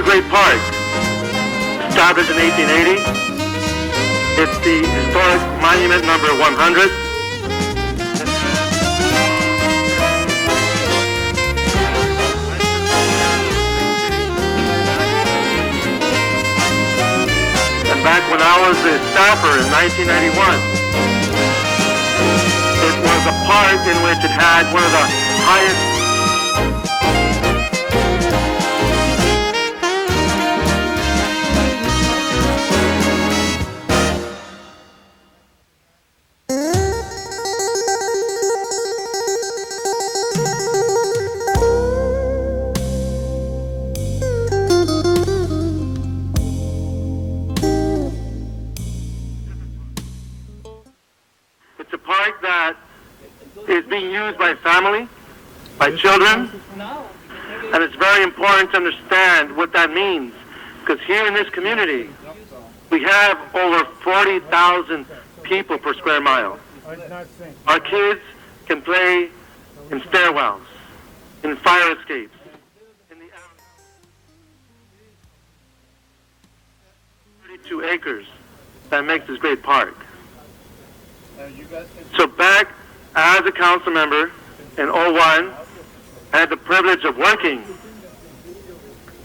a great park. Established in 1880. It's the historic monument number 100. And back when I was a staffer in 1991, it was a park in which it had one of the highest It's a park that is being used by family, by children, and it's very important to understand what that means. Because here in this community, we have over 40,000 people per square mile. Our kids can play in stairwells, in fire escapes, in the 32 acres that makes this great park. So back as a council member in 01, I had the privilege of working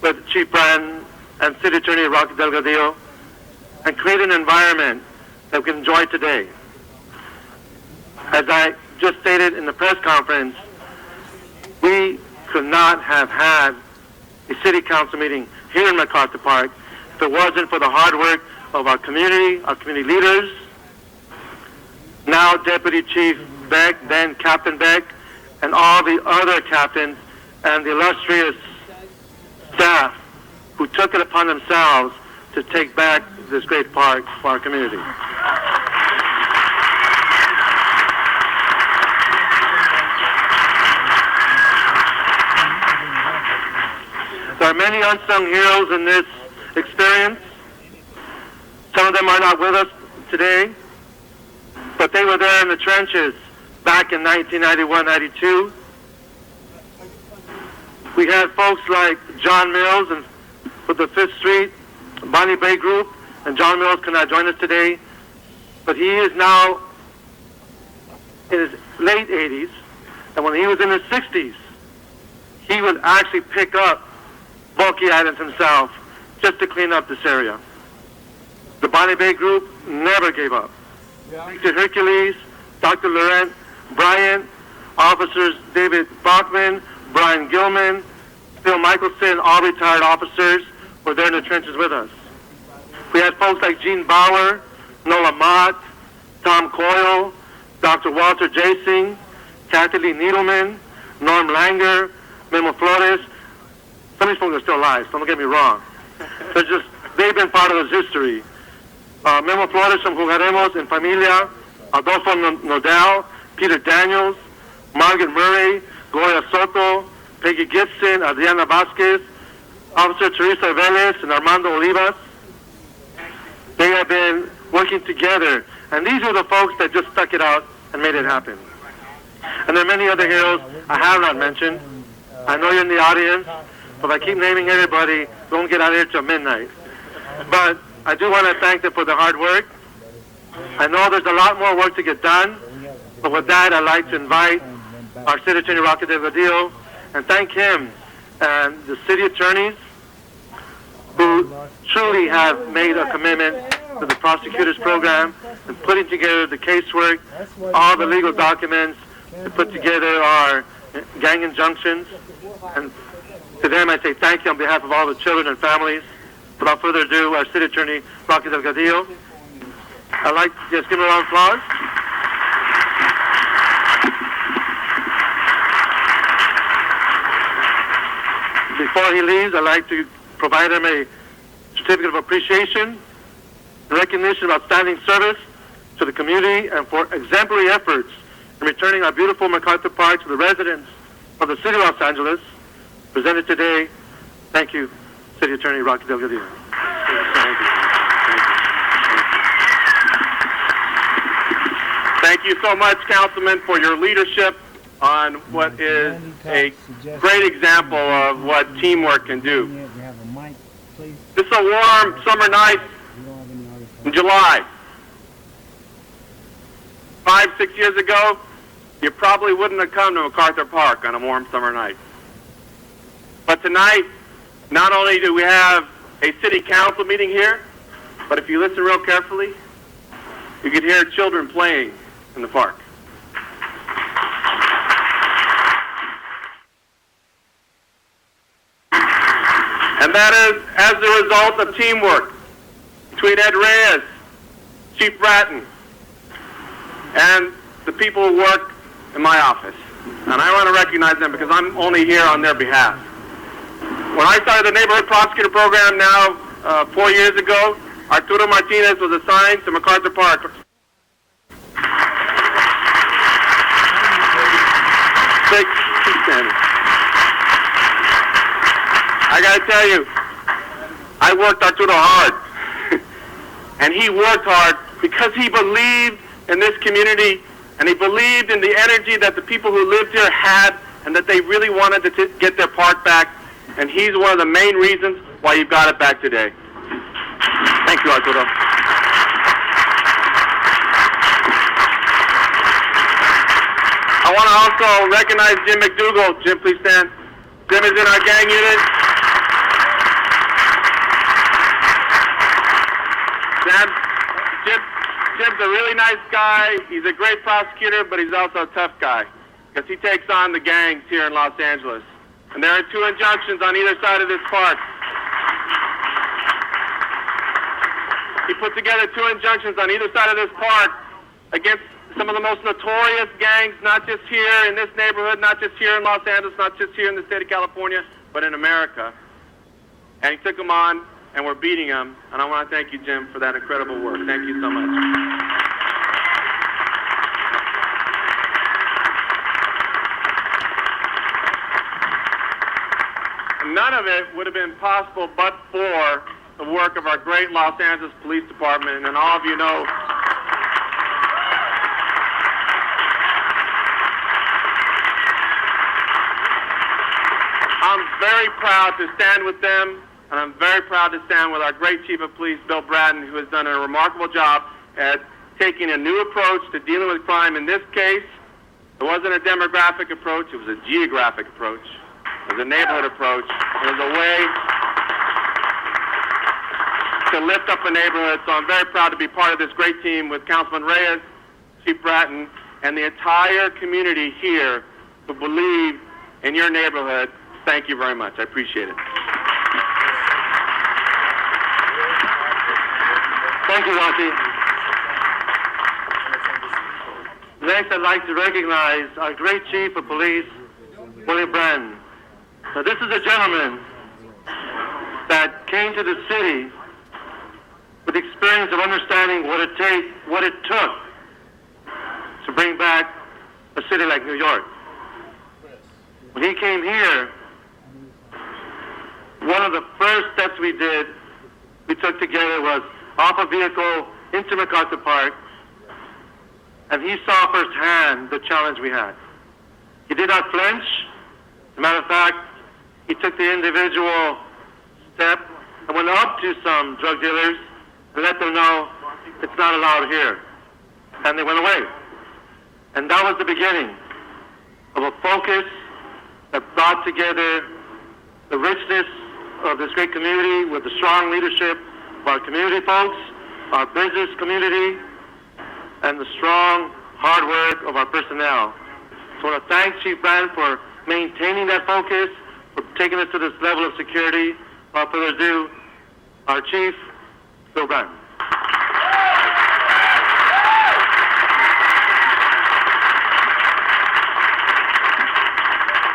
with Chief Bratton and City Attorney Rocky Delgadillo and create an environment that we can enjoy today. As I just stated in the press conference, we could not have had a city council meeting here in MacArthur Park if it wasn't for the hard work of our community leaders, now Deputy Chief Beck, then Captain Beck, and all the other captains and the illustrious staff who took it upon themselves to take back this great park for our community. There are many unsung heroes in this experience. Some of them are not with us today, but they were there in the trenches back in 1991-92. We had folks like John Mills and with the 5th Street Bonnie Bay Group, and John Mills cannot join us today, but he is now in his late 80s, and when he was in his 60s, he would actually pick up bulky items himself just to clean up this area. The Bonnie Bay Group never gave up. Victor Hercules, Dr. Laurent, Bryant, officers David Bachman, Brian Gilman, Phil Michelson, all retired officers were there in the trenches with us. We had folks like Gene Bauer, Nola Mott, Tom Coyle, Dr. Walter Jasing, Kathy Lee Needleman, Norm Langer, Memo Flores. Some of these folks are still alive, so don't get me wrong. They've been part of this history. Memo Flores from Jugaremos en Familia, Adolfo Nodal, Peter Daniels, Margaret Murray, Gloria Soto, Peggy Gibson, Adriana Vasquez, Officer Teresa Velez, and Armando Olivas. They have been working together, and these are the folks that just stuck it out and made it happen. And there are many other heroes I have not mentioned. I know you're in the audience, but if I keep naming everybody, we won't get out of here till midnight. But I do want to thank them for the hard work. I know there's a lot more work to get done, but with that, I'd like to invite our City Attorney, Rocky Delgadillo, and thank him and the city attorneys who truly have made a commitment to the prosecutors program and putting together the casework, all the legal documents to put together our gang injunctions. And to them, I say thank you on behalf of all the children and families. Without further ado, our City Attorney, Rocky Delgadillo. I'd like to just give him a round of applause. Before he leaves, I'd like to provide him a certificate of appreciation in recognition of outstanding service to the community and for exemplary efforts in returning our beautiful MacArthur Park to the residents of the City of Los Angeles. Presented today, thank you, City Attorney Rocky Delgadillo. Thank you so much, Councilman, for your leadership on what is a great example of what teamwork can do. This is a warm summer night in July. 5, 6 years ago, you probably wouldn't have come to MacArthur Park on a warm summer night. But tonight, not only do we have a city council meeting here, but if you listen real carefully, you can hear children playing in the park. And that is as a result of teamwork between Ed Reyes, Chief Bratton, and the people who work in my office. And I want to recognize them because I'm only here on their behalf. When I started the neighborhood prosecutor program now 4 years ago, Arturo Martinez was assigned to MacArthur Park. I got to tell you, I worked Arturo hard. And he worked hard because he believed in this community and he believed in the energy that the people who lived here had and that they really wanted to get their park back. And he's one of the main reasons why you got it back today. Thank you, Arturo. I want to also recognize Jim McDougall. Jim, please stand. Jim is in our gang unit. Jim's a really nice guy. He's a great prosecutor, but he's also a tough guy because he takes on the gangs here in Los Angeles. And there are 2 injunctions on either side of this park. He put together 2 injunctions on either side of this park against some of the most notorious gangs, not just here in this neighborhood, not just here in Los Angeles, not just here in the state of California, but in America. And he took them on, and we're beating them. And I want to thank you, Jim, for that incredible work. Thank you so much. None of it would have been possible but for the work of our great Los Angeles Police Department. And all of you know, I'm very proud to stand with them, and I'm very proud to stand with our great Chief of Police, Bill Bratton, who has done a remarkable job at taking a new approach to dealing with crime. In this case, it wasn't a demographic approach, it was a geographic approach. It was a neighborhood approach. It was a way to lift up a neighborhood. So I'm very proud to be part of this great team with Councilman Reyes, Chief Bratton, and the entire community here who believe in your neighborhood. Thank you very much. I appreciate it. Thank you, Rocky. Next, I'd like to recognize our great Chief of Police, William Bratton. Now, this is a gentleman that came to the city with experience of understanding what it took to bring back a city like New York. When he came here, one of the first steps we took together was off a vehicle into MacArthur Park, and he saw firsthand the challenge we had. He did not flinch. As a matter of fact, he took the individual step and went up to some drug dealers and let them know it's not allowed here. And they went away. And that was the beginning of a focus that brought together the richness of this great community with the strong leadership of our community folks, our business community, and the strong hard work of our personnel. So I want to thank Chief Bratton for maintaining that focus, for taking us to this level of security. Without further ado, our Chief, Bill Bratton.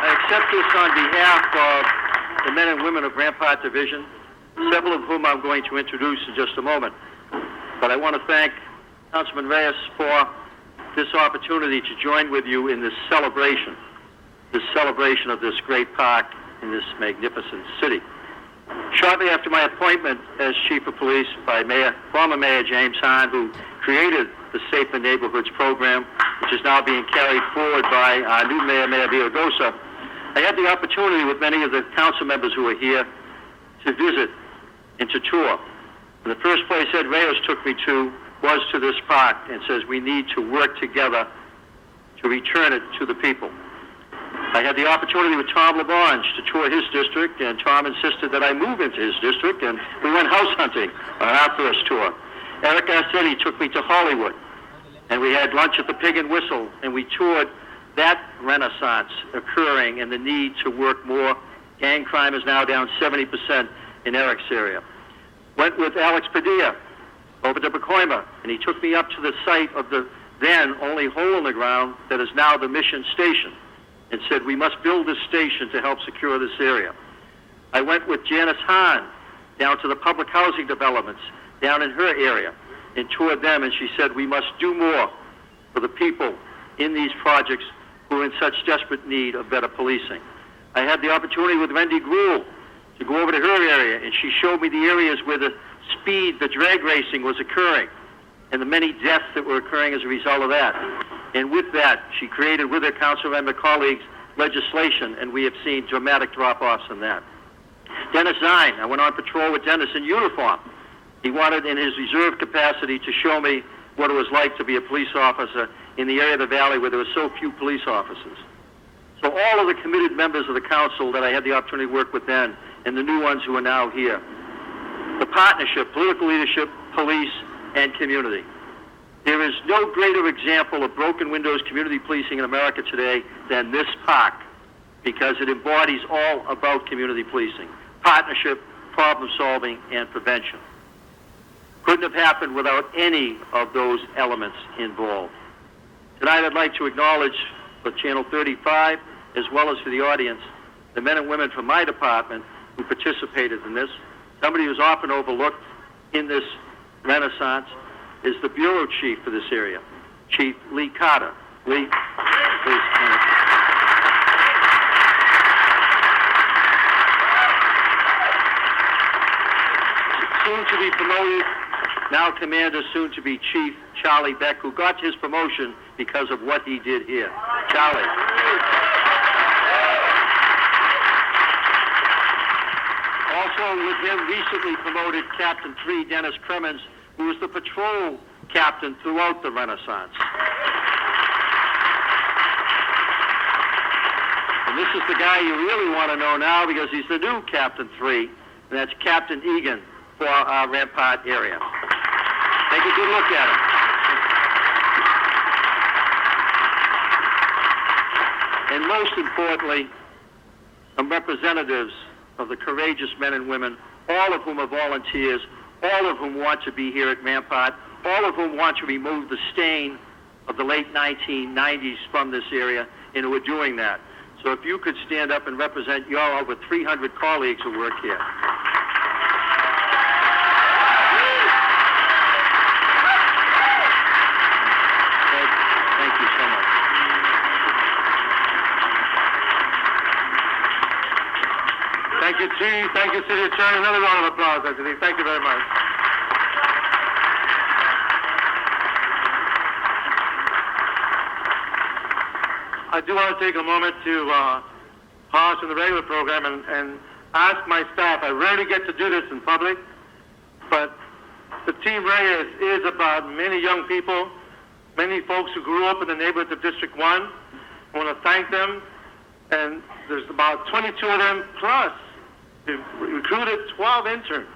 I accept this on behalf of the men and women of Rampart Division, several of whom I'm going to introduce in just a moment. But I want to thank Councilman Reyes for this opportunity to join with you in this celebration of this great park in this magnificent city. Shortly after my appointment as Chief of Police by former Mayor James Hahn, who created the Safer Neighborhoods program, which is now being carried forward by our new Mayor, Mayor Villaraigosa, I had the opportunity with many of the council members who are here to visit and to tour. And the first place Ed Reyes took me to was to this park and says we need to work together to return it to the people. I had the opportunity with Tom LaBonge to tour his district, and Tom insisted that I move into his district, and we went house hunting on our first tour. Eric Garcetti took me to Hollywood, and we had lunch at the Pig and Whistle, and we toured that renaissance occurring and the need to work more. Gang crime is now down 70% in Eric's area. Went with Alex Padilla over to Pacoima, and he took me up to the site of the then only hole in the ground that is now the Mission Station, and said we must build this station to help secure this area. I went with Janice Hahn down to the public housing developments down in her area and toured them, and she said we must do more for the people in these projects who are in such desperate need of better policing. I had the opportunity with Wendy Gruhl to go over to her area, and she showed me the areas where the drag racing was occurring and the many deaths that were occurring as a result of that. And with that, she created with her council member colleagues legislation, and we have seen dramatic drop-offs in that. Dennis Zine, I went on patrol with Dennis in uniform. He wanted, in his reserve capacity, to show me what it was like to be a police officer in the area of the valley where there were so few police officers. So all of the committed members of the council that I had the opportunity to work with then, and the new ones who are now here. The partnership, political leadership, police, and community. There is no greater example of broken windows community policing in America today than this park, because it embodies all about community policing, partnership, problem solving, and prevention. Couldn't have happened without any of those elements involved. Tonight I'd like to acknowledge for Channel 35, as well as for the audience, the men and women from my department who participated in this. Somebody who's often overlooked in this renaissance is the bureau chief for this area, Chief Lee Carter. Lee, please. Soon to be promoted, now Commander, soon to be Chief Charlie Beck, who got his promotion because of what he did here. Charlie. Also with him, recently promoted Captain 3 Dennis Cremens, who was the patrol captain throughout the Renaissance. And this is the guy you really want to know now, because he's the new Captain 3, and that's Captain Egan for our Rampart area. Take a good look at him. And most importantly, some representatives of the courageous men and women, all of whom are volunteers, all of whom want to be here at Rampart, all of whom want to remove the stain of the late 1990s from this area, and who are doing that. So if you could stand up and represent your over 300 colleagues who work here. Thank you so much. Thank you, Chief. Thank you, City Attorney. Another round of applause, Anthony. Thank you very much. I do want to take a moment to pause from the regular program and ask my staff. I rarely get to do this in public, but the Team Reyes is about many young people, many folks who grew up in the neighborhoods of District 1. I want to thank them, and there's about 22 of them plus. We've recruited 12 interns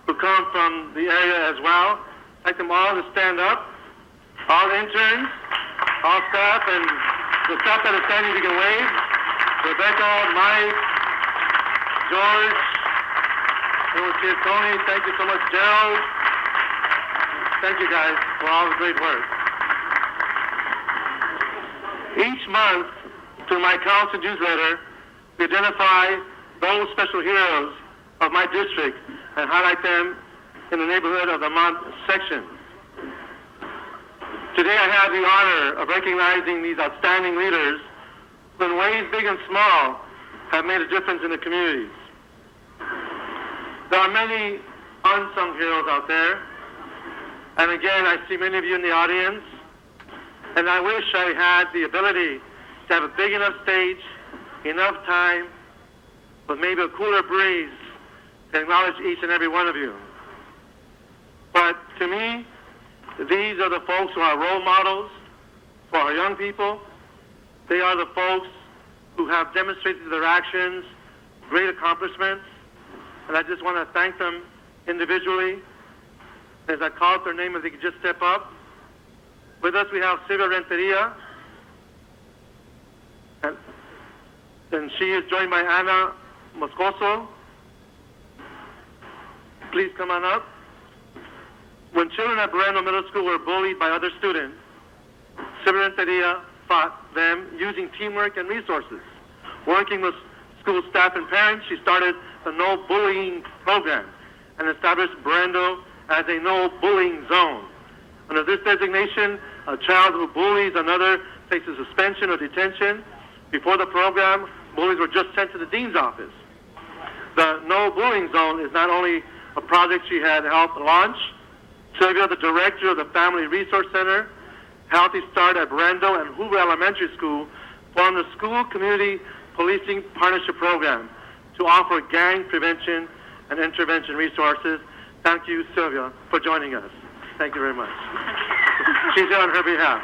who come from the area as well. I'd like them all to stand up. All interns, all staff, and the staff that is standing, you can wave. Rebecca, Mike, George, Tony, thank you so much. Gerald, thank you guys for all the great work. Each month, through my council newsletter, we identify those special heroes of my district and highlight them in the neighborhood of the month section. Today I have the honor of recognizing these outstanding leaders who in ways big and small have made a difference in the communities. There are many unsung heroes out there, and again I see many of you in the audience, and I wish I had the ability to have a big enough stage, enough time, with maybe a cooler breeze to acknowledge each and every one of you. But to me, these are the folks who are role models for our young people. They are the folks who have demonstrated through their actions great accomplishments, and I just want to thank them individually. As I call out their name, if they could just step up. With us we have Silvia Renteria, and she is joined by Ana Moscoso. Please come on up. When children at Barreno Middle School were bullied by other students, Silvia Renteria fought them using teamwork and resources. Working with school staff and parents, she started the No Bullying program and established Barreno as a no bullying zone. Under this designation, a child who bullies another faces suspension or detention. Before the program, bullies were just sent to the dean's office. The No Bullying Zone is not only a project she had helped launch. Silvia, the director of the Family Resource Center, Healthy Start at Barreno and Hoover Elementary School, formed the School Community Policing Partnership Program to offer gang prevention and intervention resources. Thank you, Silvia, for joining us. Thank you very much. She's here on her behalf.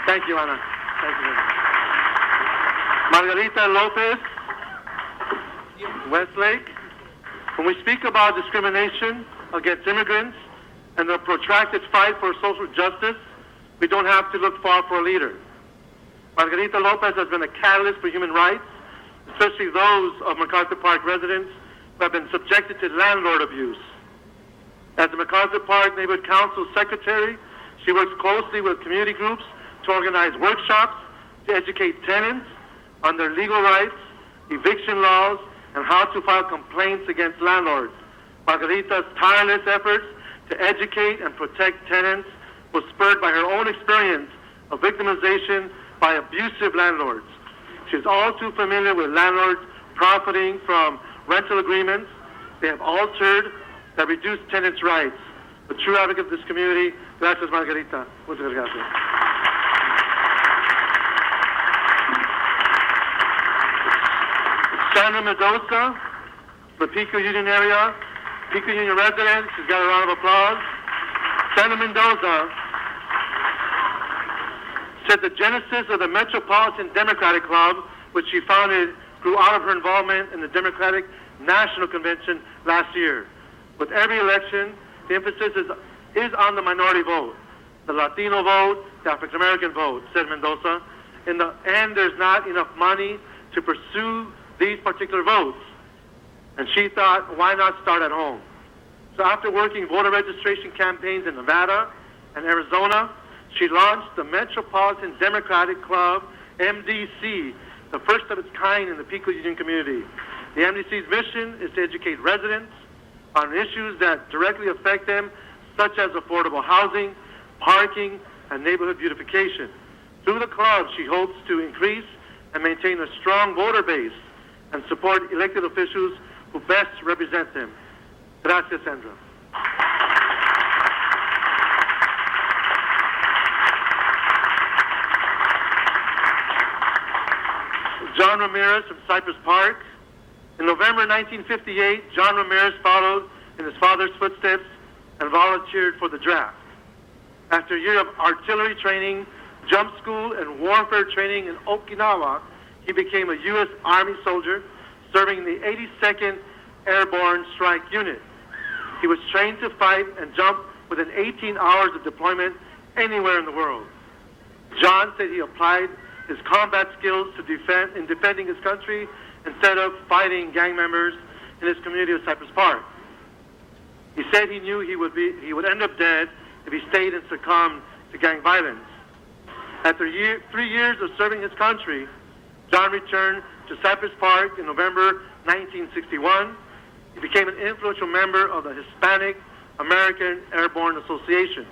Thank you, Ana. Thank you very much. Margarita Lopez, Westlake. When we speak about discrimination against immigrants and the protracted fight for social justice, we don't have to look far for a leader. Margarita Lopez has been a catalyst for human rights, especially those of MacArthur Park residents who have been subjected to landlord abuse. As the MacArthur Park Neighborhood Council Secretary, she works closely with community groups to organize workshops to educate tenants on their legal rights, eviction laws, and how to file complaints against landlords. Margarita's tireless efforts to educate and protect tenants was spurred by her own experience of victimization by abusive landlords. She is all too familiar with landlords profiting from rental agreements they have altered that reduce tenants' rights. A true advocate of this community. Gracias, Margarita. Muchas gracias. Sandra Mendoza, the Pico Union area, Pico Union resident. She's got a round of applause. Sandra Mendoza said the genesis of the Metropolitan Democratic Club, which she founded, grew out of her involvement in the Democratic National Convention last year. With every election, the emphasis is on the minority vote, the Latino vote, the African American vote, said Mendoza. In the end, there's not enough money to pursue these particular votes. And she thought, why not start at home? So after working voter registration campaigns in Nevada and Arizona, she launched the Metropolitan Democratic Club, MDC, the first of its kind in the Pico Union community. The MDC's mission is to educate residents on issues that directly affect them, such as affordable housing, parking, and neighborhood beautification. Through the club, she hopes to increase and maintain a strong voter base and support elected officials who best represent them. Gracias, Sandra. John Ramirez from Cypress Park. In November 1958, John Ramirez followed in his father's footsteps and volunteered for the draft. After a year of artillery training, jump school, and warfare training in Okinawa, he became a U.S. Army soldier serving in the 82nd Airborne Strike Unit. He was trained to fight and jump within 18 hours of deployment anywhere in the world. John said he applied his combat skills to defending his country instead of fighting gang members in his community of Cypress Park. He said he knew he would end up dead if he stayed and succumbed to gang violence. After 3 years of serving his country, John returned to Cypress Park in November 1961. He became an influential member of the Hispanic American Airborne Association.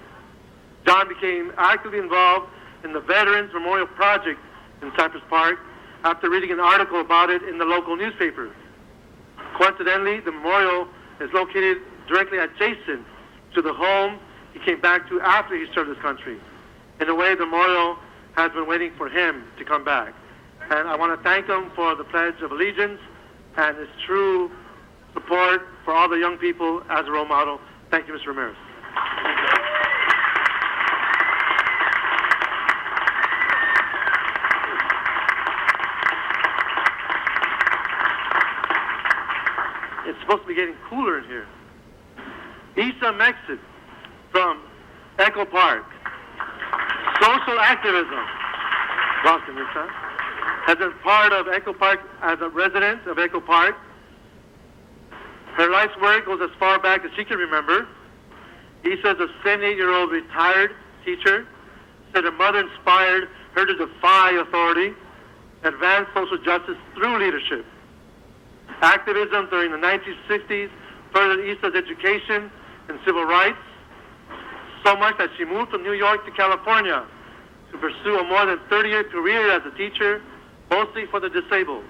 John became actively involved in the Veterans Memorial Project in Cypress Park after reading an article about it in the local newspaper. Coincidentally, the memorial is located directly adjacent to the home he came back to after he served his country. In a way, the memorial has been waiting for him to come back. And I want to thank him for the Pledge of Allegiance and his true support for all the young people as a role model. Thank you, Mr. Ramirez. It's supposed to be getting cooler in here. Isa Mexid from Echo Park. Social activism. Welcome, Isa. Has been part of Echo Park as a resident of Echo Park. Her life's work goes as far back as she can remember. Isa is a 78-year-old retired teacher. Said her mother inspired her to defy authority, advance social justice through leadership. Activism during the 1960s furthered Isa's education and civil rights, so much that she moved from New York to California to pursue a more than 30-year career as a teacher, mostly for the disabled.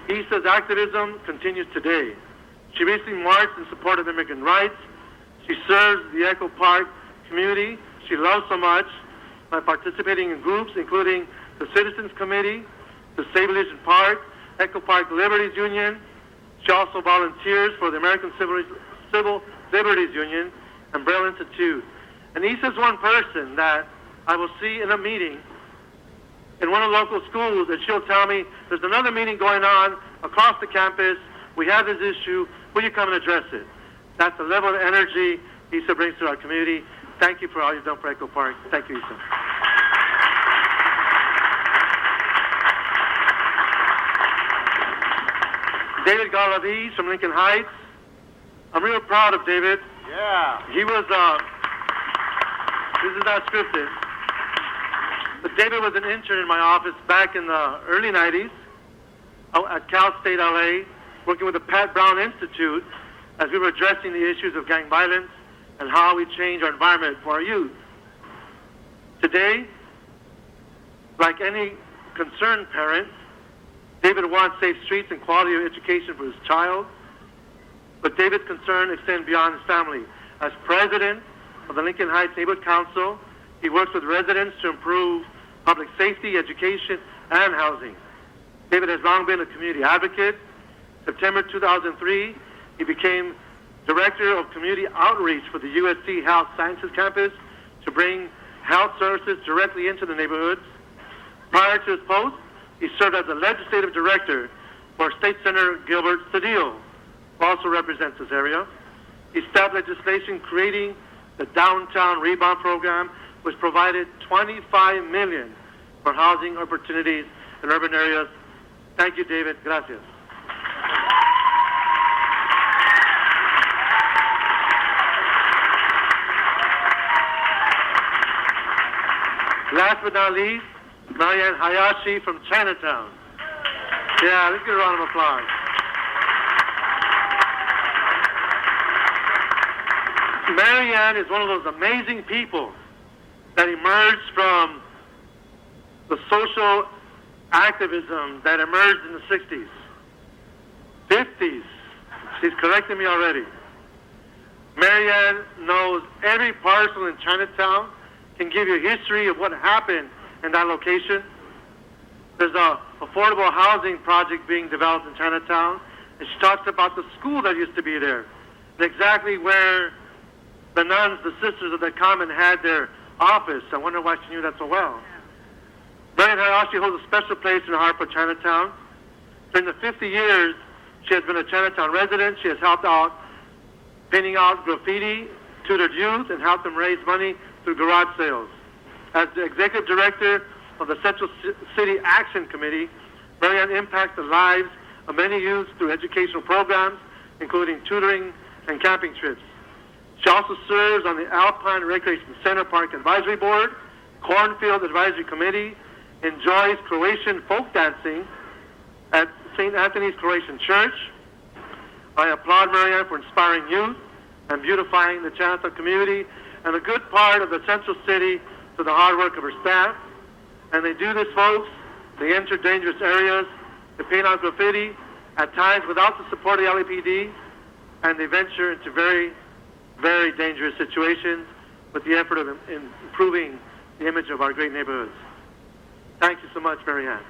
Isa's activism continues today. She recently marched in support of immigrant rights. She serves the Echo Park community she loves so much by participating in groups including the Citizens Committee, the Sableton Park, Echo Park Liberties Union. She also volunteers for the American Civil Liberties Union and Braille Institute. And Isa's one person that I will see in a meeting in one of the local schools, and she'll tell me, there's another meeting going on across the campus. We have this issue. Will you come and address it? That's the level of energy Isa brings to our community. Thank you for all you've done for Echo Park. Thank you, Isa. David Galaviz from Lincoln Heights. I'm real proud of David. Yeah. He was, this is not scripted, but David was an intern in my office back in the early 90s at Cal State LA, working with the Pat Brown Institute as we were addressing the issues of gang violence and how we change our environment for our youth. Today, like any concerned parent, David wants safe streets and quality of education for his child, but David's concern extends beyond his family. As president of the Lincoln Heights Neighborhood Council, he works with residents to improve public safety, education, and housing. David has long been a community advocate. September 2003, he became Director of Community Outreach for the USC Health Sciences Campus to bring health services directly into the neighborhoods. Prior to his post, he served as the Legislative Director for State Senator Gilbert Cedillo, who also represents this area. He established legislation creating the Downtown Rebound Program, which provided $25 million for housing opportunities in urban areas. Thank you, David. Gracias. Last but not least, Marianne Hayashi from Chinatown. Yeah, let's give a round of applause. Marianne is one of those amazing people that emerged from the social activism that emerged in the 60s, 50s. She's correcting me already. Marianne knows every parcel in Chinatown, can give you a history of what happened in that location. There's a affordable housing project being developed in Chinatown, and she talks about the school that used to be there, and exactly where the nuns, the sisters of the convent, had their office. I wonder why she knew that so well. Marianne Hayashi holds a special place in the heart of Chinatown. During the 50 years she has been a Chinatown resident, she has helped out painting out graffiti, tutored youth, and helped them raise money through garage sales. As the Executive Director of the Central City Action Committee, Marianne impacts the lives of many youths through educational programs, including tutoring and camping trips. She also serves on the Alpine Recreation Center Park Advisory Board, Cornfield Advisory Committee, enjoys Croatian folk dancing at St. Anthony's Croatian Church. I applaud Marianne for inspiring youth and beautifying the Chinatown community and a good part of the Central City through the hard work of her staff. And they do this, folks. They enter dangerous areas, they paint out graffiti, at times without the support of the LAPD, and they venture into very, very dangerous situations with the effort of improving the image of our great neighborhoods. Thank you so much, Marianne.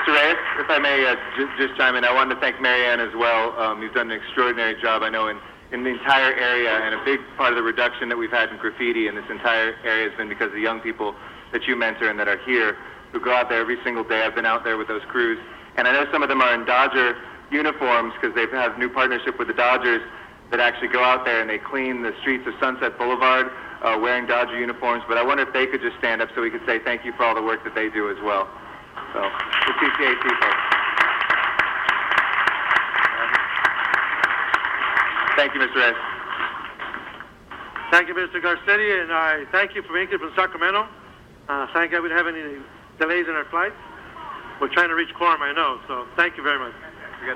Mr. Reyes, if I may just chime in, I wanted to thank Marianne as well. You've done an extraordinary job, I know, in the entire area, and a big part of the reduction that we've had in graffiti in this entire area has been because of the young people that you mentor and that are here, who go out there every single day. I've been out there with those crews, and I know some of them are in Dodger uniforms because they have a new partnership with the Dodgers that actually go out there and they clean the streets of Sunset Boulevard wearing Dodger uniforms. But I wonder if they could just stand up so we could say thank you for all the work that they do as well. So, the CCAC folks. Thank you, Mr. Reyes. Thank you, Mr. Garcetti, and I thank you for making it from Sacramento. Thank God we didn't have any delays in our flights. We're trying to reach quorum, I know, so thank you very much.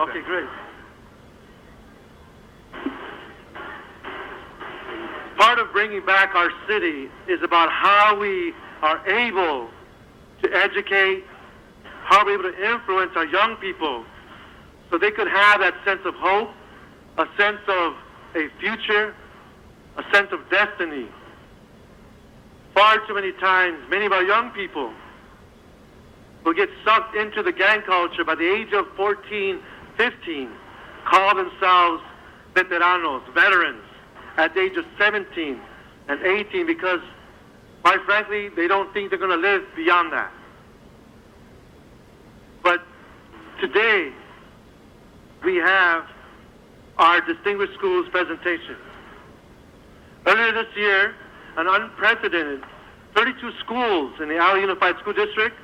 Okay, great. Part of bringing back our city is about how we are able to educate, how we're able to influence our young people so they could have that sense of hope, a sense of a future, a sense of destiny. Far too many times, many of our young people will get sucked into the gang culture by the age of 14, 15, call themselves veteranos, veterans, at the age of 17 and 18 because, quite frankly, they don't think they're going to live beyond that. But today, we have our Distinguished Schools presentation. Earlier this year, an unprecedented 32 schools in the Allen Unified School District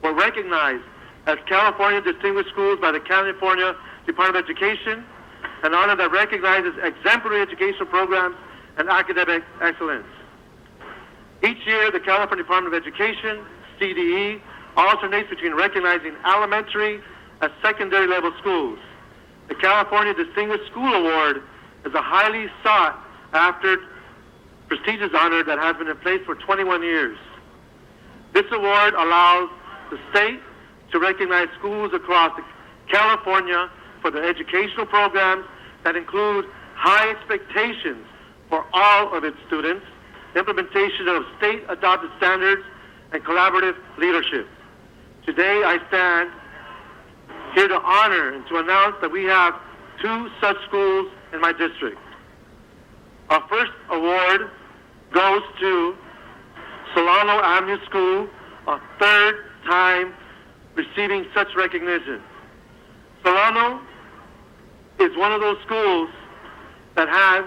were recognized as California Distinguished Schools by the California Department of Education, an honor that recognizes exemplary educational programs and academic excellence. Each year, the California Department of Education, CDE, alternates between recognizing elementary and secondary level schools. The California Distinguished School Award is a highly sought after prestigious honor that has been in place for 21 years. This award allows the state to recognize schools across California for their educational programs that include high expectations for all of its students, implementation of state-adopted standards, and collaborative leadership. Today, I stand here to honor and to announce that we have 2 such schools in my district. Our first award goes to Solano Avenue School, a 3rd time receiving such recognition. Solano is one of those schools that has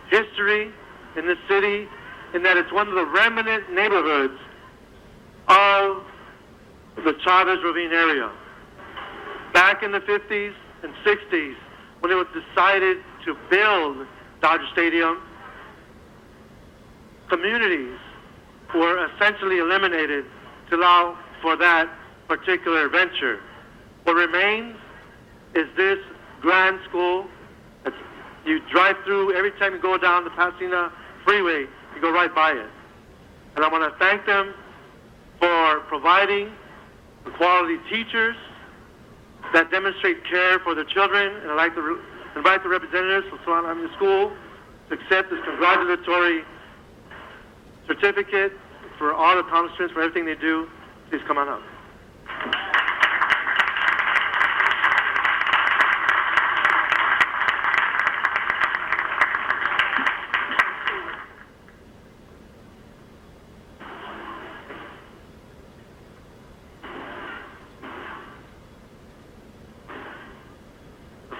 history in the city in that it's one of the remnant neighborhoods of the Chavez Ravine area. Back in the 50s and 60s, when it was decided to build Dodger Stadium, communities were essentially eliminated to allow for that particular venture. What remains is this grand school. You drive through every time you go down the Pasadena Freeway, you go right by it. And I want to thank them for providing the quality teachers that demonstrate care for their children. And I'd like to invite the representatives from Solano Avenue School to accept this congratulatory certificate for all accomplishments, for everything they do. Please come on up.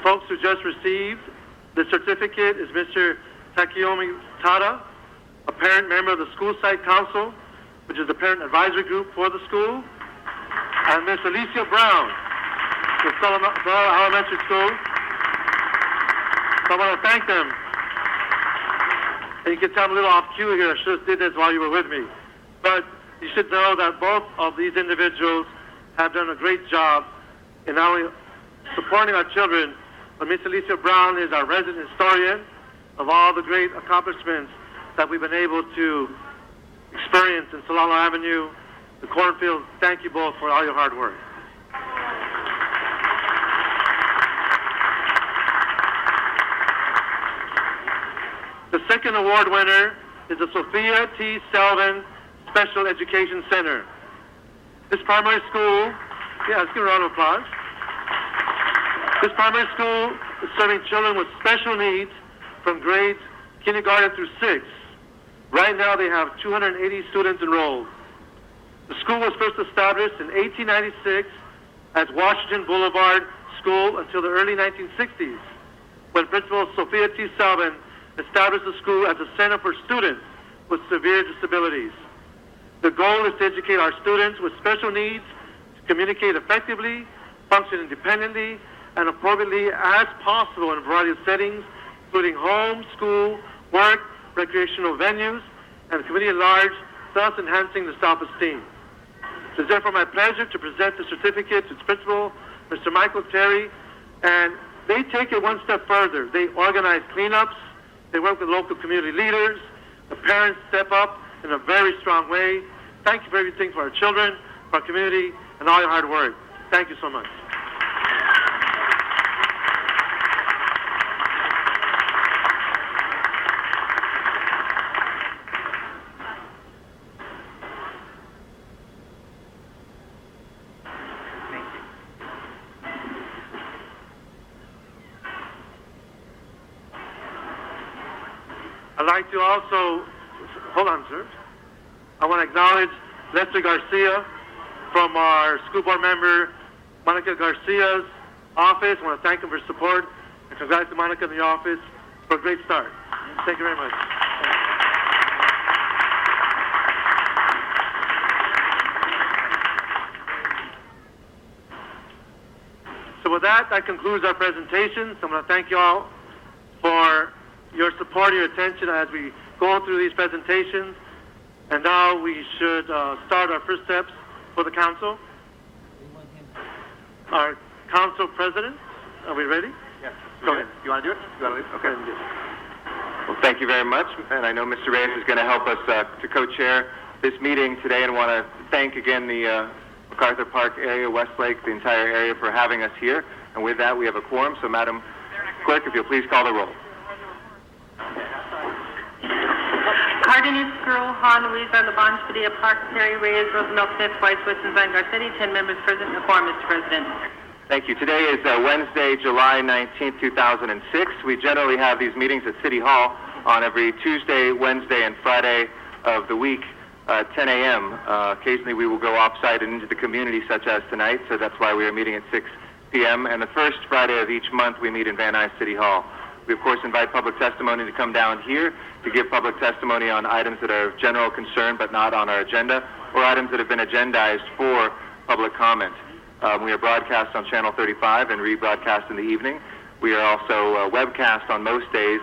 Folks who just received the certificate is Mr. Takeyomi Tada, a parent member of the School Site Council, which is the parent advisory group for the school, and Ms. Alicia Brown, with Solano Elementary School. So I want to thank them. And you can tell I'm a little off cue here. I should have did this while you were with me. But you should know that both of these individuals have done a great job in not only supporting our children, but Ms. Alicia Brown is our resident historian of all the great accomplishments that we've been able to experience in Solano Avenue, the cornfield. Thank you both for all your hard work. The second award winner is the Sophia T. Selvin Special Education Center. This primary school, let's give a round of applause. This primary school is serving children with special needs from grades kindergarten through 6. Right now they have 280 students enrolled. The school was first established in 1896 as Washington Boulevard School until the early 1960s, when Principal Sophia T. Salvin established the school as a center for students with severe disabilities. The goal is to educate our students with special needs to communicate effectively, function independently, and appropriately as possible in a variety of settings, including home, school, work, recreational venues, and the community at large, thus enhancing the self-esteem. It is therefore my pleasure to present the certificate to its principal, Mr. Michael Terry, and they take it one step further. They organize cleanups, they work with local community leaders, the parents step up in a very strong way. Thank you for everything for our children, for our community, and all your hard work. Thank you so much. I'd like to also, hold on, sir. I want to acknowledge Lester Garcia from our school board member, Monica Garcia's office. I want to thank him for his support, and congrats to Monica in the office for a great start. Thank you very much. So with that concludes our presentation. So I'm going to thank you all for your support, your attention as we go through these presentations. And now we should start our first steps for the council. Our council president, are we ready? Yes. Go ahead. You want to do it? You want to do it? Okay. Go ahead and do it. Well, thank you very much. And I know Mr. Reyes is going to help us to co-chair this meeting today, and want to thank again the MacArthur Park area, Westlake, the entire area for having us here. And with that, we have a quorum. So, Madam Clerk, if you'll please call the roll. Cardenas, Skrull, Hahn, Weezer, Labange, Padilla, Park, Terry, Reyes, Roosevelt, Smith, Weiss, Whitson, Vanguard City. 10 members present. A quorum, Mr. President. Thank you. Today is Wednesday, July 19th, 2006. We generally have these meetings at City Hall on every Tuesday, Wednesday, and Friday of the week, 10 a.m. Occasionally we will go off-site and into the community, such as tonight, so that's why we are meeting at 6 p.m. And the first Friday of each month we meet in Van Nuys City Hall. We, of course, invite public testimony to come down here to give public testimony on items that are of general concern but not on our agenda, or items that have been agendized for public comment. We are broadcast on Channel 35 and rebroadcast in the evening. We are also webcast on most days.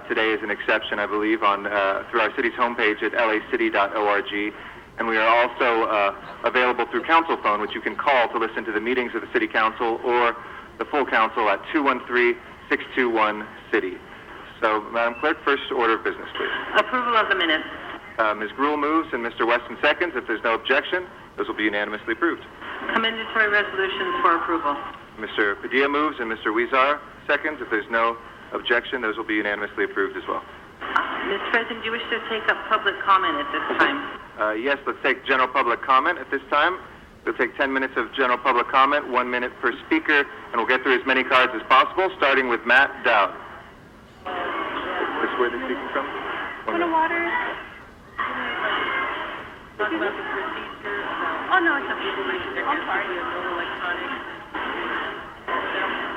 Today is an exception, I believe, on through our city's homepage at lacity.org. And we are also available through Council Phone, which you can call to listen to the meetings of the City Council or the full Council at 213-621-CITY. So, Madam Clerk, first order of business, please. Approval of the minutes. Ms. Gruhl moves and Mr. Weston seconds. If there's no objection, those will be unanimously approved. Commendatory resolutions for approval. Mr. Padilla moves and Mr. Weezar seconds. If there's no objection, those will be unanimously approved as well. Mr. President, do you wish to take up public comment at this time? Yes, let's take general public comment at this time. We'll take 10 minutes of general public comment, 1 minute per speaker, and we'll get through as many cards as possible, starting with Matt Dowd. This is where they're speaking from? Want a water? Talk about the procedure. Oh, no, it's okay. I'm sorry.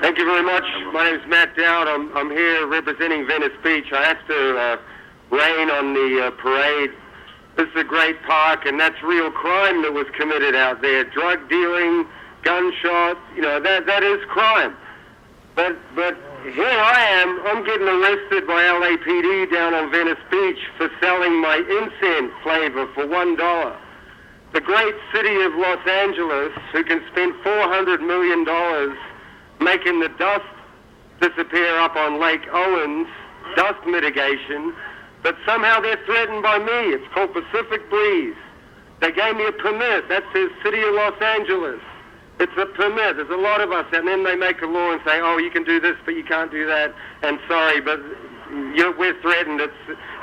Thank you very much. My name is Matt Dowd. I'm here representing Venice Beach. I have to rain on the parade. This is a great park, and that's real crime that was committed out there. Drug dealing, gunshot, that is crime. But here I am. I'm getting arrested by LAPD down on Venice Beach for selling my incense flavor for $1. The great city of Los Angeles, who can spend $400 million making the dust disappear up on Lake Owens, dust mitigation, but somehow they're threatened by me. It's called Pacific Breeze. They gave me a permit. That says City of Los Angeles. It's a permit. There's a lot of us, and then they make a law and say, oh, you can do this, but you can't do that, and sorry, but we're threatened. It's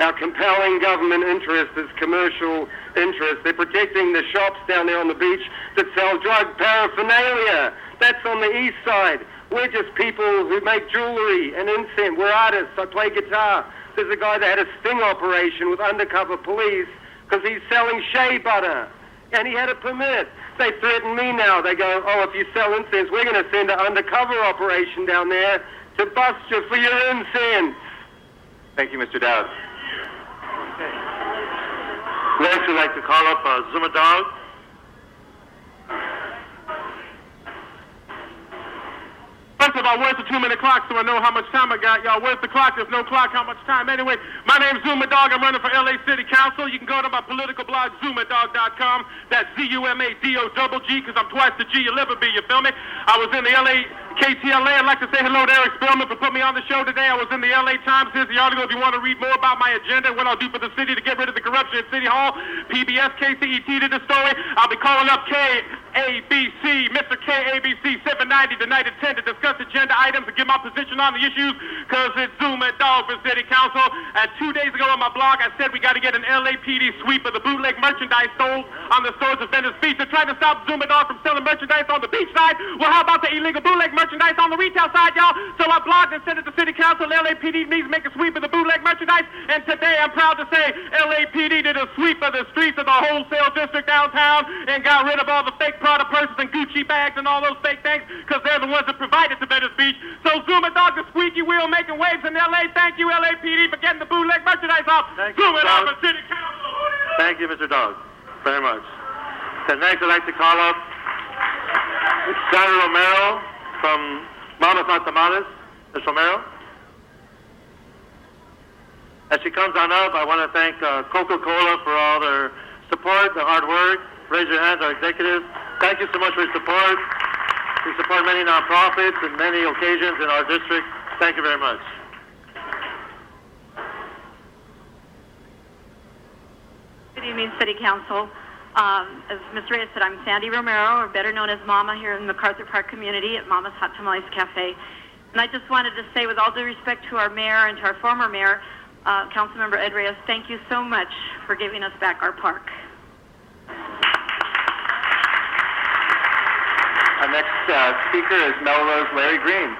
our compelling government interest, it's commercial interest. They're protecting the shops down there on the beach that sell drug paraphernalia. That's on the east side. We're just people who make jewelry and incense. We're artists. I play guitar. There's a guy that had a sting operation with undercover police because he's selling shea butter, and he had a permit. They threaten me now. They go, oh, if you sell incense, we're going to send an undercover operation down there to bust you for your incense. Thank you, Mr. Dowd. Next, we'd like to call up Zuma Dog. First of all, where's the 2-minute clock so I know how much time I got, y'all? Where's the clock? There's no clock. How much time? Anyway, my name's Zuma Dog. I'm running for L.A. City Council. You can go to my political blog, ZumaDog.com. That's ZUMADOGG, because I'm twice the G you'll ever be, you feel me? I was in the L.A. KTLA. I'd like to say hello to Eric Spellman for putting me on the show today. I was in the L.A. Times. Here's the article if you want to read more about my agenda and what I'll do for the city to get rid of the corruption at City Hall. PBS KCET did the story. I'll be calling up KABC, Mr. KABC 790 tonight at 10 to discuss agenda items and give my position on the issues, because it's Zuma Dog for City Council. And 2 days ago on my blog, I said we got to get an LAPD sweep of the bootleg merchandise sold on the stores of Venice Beach. They're trying to stop Zuma Dog from selling merchandise on the beach side. Well, how about the illegal bootleg merchandise on the retail side, y'all? So I blogged and sent it to City Council. LAPD needs to make a sweep of the bootleg merchandise. And today I'm proud to say LAPD did a sweep of the streets of the wholesale district downtown and got rid of all the fake Prada purses and Gucci bags and all those fake things, because they're the ones that provided to Venice Beach. So Zuma Dog, the squeaky wheel making waves in L.A. Thank you, LAPD, for getting the bootleg merchandise off. Zuma Dog for City Council. Thank you, Mr. Dog, very much. And next, I'd like to call up Sandra Romero from Mamas Not Tamales. Ms. Romero. As she comes on up, I want to thank Coca-Cola for all their support, their hard work. Raise your hands, our executives. Thank you so much for your support. We support many nonprofits and many occasions in our district. Thank you very much. Good evening, City Council. As Ms. Reyes said, I'm Sandy Romero, or better known as Mama, here in the MacArthur Park community at Mama's Hot Tamales Cafe. And I just wanted to say, with all due respect to our mayor and to our former mayor, Councilmember Ed Reyes, thank you so much for giving us back our park. Our next speaker is Melrose Larry Green.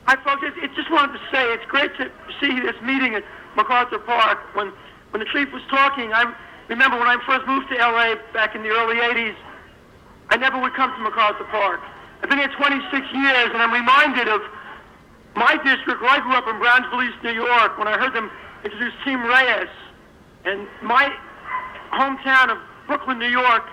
Hi, folks. I just wanted to say it's great to see this meeting at MacArthur Park. When the chief was talking, I remember when I first moved to L.A. back in the early 80s, I never would come to MacArthur Park. I've been here 26 years, and I'm reminded of my district where I grew up in Brownsville, East New York, when I heard them introduce Team Reyes. And my hometown of Brooklyn, New York,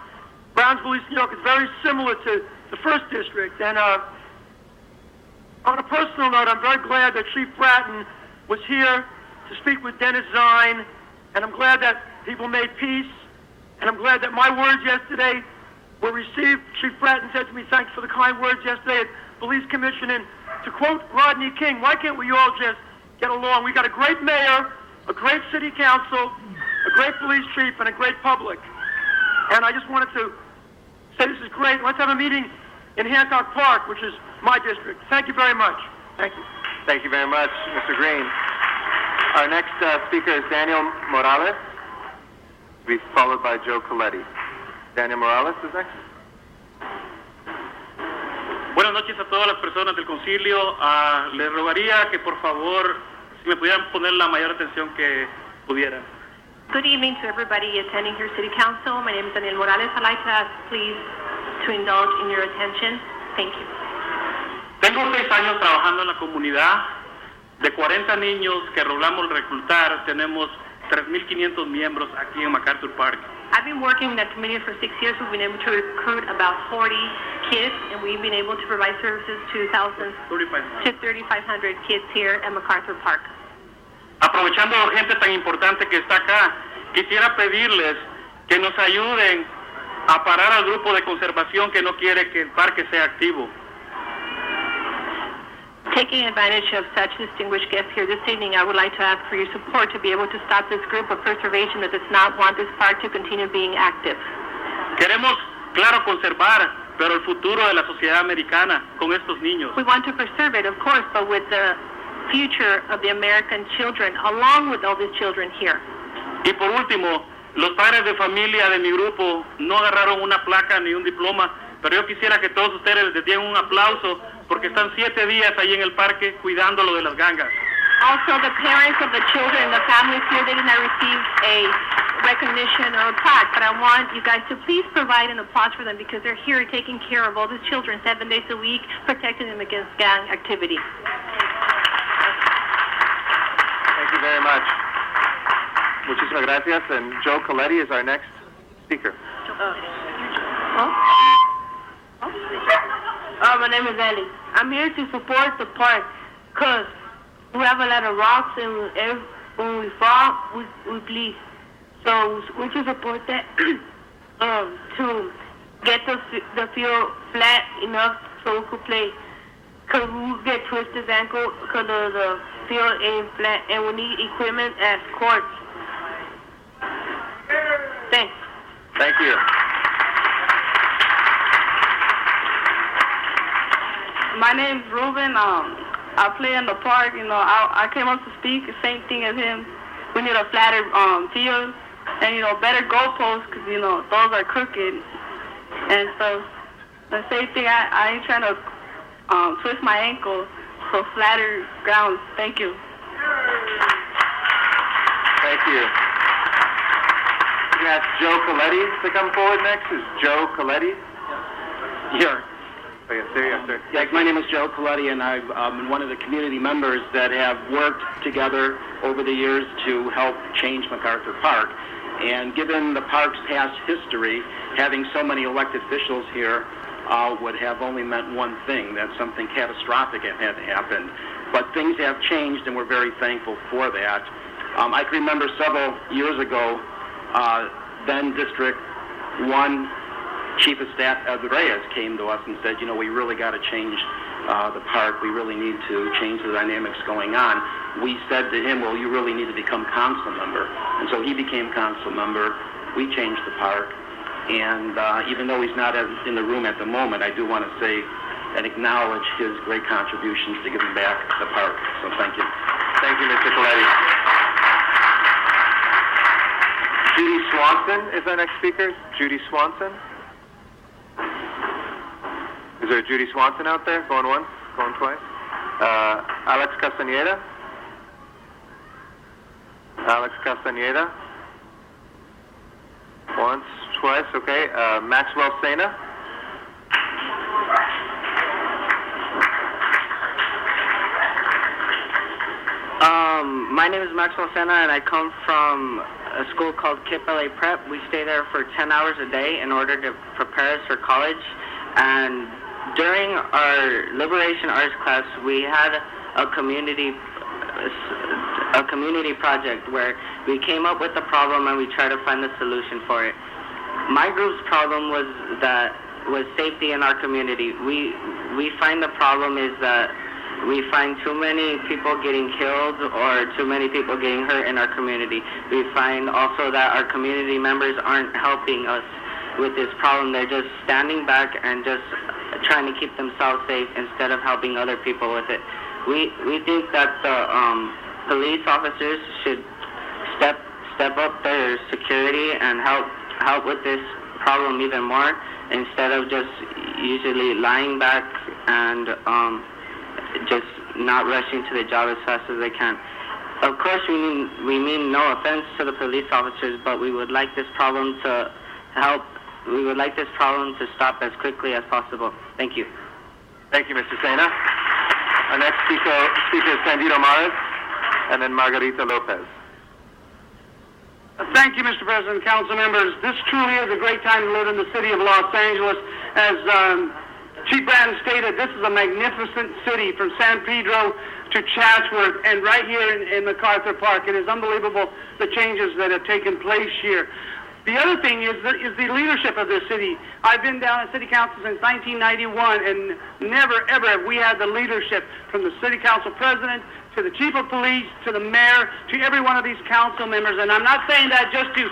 Brownsville, East New York, is very similar to the first district. And on a personal note, I'm very glad that Chief Bratton was here to speak with Dennis Zine, and I'm glad that people made peace, and I'm glad that my words yesterday were received. Chief Bratton said to me, thanks for the kind words yesterday at Police Commission, and to quote Rodney King, why can't we all just get along? We got a great mayor, a great city council, a great police chief, and a great public. And I just wanted to say this is great. Let's have a meeting in Hancock Park, which is my district. Thank you very much. Thank you. Thank you very much, Mr. Green. Our next speaker is Daniel Morales, to be followed by Joe Coletti. Daniel Morales is next. Buenas noches a todas las personas del concilio. Les rogaría que por favor, si me pudieran poner la mayor atención que pudieran. Good evening to everybody attending here, City Council. My name is Daniel Morales. I'd like to ask, please, to indulge in your attention. Thank you. Tengo 6 años trabajando en la comunidad. De 40 niños que logramos reclutar, tenemos 3,500 miembros aquí en MacArthur Park. I've been working in that community for 6 years. We've been able to recruit about 40 kids, and we've been able to provide services to 3,500 kids here at MacArthur Park. Aprovechando gente tan importante que está acá, quisiera pedirles que nos ayuden a parar al grupo de conservación que no quiere que el parque sea activo. Taking advantage of such distinguished guests here this evening, I would like to ask for your support to be able to stop this group of preservation that does not want this park to continue being active. Queremos, claro, conservar pero el futuro de la sociedad americana con estos niños. We want to preserve it, of course, but with the future of the American children, along with all these children here. Y por último, los padres de familia de mi grupo no agarraron una placa ni un diploma, pero yo quisiera que todos ustedes les den un aplauso porque están 7 días ahí en el parque cuidándolo de las gangas. Also, the parents of the children, the families here, they did not receive a recognition or a plaque, but I want you guys to please provide an applause for them because they're here taking care of all the children 7 days a week, protecting them against gang activity. Thank you very much. Muchísimas gracias. And Joe Coletti is our next speaker. My name is Ellie. I'm here to support the park because we have a lot of rocks and when we fall, we bleed. So we should support that to get the field flat enough so we could play. Because we get twisted ankle because the field ain't flat and we need equipment as courts. Thanks. Thank you. My name's Ruben. I play in the park. I came up to speak. The same thing as him. We need a flatter field and better goalposts because those are crooked. And so the same thing. I ain't trying to twist my ankle. So flatter grounds. Thank you. Thank you. We're going to ask Joe Coletti to come forward next. Is Joe Coletti? Here. Oh, yes, sir. Yes, sir. Yes, my name is Joe Coletti, and I've been one of the community members that have worked together over the years to help change MacArthur Park. And given the park's past history, having so many elected officials here would have only meant one thing, that something catastrophic had happened. But things have changed, and we're very thankful for that. I can remember several years ago, then District 1 Chief of Staff Ed Reyes came to us and said, we really got to change the park. We really need to change the dynamics going on. We said to him, well, you really need to become council member. And so he became council member. We changed the park. And even though he's not in the room at the moment, I do want to say and acknowledge his great contributions to giving back the park. So thank you. Thank you, Mr. Coletti. Judy Swanson is our next speaker. Judy Swanson. Is there a Judy Swanson out there? Going once? Going twice? Alex Castañeda? Alex Castañeda? Once, twice, okay. Maxwell Sena? My name is Maxwell Sena, and I come from a school called KIPP LA Prep. We stay there for 10 hours a day in order to prepare us for college. And during our liberation arts class, we had a community project where we came up with a problem and we tried to find the solution for it. My group's problem was safety in our community. We find the problem is that we find too many people getting killed or too many people getting hurt in our community. We find also that our community members aren't helping us with this problem. They're just standing back and just trying to keep themselves safe instead of helping other people with it. We think that the police officers should step up their security and help with this problem even more instead of just usually lying back and just not rushing to the job as fast as they can. Of course, we mean no offense to the police officers, but we would like this problem to help. We would like this problem to stop as quickly as possible. Thank you. Thank you, Mr. Sena. Our next speaker is Candido Mares, and then Margarita Lopez. Thank you, Mr. President, council members. This truly is a great time to live in the city of Los Angeles. As Chief Bratton stated, this is a magnificent city from San Pedro to Chatsworth and right here in MacArthur Park. It is unbelievable the changes that have taken place here. The other thing is the leadership of this city. I've been down at City Council since 1991, and never, ever have we had the leadership from the City Council President to the Chief of Police to the Mayor to every one of these council members. And I'm not saying that just to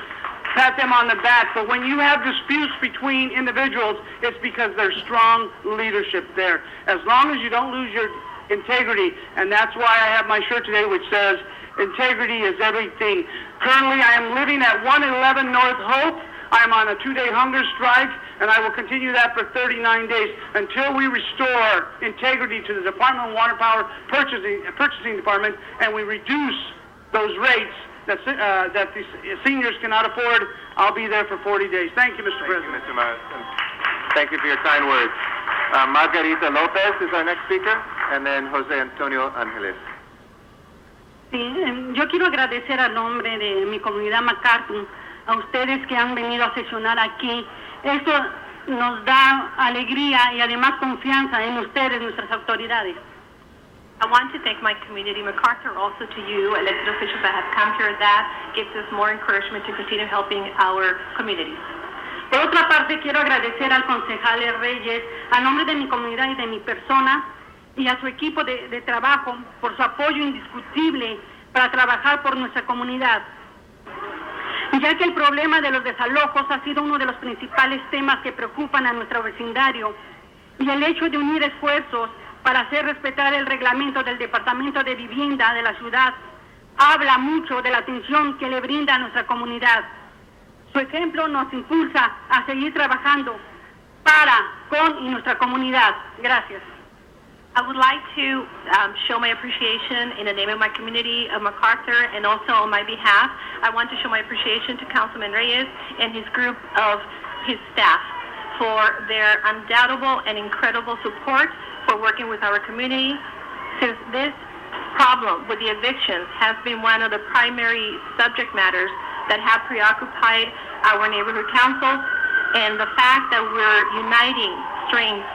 pat them on the back. But when you have disputes between individuals, it's because there's strong leadership there. As long as you don't lose your integrity, and that's why I have my shirt today which says, integrity is everything. Currently, I am living at 111 North Hope. I'm on a 2-day hunger strike, and I will continue that for 39 days until we restore integrity to the Department of Water Power Purchasing Department, and we reduce those rates that the seniors cannot afford. I'll be there for 40 days. Thank you, Mr. President. Thank you, Mr. Mayor. Thank you for your kind words. Margarita Lopez is our next speaker, and then Jose Antonio Angeles. Sí, yo quiero agradecer a nombre de mi comunidad MacArthur a ustedes que han venido a sesionar aquí. Esto nos da alegría y además confianza en ustedes, nuestras autoridades. I want to thank my community, MacArthur, also to you, elected officials that have come here. That gives us more encouragement to continue helping our communities. Por otra parte, quiero agradecer al concejal Reyes, a nombre de mi comunidad y de mi persona, y a su equipo de trabajo por su apoyo indiscutible para trabajar por nuestra comunidad, ya que el problema de los desalojos ha sido uno de los principales temas que preocupan a nuestro vecindario, y el hecho de unir esfuerzos para hacer respetar el reglamento del Departamento de Vivienda de la ciudad habla mucho de la atención que le brinda a nuestra comunidad. Su ejemplo nos impulsa a seguir trabajando para, con y nuestra comunidad. Gracias. I would like to show my appreciation in the name of my community of MacArthur, and also on my behalf, I want to show my appreciation to Councilman Reyes and his group of his staff for their undoubtable and incredible support for working with our community. Since this problem with the evictions has been one of the primary subject matters that have preoccupied our neighborhood councils, and the fact that we're uniting strengths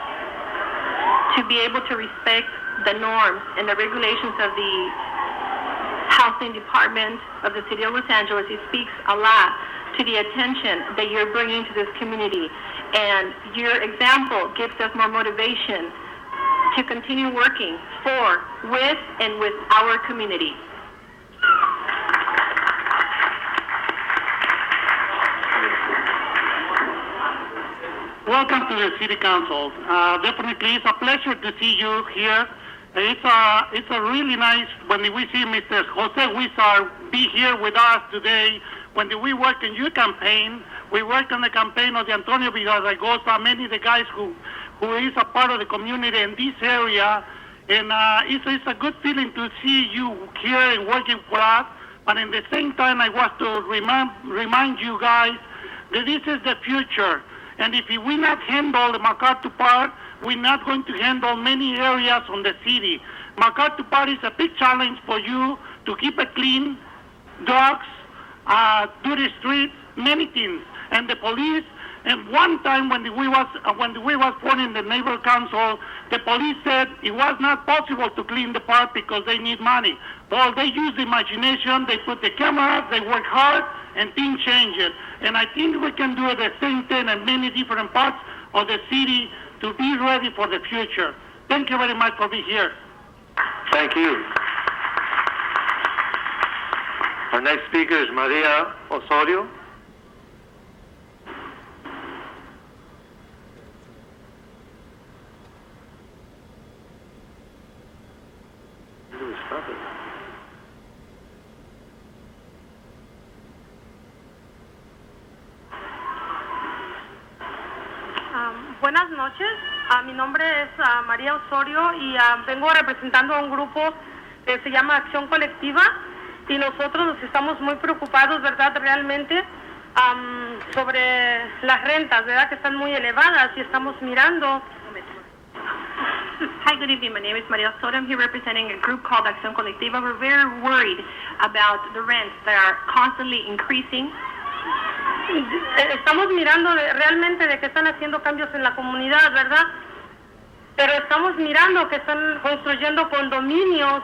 to be able to respect the norms and the regulations of the housing department of the city of Los Angeles, it speaks a lot to the attention that you're bringing to this community. And your example gives us more motivation to continue working for, with, and with our community. Welcome to the City Council. Definitely, it's a pleasure to see you here. It's a really nice when we see Mr. Jose Huizar be here with us today. When we work in your campaign, we work on the campaign of the Antonio Villaraigosa, many of the guys who is a part of the community in this area. And it's a good feeling to see you here and working for us. But at the same time, I want to remind you guys that this is the future. And if we not handle the MacArthur Park, we're not going to handle many areas on the city. MacArthur Park is a big challenge for you to keep it clean, drugs, dirty streets, many things. And the police, and one time when we was forming the neighborhood council, the police said it was not possible to clean the park because they need money. Well, they use the imagination, they put the cameras, they work hard, and things change it. And I think we can do the same thing in many different parts of the city to be ready for the future. Thank you very much for being here. Thank you. Our next speaker is Maria Osorio. Buenas noches, mi nombre es María Osorio y vengo representando a un grupo que se llama Acción Colectiva y nosotros nos estamos muy preocupados, ¿verdad?, realmente sobre las rentas, ¿verdad?, que están muy elevadas y estamos mirando. Hi, good evening. My name is Maria Osorio. I'm here representing a group called Acción Colectiva. We're very worried about the rents that are constantly increasing. Estamos mirando realmente de que están haciendo cambios en la comunidad, ¿verdad? Pero estamos mirando que están construyendo condominios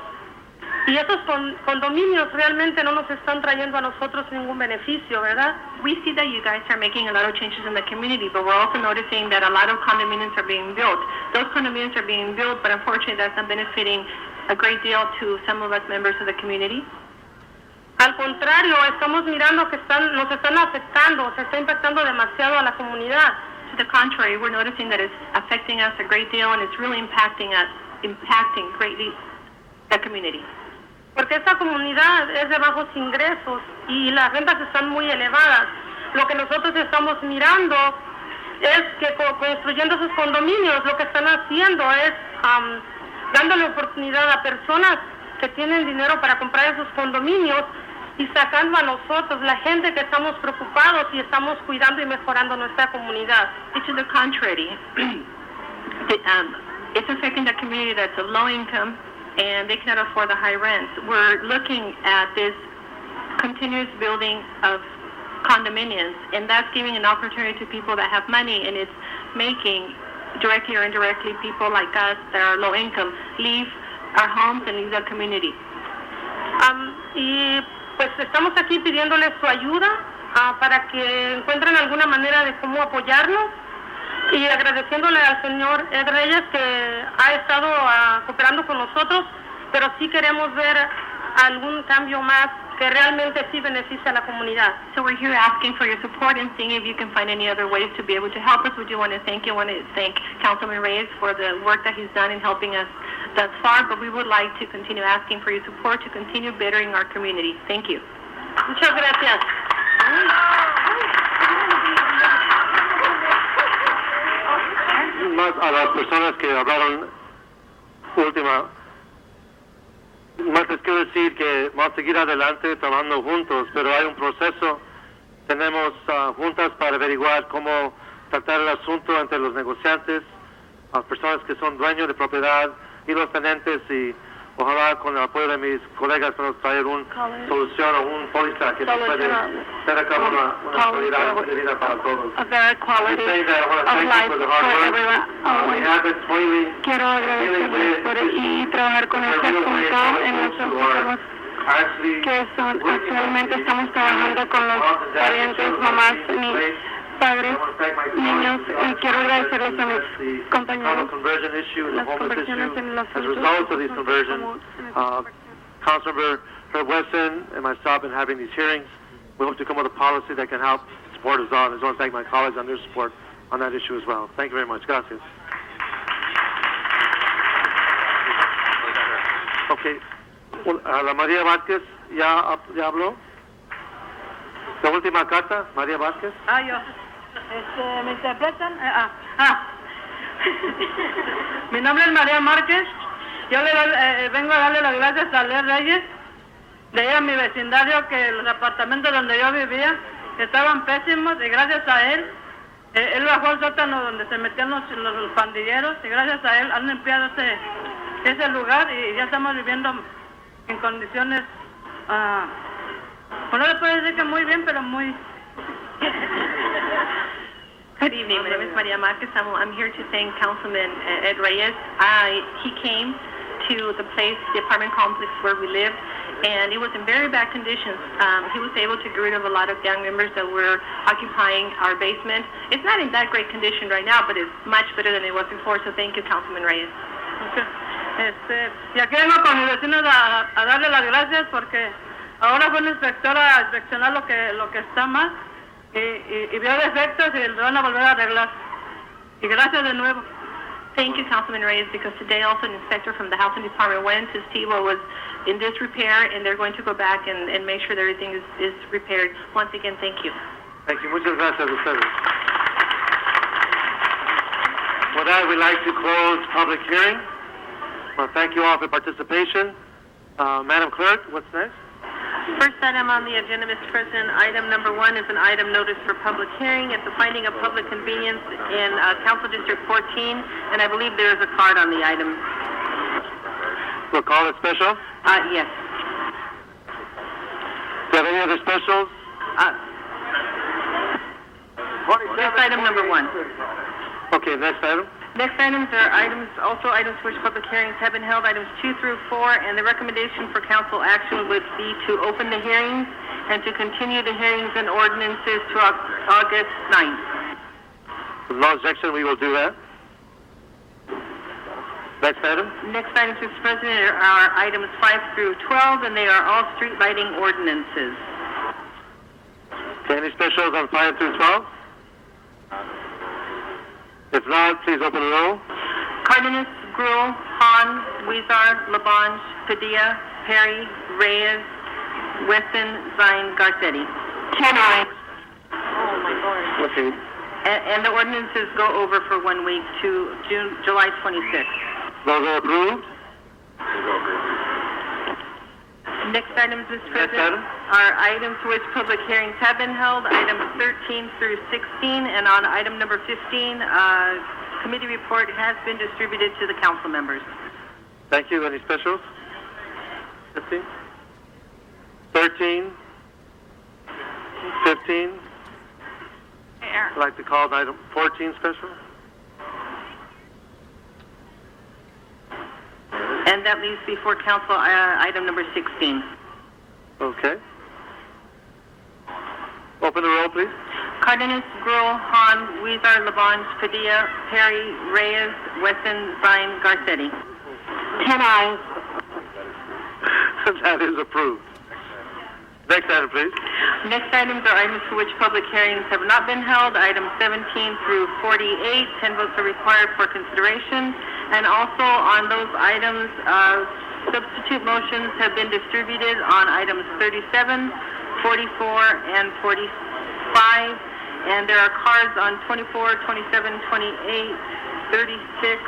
y esos condominios realmente no nos están trayendo a nosotros ningún beneficio, ¿verdad? We see that you guys are making a lot of changes in the community, but we're also noticing that a lot of condominiums are being built. Those condominiums are being built, but unfortunately that's not benefiting a great deal to some of us members of the community. Al contrario, estamos mirando que nos están afectando, se está impactando demasiado a la comunidad. To the contrary, we're noticing that it's affecting us a great deal and it's really impacting greatly the community. Porque esta comunidad es de bajos ingresos y las rentas están muy elevadas. Lo que nosotros estamos mirando es que construyendo esos condominios, lo que están haciendo es dándole oportunidad a personas que tienen dinero para comprar esos condominios y sacando a nosotros, la gente que estamos preocupados y estamos cuidando y mejorando nuestra comunidad. To the contrary, it's affecting the community that's of low income and they cannot afford the high rents. We're looking at this continuous building of condominiums, and that's giving an opportunity to people that have money, and it's making, directly or indirectly, people like us that are low income leave our homes and leave the community. Y pues estamos aquí pidiéndoles su ayuda para que encuentren alguna manera de cómo apoyarnos y agradeciéndole al señor Ed Reyes que ha estado cooperando con nosotros, pero sí queremos ver algún cambio más que realmente sí beneficie a la comunidad. So we're here asking for your support and seeing if you can find any other ways to be able to help us. We do want to thank you. I want to thank Councilman Reyes for the work that he's done in helping us thus far, but we would like to continue asking for your support to continue bettering our community. Thank you. Muchas gracias. Más a las personas que hablaron más les quiero decir que vamos a seguir adelante trabajando juntos, pero hay un proceso. Tenemos juntas para averiguar cómo tratar el asunto entre los negociantes, las personas que son dueños de propiedad y los tenentes, y ojalá con el apoyo de mis colegas podamos traer una solución o un póliza que nos puede dar a cabo una calidad de vida para todos. A better quality of life for everyone. Quiero agradecerles por y trabajar con este asunto en nuestros programas que son actualmente estamos trabajando con los parientes, mamás, padres, niños, y quiero agradecerles a mis compañeros las conversiones en los As a result of these conversions, Councilmember Herb Wesson and myself have been having these hearings. We hope to come up with a policy that can help support us all. I just want to thank my colleagues on their support on that issue as well. Thank you very much. Gracias. Okay. La María Vázquez ya habló. La última carta, María Vázquez. Yo. ¿Me interpretan? Mi nombre es María Márquez. Yo vengo a darle las gracias a Ed Reyes de ir a mi vecindario, que los apartamentos donde yo vivía estaban pésimos, y gracias a él, él bajó al sótano donde se metían los pandilleros, y gracias a él han limpiado ese lugar y ya estamos viviendo en condiciones, pues no le puedo decir que muy bien, pero muy... Good evening. My name is Maria Marquez. I'm here to thank Councilman Ed Reyes. He came to the place, the apartment complex where we lived, and it was in very bad conditions. He was able to get rid of a lot of gang members that were occupying our basement. It's not in that great condition right now, but it's much better than it was before, so thank you, Councilman Reyes. Okay. Y aquí vengo con mis vecinos a darle las gracias porque ahora fue la inspectora a inspeccionar lo que está mal y vio defectos y lo van a volver a arreglar. Y gracias de nuevo. Thank you, Councilman Reyes, because today also an inspector from the Housing Department went to see what was in disrepair, and they're going to go back and make sure that everything is repaired. Once again, thank you. Thank you. Muchas gracias a ustedes. With that, we'd like to close public hearing. Well, thank you all for participation. Madam Clerk, what's next? First item on the agenda, Mr. President, item number 1 is an item notice for public hearing. It's a finding of public convenience in Council District 14, and I believe there is a card on the item. We'll call it special? Yes. Do you have any other specials? That's item number 1. Okay, next item. Next items are items for which public hearings have been held, items 2 through 4, and the recommendation for council action would be to open the hearings and to continue the hearings and ordinances to August 9th. With no objection, we will do that. Next item? Next items, Mr. President, are items 5 through 12, and they are all street lighting ordinances. Okay, any specials on 5 through 12? If not, please open the roll. Cardenas, Gruel, Hahn, Weezer, Labange, Padilla, Perry, Reyes, Wesson, Zine, Garcetti. 10 ayes. Oh, my Lord. Okay. And the ordinances go over for 1 week to July 26th. Those are approved. Next items, Mr. President, item? are items for which public hearings have been held, items 13 through 16, and on item number 15, committee report has been distributed to the council members. Thank you. Any specials? 15? 13? 15? I'd like to call item 14 special. And that leaves before council item number 16. Okay. Open the roll, please. Cardenas, Gruel, Hahn, Weezer, Labange, Padilla, Perry, Reyes, Wesson, Zine, Garcetti. 10 ayes. That is approved. Next item, please. Next items are items for which public hearings have not been held, items 17 through 48. 10 votes are required for consideration. And also on those items, substitute motions have been distributed on items 37, 44, and 45. And there are cards on 24, 27, 28, 36,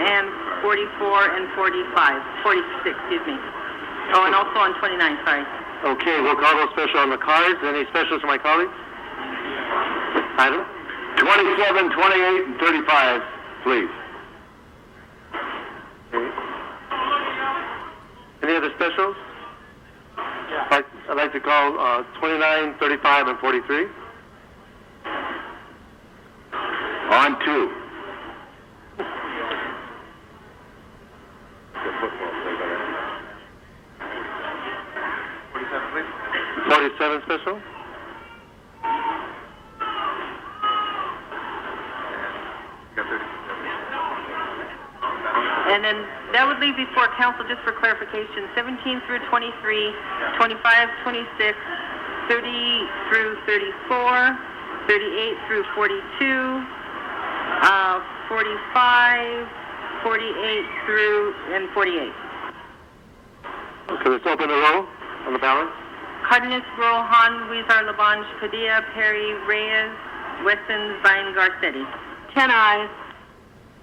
and 44, and 45. 46, excuse me. Oh, and also on 29, sorry. Okay, we'll call those special on the cards. Any specials for my colleagues? Item? 27, 28, and 35, please. Okay. Any other specials? I'd like to call 29, 35, and 43. On 2. 47 special. And then that would leave before council, just for clarification, 17 through 23, 25, 26, 30 through 34, 38 through 42, 45, 48 through, and 48. Okay, let's open the roll on the balance. Cardenas, Gruel, Hahn, Weezer, Labange, Padilla, Perry, Reyes, Wesson, Zine, Garcetti. 10 ayes.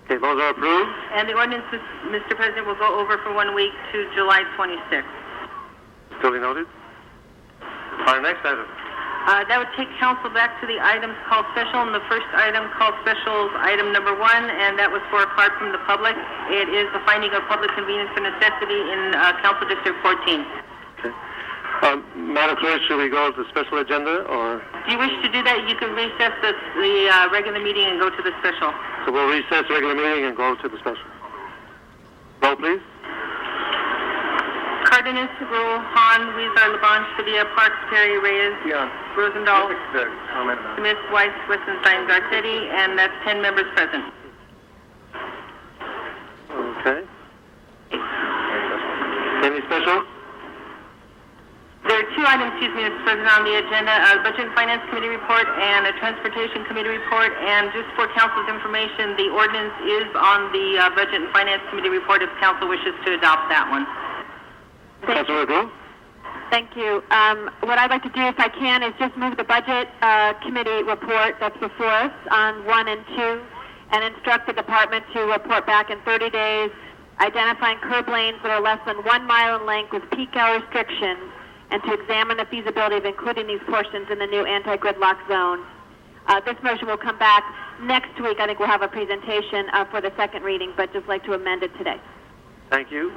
Okay, those are approved. And the ordinances, Mr. President, will go over for 1 week to July 26th. Duly noted. Our next item. That would take council back to the items called special, and the first item called special is item number 1, and that was for a card from the public. It is the finding of public convenience and necessity in Council District 14. Okay. Madam Clerk, should we go to the special agenda, or? Do you wish to do that? You can recess the regular meeting and go to the special. So we'll recess the regular meeting and go to the special. Roll, please. Cardenas, Gruel, Hahn, Weezer, Labange, Padilla, Parks, Perry, Reyes, Rosendahl, Smith, Weiss, Wesson, Zine, Garcetti, and that's 10 members present. Okay. Any special? There are 2 items, Mr. President, on the agenda, a Budget and Finance Committee report and a Transportation Committee report. And just for council's information, the ordinance is on the Budget and Finance Committee report if council wishes to adopt that one. Councilor Gruel? Thank you. What I'd like to do, if I can, is just move the Budget Committee report that's before us on 1 and 2 and instruct the department to report back in 30 days, identifying curb lanes that are less than 1 mile in length with peak hour restrictions, and to examine the feasibility of including these portions in the new anti-gridlock zone. This motion will come back next week. I think we'll have a presentation for the second reading, but just like to amend it today. Thank you.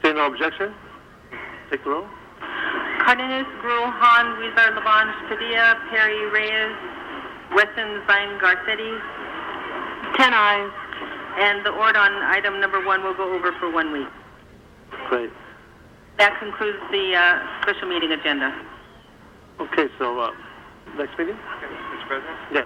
Seeing no objection, take the roll. Cardenas, Gruel, Hahn, Weezer, Labange, Padilla, Perry, Reyes, Wesson, Zine, Garcetti. 10 ayes. And the order on item number 1 will go over for 1 week. Great. That concludes the special meeting agenda. Okay, so next meeting? Mr. President? Yeah.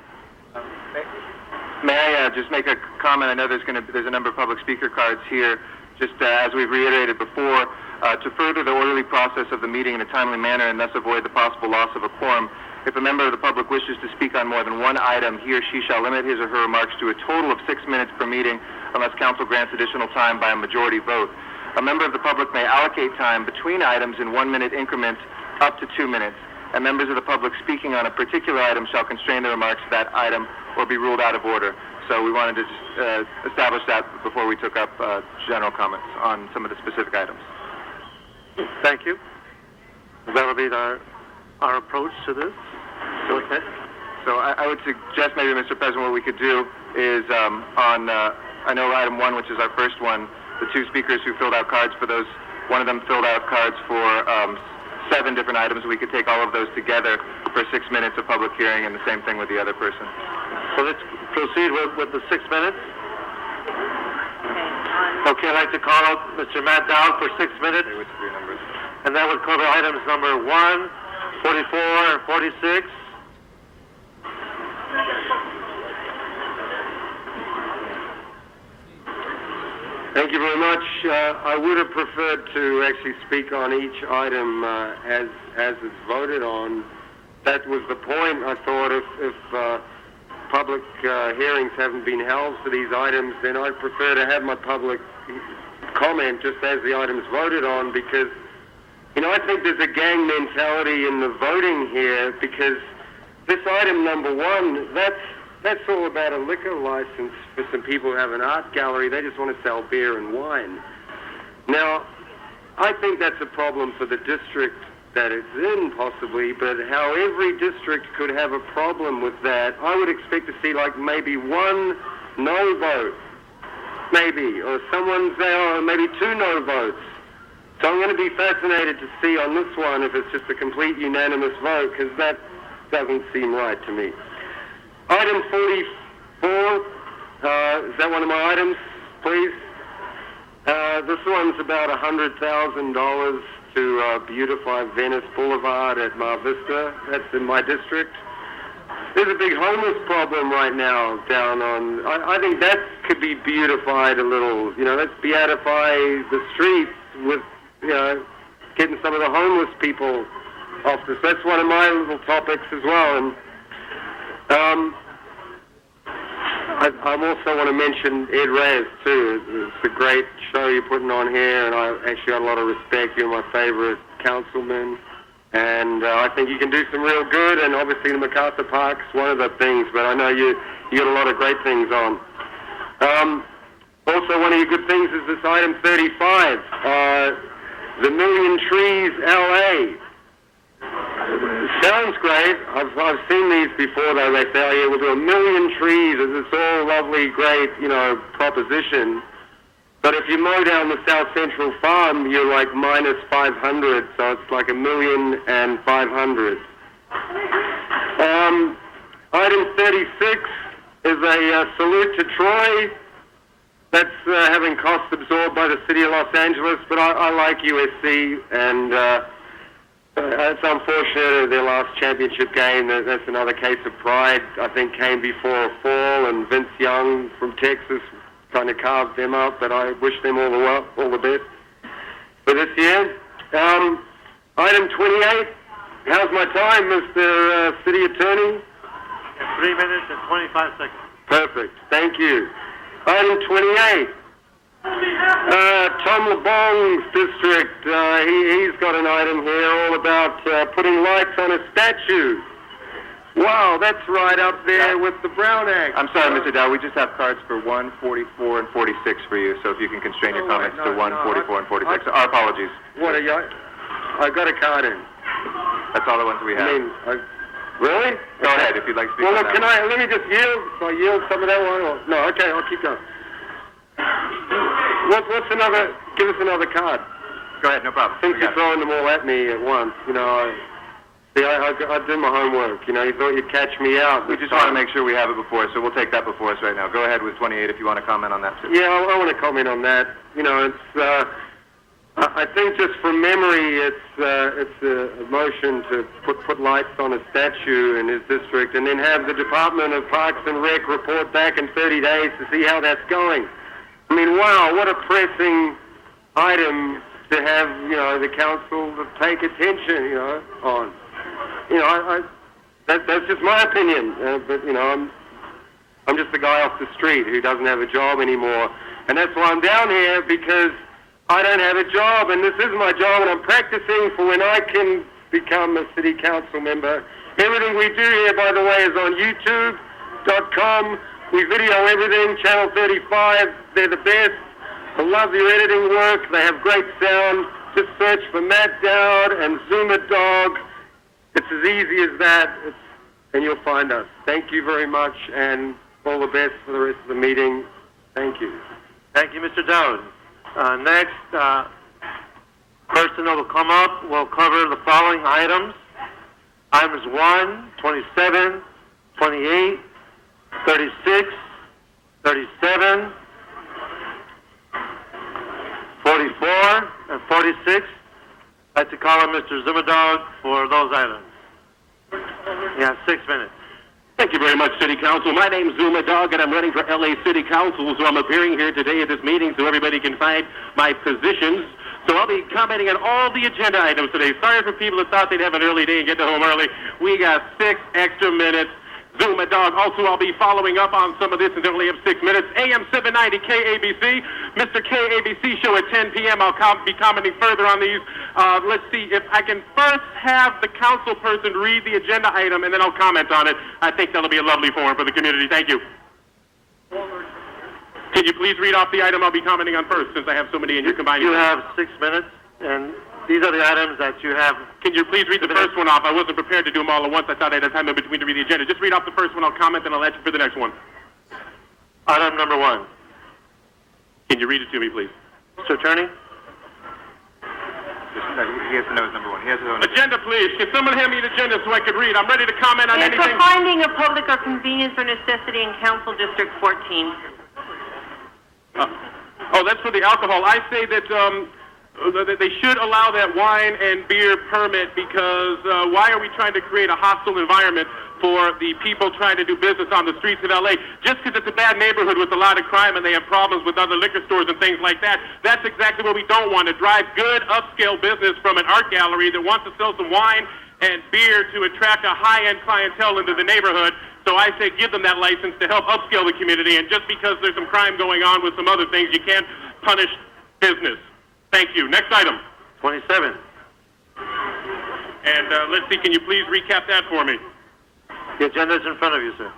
May I just make a comment? I know there's a number of public speaker cards here. Just as we've reiterated before, to further the orderly process of the meeting in a timely manner and thus avoid the possible loss of a quorum, if a member of the public wishes to speak on more than one item, he or she shall limit his or her remarks to a total of 6 minutes per meeting unless council grants additional time by a majority vote. A member of the public may allocate time between items in 1 minute increments up to 2 minutes, and members of the public speaking on a particular item shall constrain their remarks to that item or be ruled out of order. So we wanted to just, establish that before we took up general comments on some of the specific items. Thank you. That will be our approach to this. Okay. So I would suggest maybe, Mr. President, what we could do is I know item 1, which is our first one, the 2 speakers who filled out cards for those, one of them filled out cards for 7 different items. We could take all of those together for 6 minutes of public hearing, and the same thing with the other person. So let's proceed with the 6 minutes. Okay, I'd like to call out Mr. Matt Dowd for 6 minutes. Which 3 numbers? And that would cover items number 1, 44, and 46. Thank you very much. I would have preferred to actually speak on each item as it's voted on. That was the point. I thought if public hearings haven't been held for these items, then I'd prefer to have my public comment just as the item's voted on, because, I think there's a gang mentality in the voting here, because this item number 1, that's all about a liquor license for some people who have an art gallery. They just want to sell beer and wine. Now, I think that's a problem for the district that it's in, possibly, but how every district could have a problem with that, I would expect to see like maybe 1 no vote, maybe, or someone say, maybe 2 no votes. So I'm going to be fascinated to see on this one if it's just a complete unanimous vote, because that doesn't seem right to me. Item 44, is that one of my items, please? This one's about $100,000 to beautify Venice Boulevard at Mar Vista. That's in my district. There's a big homeless problem right now down on... I think that could be beautified a little. Let's beatify the streets with, getting some of the homeless people off this. That's one of my little topics as well. And I also want to mention Ed Reyes, too. It's a great show you're putting on here, and I actually got a lot of respect. You're my favorite councilman, and I think you can do some real good, and obviously the MacArthur Park's one of the things, but I know you got a lot of great things on. Also, one of your good things is this item 35, the Million Trees LA. Sounds great. I've seen these before, though. They say, we'll do 1 million trees. It's all lovely, great, proposition. But if you mow down the South Central Farm, you're like minus 500, so it's like 1,500,000. Item 36 is a salute to Troy. That's having costs absorbed by the city of Los Angeles, but I like USC, and it's unfortunate their last championship game. That's another case of pride. I think came before a fall, and Vince Young from Texas trying to carve them up. But I wish them all the best for this year. Item 28. How's my time, Mr. City Attorney? 3 minutes and 25 seconds. Perfect. Thank you. Item 28. Tom LeBong's district, he's got an item here all about putting lights on a statue. Wow, that's right up there with the Brown Act. I'm sorry, Mr. Dow, we just have cards for 1, 44, and 46 for you, so if you can constrain your comments to 1, 44, and 46. Our apologies. What are you? I got a card in. That's all the ones we have. Really? Go ahead, if you'd like to speak on that. Well, let me just yield. So I yield some of that one? Or, no, okay, I'll keep going. What's another? Give us another card. Go ahead, no problem. Since you're throwing them all at me at once, I do my homework. You thought you'd catch me out. We just want to make sure we have it before us, so we'll take that before us right now. Go ahead with 28 if you want to comment on that too. Yeah, I want to comment on that. It's I think just from memory, it's a motion to put lights on a statue in his district, and then have the Department of Parks and Rec report back in 30 days to see how that's going. I mean, wow, what a pressing item to have, the council to take attention, on. That's just my opinion. But I'm just the guy off the street who doesn't have a job anymore, and that's why I'm down here, because I don't have a job, and this is my job, and I'm practicing for when I can become a city council member. Everything we do here, by the way, is on YouTube.com. We video everything, Channel 35. They're the best. I love your editing work. They have great sound. Just search for Matt Dowd and Zuma Dog. It's as easy as that, and you'll find us. Thank you very much, and all the best for the rest of the meeting. Thank you. Thank you, Mr. Dowd. Next, person that will come up will cover the following items. Items 1, 27, 28, 36, 37, 44, and 46. I'd like to call on Mr. Zumadog for those items. Yeah, 6 minutes. Thank you very much, City Council. My name's Zuma Dog, and I'm running for LA City Council, so I'm appearing here today at this meeting so everybody can find my positions. So I'll be commenting on all the agenda items today. Sorry for people that thought they'd have an early day and get to home early. We got 6 extra minutes. Zuma Dog. Also, I'll be following up on some of this and only have 6 minutes. AM 790 KABC. Mr. KABC show at 10 p.m. I'll be commenting further on these. Let's see if I can first have the council person read the agenda item and then I'll comment on it. I think that'll be a lovely forum for the community. Thank you. Can you please read off the item I'll be commenting on first, since I have so many and you're combining You them? have 6 minutes, and these are the items that you have. Can you please read the first one off? I wasn't prepared to do them all at once. I thought I'd have time in between to read the agenda. Just read off the first one. I'll comment, then I'll ask you for the next one. Item number 1. Can you read it to me, please? Mr. Attorney? He has to know his number 1. He has to know his Agenda, please. Can someone hand me the agenda so I could read? I'm ready to comment on It's anything. a finding of public or convenience or necessity in Council District 14. That's for the alcohol. I say that they should allow that wine and beer permit, because why are we trying to create a hostile environment for the people trying to do business on the streets of L.A. just because it's a bad neighborhood with a lot of crime and they have problems with other liquor stores and things like that? That's exactly what we don't want, to drive good upscale business from an art gallery that wants to sell some wine and beer to attract a high-end clientele into the neighborhood. So I say give them that license to help upscale the community, and just because there's some crime going on with some other things, you can't punish business. Thank you. Next item. 27. And let's see, can you please recap that for me? The agenda is in front of you, sir.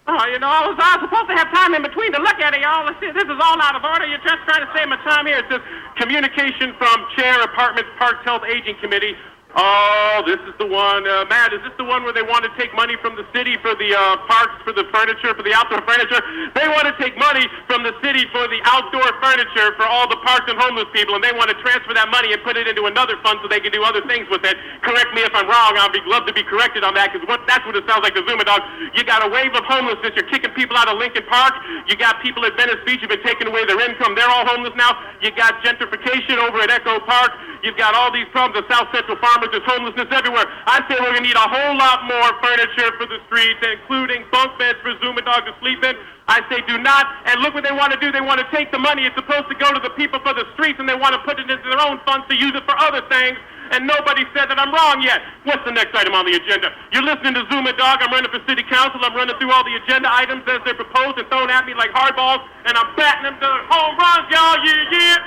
Oh, I was supposed to have time in between to look at it, y'all. This is all out of order. You're just trying to save my time here. It says communication from Chair, Apartments Parks Health Aging Committee. Oh, this is the one. Matt, is this the one where they want to take money from the city for the parks, for the furniture, for the outdoor furniture? They want to take money from the city for the outdoor furniture for all the parks and homeless people, and they want to transfer that money and put it into another fund so they can do other things with it. Correct me if I'm wrong. I'd love to be corrected on that, because that's what it sounds like to Zuma Dog. You got a wave of homelessness. You're kicking people out of Lincoln Park. You got people at Venice Beach who've been taking away their income. They're all homeless now. You got gentrification over at Echo Park. You've got all these problems at South Central Farmers. There's homelessness everywhere. I say we're going to need a whole lot more furniture for the streets, including bunk beds for Zuma Dog to sleep in. I say do not. And look what they want to do. They want to take the money. It's supposed to go to the people for the streets, and they want to put it into their own funds to use it for other things. And nobody said that I'm wrong yet. What's the next item on the agenda? You're listening to Zuma Dog. I'm running for city council. I'm running through all the agenda items as they're proposed and thrown at me like hardballs, and I'm batting them to home runs, y'all. Yeah.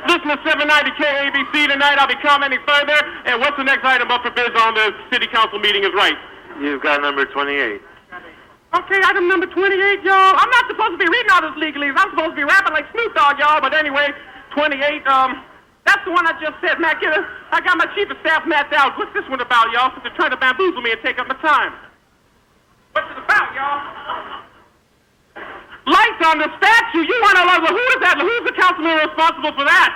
Listen to 790 KABC tonight. I'll be commenting further. And what's the next item up for biz on the city council meeting is right? You've got number 28. Okay, item number 28, y'all. I'm not supposed to be reading all this legalese. I'm supposed to be rapping like Snoop Dogg, y'all. But anyway, 28, that's the one I just said, Matt. I got my chief of staff, Matt Dowd. What's this one about, y'all? Since they're trying to bamboozle me and take up my time. What's it about, y'all? Lights on the statue. You want to know who is that? Who's the councilman responsible for that?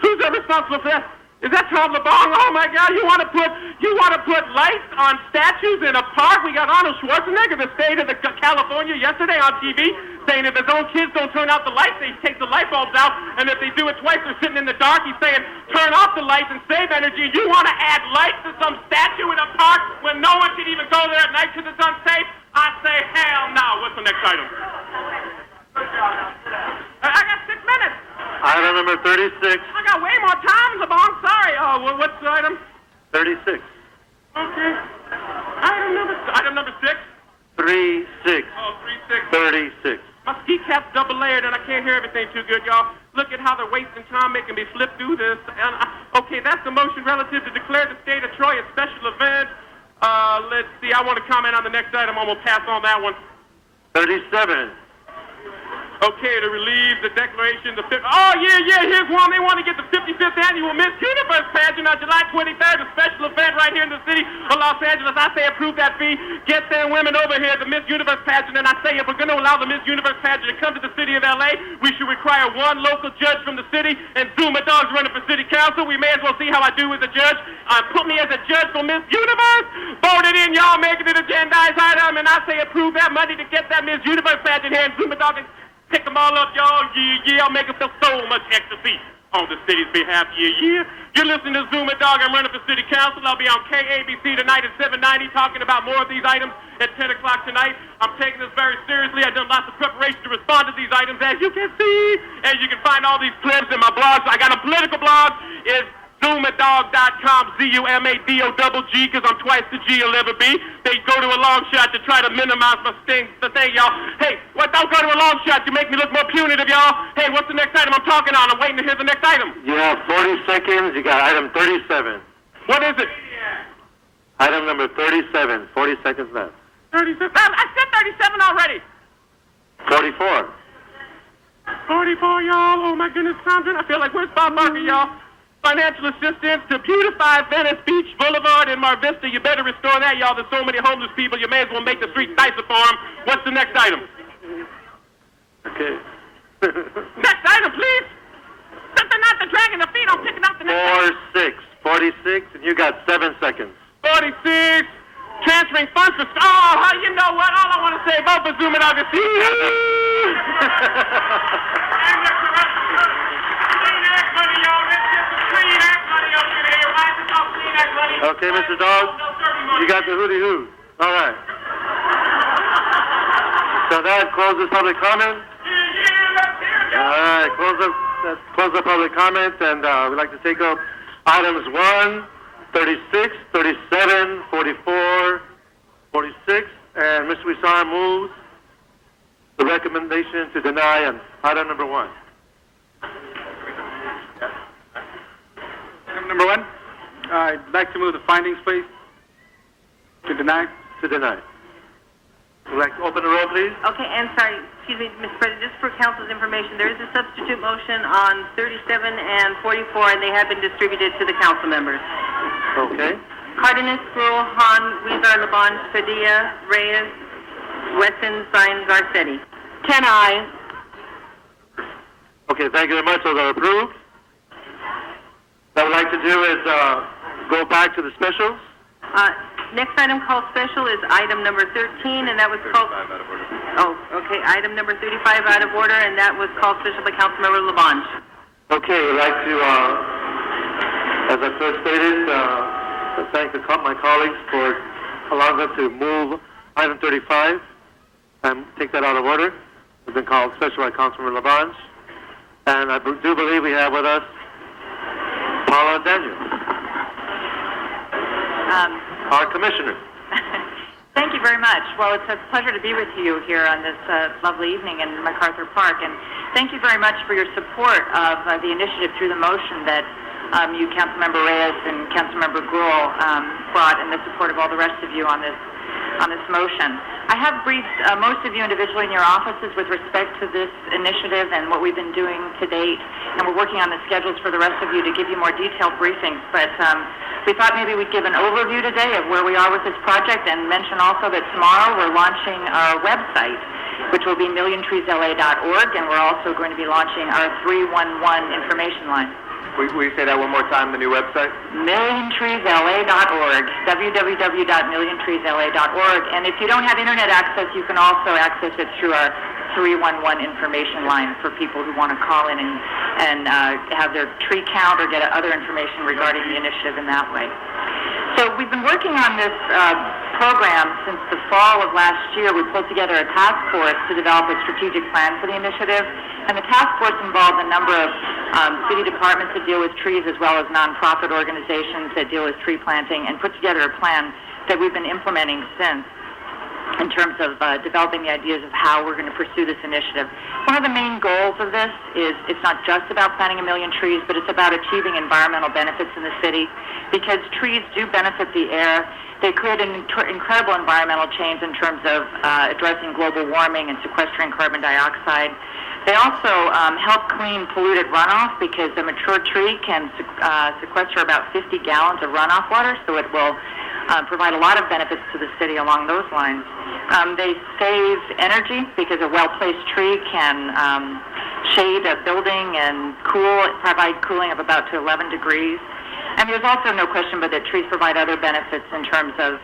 Who's responsible for that? Is that Tom LeBong? Oh my God! You want to put lights on statues in a park? We got Arnold Schwarzenegger, the state of California, yesterday on TV saying if his own kids don't turn out the lights, they take the light bulbs out, and if they do it twice, they're sitting in the dark. He's saying, turn off the lights and save energy. You want to add lights to some statue in a park when no one can even go there at night because it's unsafe? I say, hell no. What's the next item? I got 6 minutes. Item number 36. I got way more time, Labon. Sorry. What's the item? 36. Okay. Item number 6? 36. Oh, 36. 36. My ski cap's double layered and I can't hear everything too good, y'all. Look at how they're wasting time making me flip through this. Okay, that's the motion relative to declare the state of Troy a special event. Let's see. I want to comment on the next item. I'm going to pass on that one. 37. Okay, to relieve the declaration, here's one. They want to get the 55th annual Miss Universe pageant on July 23rd, a special event right here in the city of Los Angeles. I say approve that fee. Get them women over here, the Miss Universe pageant, and I say if we're going to allow the Miss Universe pageant to come to the city of L.A., we should require one local judge from the city, and Zuma Dog's running for city council. We may as well see how I do as a judge. Put me as a judge for Miss Universe. Vote it in, y'all. Make it an agendized item, and I say approve that money to get that Miss Universe pageant here, and Zuma Dog pick them all up, y'all. Yeah, I'll make them feel so much ecstasy on the city's behalf. Yeah. You're listening to Zuma Dog. I'm running for city council. I'll be on KABC tonight at 7:90 talking about more of these items at 10 o'clock tonight. I'm taking this very seriously. I've done lots of preparation to respond to these items, as you can see. As you can find all these clips in my blogs. I got a political blog. It's ZumaDog.com, ZUMADOGG, because I'm twice the G you'll ever be. They go to a long shot to try to minimize the thing, y'all. Hey, don't go to a long shot. You make me look more punitive, y'all. Hey, what's the next item I'm talking on? I'm waiting to hear the next item. You have 40 seconds. You got item 37. What is it? Item number 37. 40 seconds left. 37. I said 37 already. 44. 44, y'all. Oh, my goodness, Sandra. I feel like where's Bob Barker, y'all? Financial assistance to beautify Venice Beach Boulevard in Mar Vista. You better restore that, y'all. There's so many homeless people. You may as well make the streets nicer for them. What's the next item? Okay. Next item, please. Something not the dragging the feet. I'm picking up the next 46, and you got 7 seconds. 46. Transferring funds for... Oh, you know what? All I want to say, vote for Zuma Dog. Okay, Mr. Dog, you got the hootie hoo. All right. So that closes public comment. All right, close the public comment, and we'd like to take up items 1, 36, 37, 44, 46, and Mr. Wisar moves the recommendation to deny on item number 1. Item number 1. I'd like to move the findings, please. To deny. To deny. Would you like to open the roll, please? Okay, and sorry, excuse me, Mr. President, just for council's information, there is a substitute motion on 37 and 44, and they have been distributed to the council members. Okay. Cardenas, Gruel, Hahn, Weezer, Laban, Padilla, Reyes, Weston, Sines, Garcetti. 10 ayes. Okay, thank you very much. Those are approved. What I'd like to do is go back to the specials. Next item called special is item number 13, and that was called... Oh, okay, item number 35 out of order, and that was called special by Councilmember Labange. Okay, I'd like to, as I first stated, thank my colleagues for allowing us to move item 35 and take that out of order. It's been called special by Councilmember Labange. And I do believe we have with us Paula Daniels, our commissioner. Thank you very much. Well, it's a pleasure to be with you here on this lovely evening in MacArthur Park, and thank you very much for your support of the initiative through the motion that you, Councilmember Reyes and Councilmember Gruel, brought, and the support of all the rest of you on this motion. I have briefed most of you individually in your offices with respect to this initiative and what we've been doing to date, and we're working on the schedules for the rest of you to give you more detailed briefings. But we thought maybe we'd give an overview today of where we are with this project, and mention also that tomorrow we're launching our website, which will be milliontreesla.org, and we're also going to be launching our 311 information line. Will you say that one more time, the new website? milliontreesla.org, www.milliontreesla.org. And if you don't have internet access, you can also access it through our 311 information line for people who want to call in and have their tree count or get other information regarding the initiative in that way. So we've been working on this program since the fall of last year. We pulled together a task force to develop a strategic plan for the initiative, and the task force involved a number of city departments that deal with trees, as well as nonprofit organizations that deal with tree planting, and put together a plan that we've been implementing since in terms of developing the ideas of how we're going to pursue this initiative. One of the main goals of this is it's not just about planting 1 million trees, but it's about achieving environmental benefits in the city, because trees do benefit the air. They create an incredible environmental change in terms of addressing global warming and sequestering carbon dioxide. They also help clean polluted runoff, because a mature tree can sequester about 50 gallons of runoff water, so it will provide a lot of benefits to the city along those lines. They save energy, because a well-placed tree can shade a building and provide cooling of about to 11 degrees. And there's also no question but that trees provide other benefits in terms of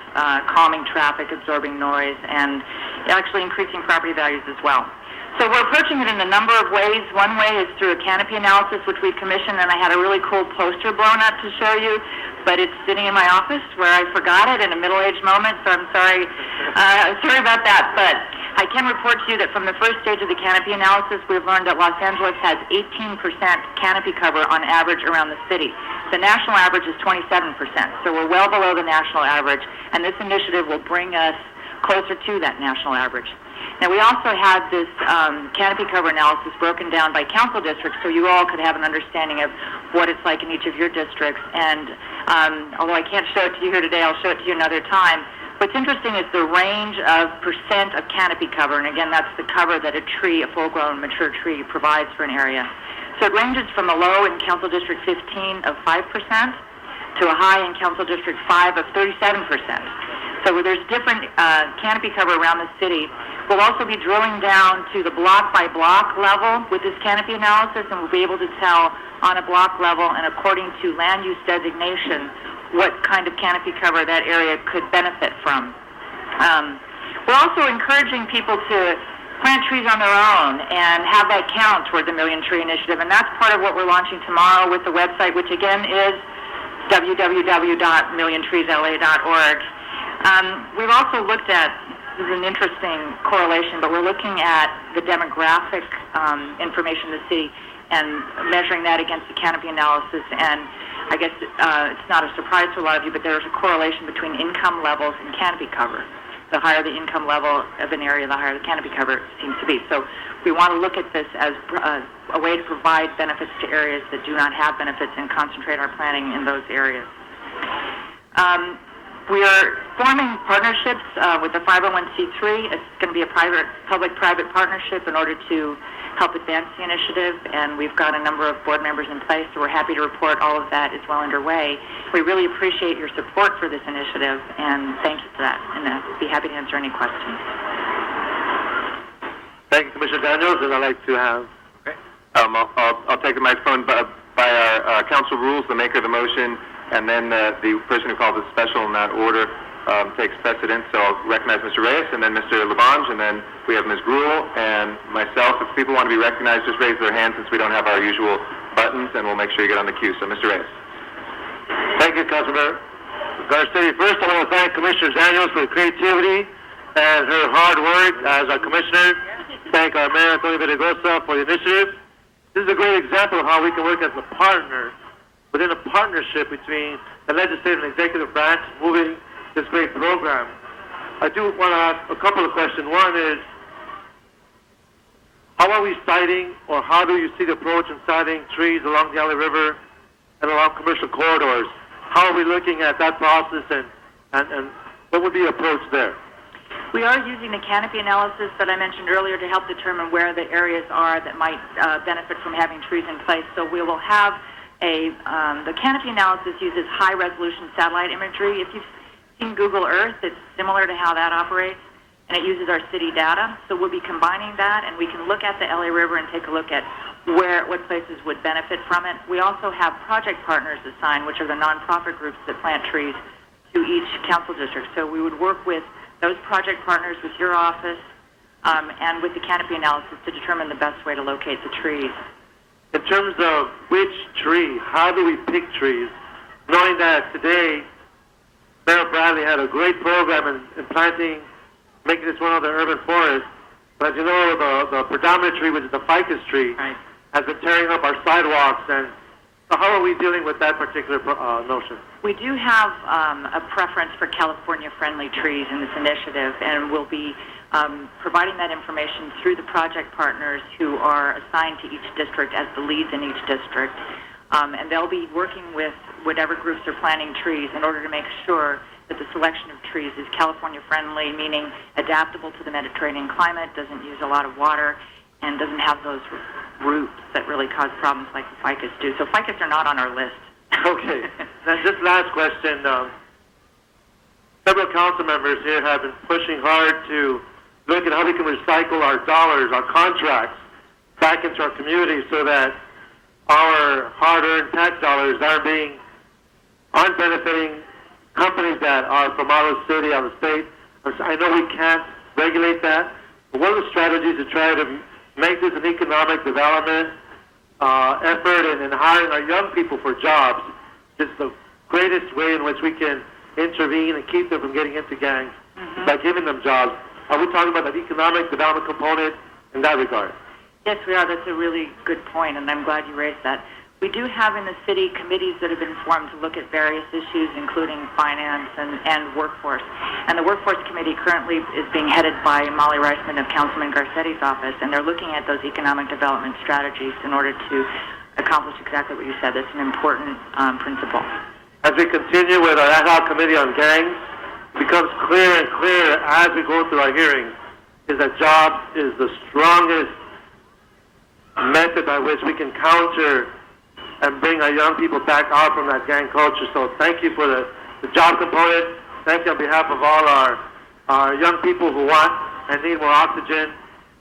calming traffic, absorbing noise, and actually increasing property values as well. So we're approaching it in a number of ways. One way is through a canopy analysis, which we commissioned, and I had a really cool poster blown up to show you, but it's sitting in my office where I forgot it in a middle-aged moment, so I'm sorry. Sorry about that, but I can report to you that from the first stage of the canopy analysis, we've learned that Los Angeles has 18% canopy cover on average around the city. The national average is 27%, so we're well below the national average, and this initiative will bring us closer to that national average. Now, we also had this canopy cover analysis broken down by council districts, so you all could have an understanding of what it's like in each of your districts. And although I can't show it to you here today, I'll show it to you another time. What's interesting is the range of percent of canopy cover, and again, that's the cover that a full-grown, mature tree, provides for an area. So it ranges from a low in Council District 15 of 5% to a high in Council District 5 of 37%. So there's different canopy cover around the city. We'll also be drilling down to the block-by-block level with this canopy analysis, and we'll be able to tell on a block level and according to land use designation what kind of canopy cover that area could benefit from. We're also encouraging people to plant trees on their own and have that count toward the Million Tree Initiative, and that's part of what we're launching tomorrow with the website, which again is www.milliontreesla.org. We've also looked at, this is an interesting correlation, but we're looking at the demographic information in the city and measuring that against the canopy analysis, and I guess it's not a surprise to a lot of you, but there's a correlation between income levels and canopy cover. The higher the income level of an area, the higher the canopy cover seems to be. So we want to look at this as a way to provide benefits to areas that do not have benefits and concentrate our planning in those areas. We are forming partnerships with the 501c3. It's going to be a public-private partnership in order to help advance the initiative, and we've got a number of board members in place, so we're happy to report all of that is well underway. We really appreciate your support for this initiative, and thank you for that, and I'd be happy to answer any questions. Thank you, Commissioner Daniels, and I'd like to have... Okay. I'll take the microphone by our council rules, the maker of the motion, and then the person who calls it special in that order takes precedence. So I'll recognize Mr. Reyes, and then Mr. Labange, and then we have Ms. Gruhl and myself. If people want to be recognized, just raise their hand since we don't have our usual buttons, and we'll make sure you get on the queue. So, Mr. Reyes. Thank you, Councilmember Garcetti. First, I want to thank Commissioner Daniels for the creativity and her hard work as our commissioner. Thank our Mayor, Antonio Villaraigosa, for the initiative. This is a great example of how we can work as a partner within a partnership between the legislative and executive branch moving this great program. I do want to ask a couple of questions. One is, how are we siting, or how do you see the approach in siting trees along the LA River and along commercial corridors? How are we looking at that process, and what would be the approach there? We are using the canopy analysis that I mentioned earlier to help determine where the areas are that might benefit from having trees in place. So we will have the canopy analysis uses high-resolution satellite imagery. If you've seen Google Earth, it's similar to how that operates, and it uses our city data. So we'll be combining that, and we can look at the LA River and take a look at what places would benefit from it. We also have project partners assigned, which are the nonprofit groups that plant trees to each council district. So we would work with those project partners, with your office, and with the canopy analysis to determine the best way to locate the trees. In terms of which tree, how do we pick trees, knowing that today Mayor Bradley had a great program in planting, making this one of the urban forests, but as you know, the predominant tree, which is the ficus tree, has been tearing up our sidewalks, and so how are we dealing with that particular notion? We do have a preference for California-friendly trees in this initiative, and we'll be providing that information through the project partners who are assigned to each district as the leads in each district. And they'll be working with whatever groups are planting trees in order to make sure that the selection of trees is California-friendly, meaning adaptable to the Mediterranean climate, doesn't use a lot of water, and doesn't have those roots that really cause problems like the ficus do. So ficus are not on our list. Okay. Now, just last question. Several council members here have been pushing hard to look at how we can recycle our dollars, our contracts, back into our community so that our hard-earned tax dollars aren't benefiting companies that are from out of the city, out of the state. I know we can't regulate that, but one of the strategies to try to make this an economic development effort and in hiring our young people for jobs is the greatest way in which we can intervene and keep them from getting into gangs by giving them jobs. Are we talking about that economic development component in that regard? Yes, we are. That's a really good point, and I'm glad you raised that. We do have in the city committees that have been formed to look at various issues, including finance and workforce. And the workforce committee currently is being headed by Molly Reisman of Councilman Garcetti's office, and they're looking at those economic development strategies in order to accomplish exactly what you said. That's an important principle. As we continue with our ad hoc committee on gangs, it becomes clearer and clearer as we go through our hearings is that jobs is the strongest method by which we can counter and bring our young people back out from that gang culture. So thank you for the job component. Thank you on behalf of all our young people who want and need more oxygen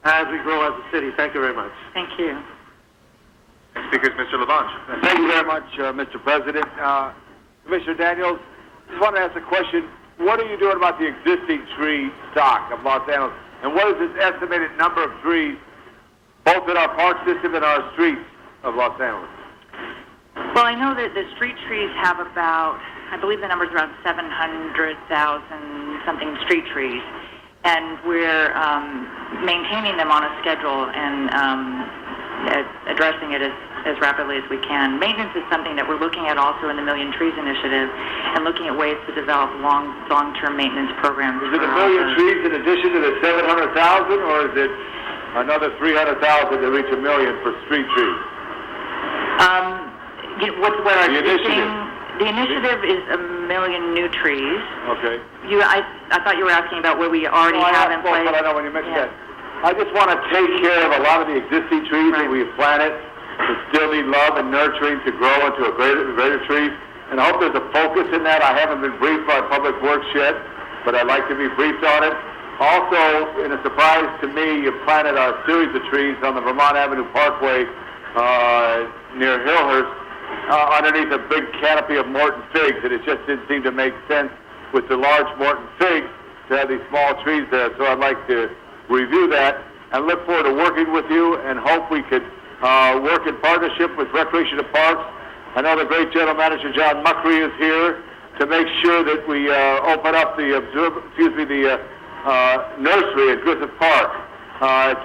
as we grow as a city. Thank you very much. Thank you. Next speaker is Mr. Labange. Thank you very much, Mr. President. Commissioner Daniels, just want to ask a question. What are you doing about the existing tree stock of Los Angeles? And what is the estimated number of trees, both in our park system and our streets of Los Angeles? Well, I know that the street trees have about, I believe the number's around 700,000 something street trees, and we're maintaining them on a schedule and addressing it as rapidly as we can. Maintenance is something that we're looking at also in the Million Trees Initiative and looking at ways to develop long-term maintenance programs. Is it a million trees in addition to the 700,000, or is it another 300,000 to reach a million for street trees? What our the initiative is 1 million new trees. Okay. I thought you were asking about what we already have in place. But I know when you mentioned that. I just want to take care of a lot of the existing trees that we've planted that still need love and nurturing to grow into a greater trees. And I hope there's a focus in that. I haven't been briefed by Public Works yet, but I'd like to be briefed on it. Also, in a surprise to me, you planted a series of trees on the Vermont Avenue Parkway near Hillhurst underneath a big canopy of Morton figs, and it just didn't seem to make sense with the large Morton figs to have these small trees there. So I'd like to review that and look forward to working with you and hope we could work in partnership with Recreation and Parks. I know the great General Manager John Muckery is here to make sure that we open up the nursery at Griffith Park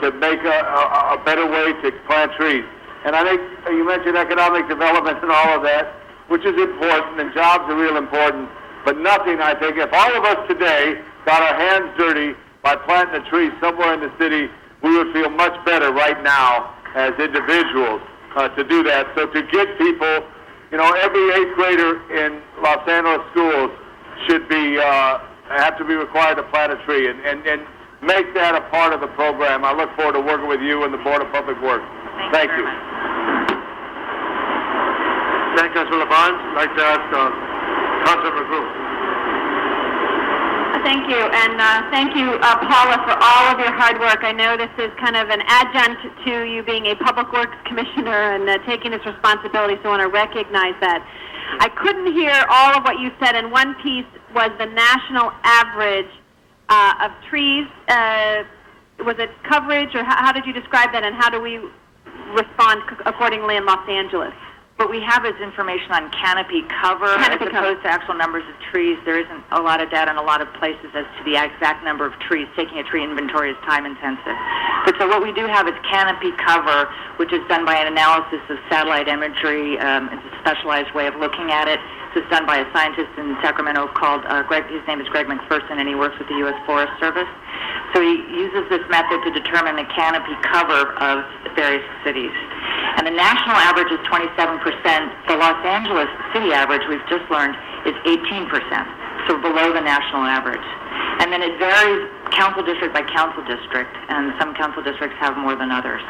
to make a better way to plant trees. And I think you mentioned economic development and all of that, which is important, and jobs are real important. But nothing, I think, if all of us today got our hands dirty by planting a tree somewhere in the city, we would feel much better right now as individuals to do that. So to get people, every 8th grader in Los Angeles schools should be have to be required to plant a tree and make that a part of the program. I look forward to working with you and the Board of Public Works. Thank you. Thank you, Councilor Labange. I'd like to ask Councilor McGrew. Thank you, and thank you, Paula, for all of your hard work. I know this is kind of an adjunct to you being a Public Works Commissioner and taking this responsibility, so I want to recognize that. I couldn't hear all of what you said, and one piece was the national average of trees was it coverage, or how did you describe that, and how do we respond accordingly in Los Angeles? What we have is information on canopy cover as opposed to actual numbers of trees. There isn't a lot of data in a lot of places as to the exact number of trees. Taking a tree inventory is time intensive. But so what we do have is canopy cover, which is done by an analysis of satellite imagery. It's a specialized way of looking at it. This is done by a scientist in Sacramento called his name is Greg McPherson, and he works with the U.S. Forest Service. So he uses this method to determine the canopy cover of the various cities. And the national average is 27%. The Los Angeles city average, we've just learned, is 18%, so below the national average. And then it varies council district by council district, and some council districts have more than others.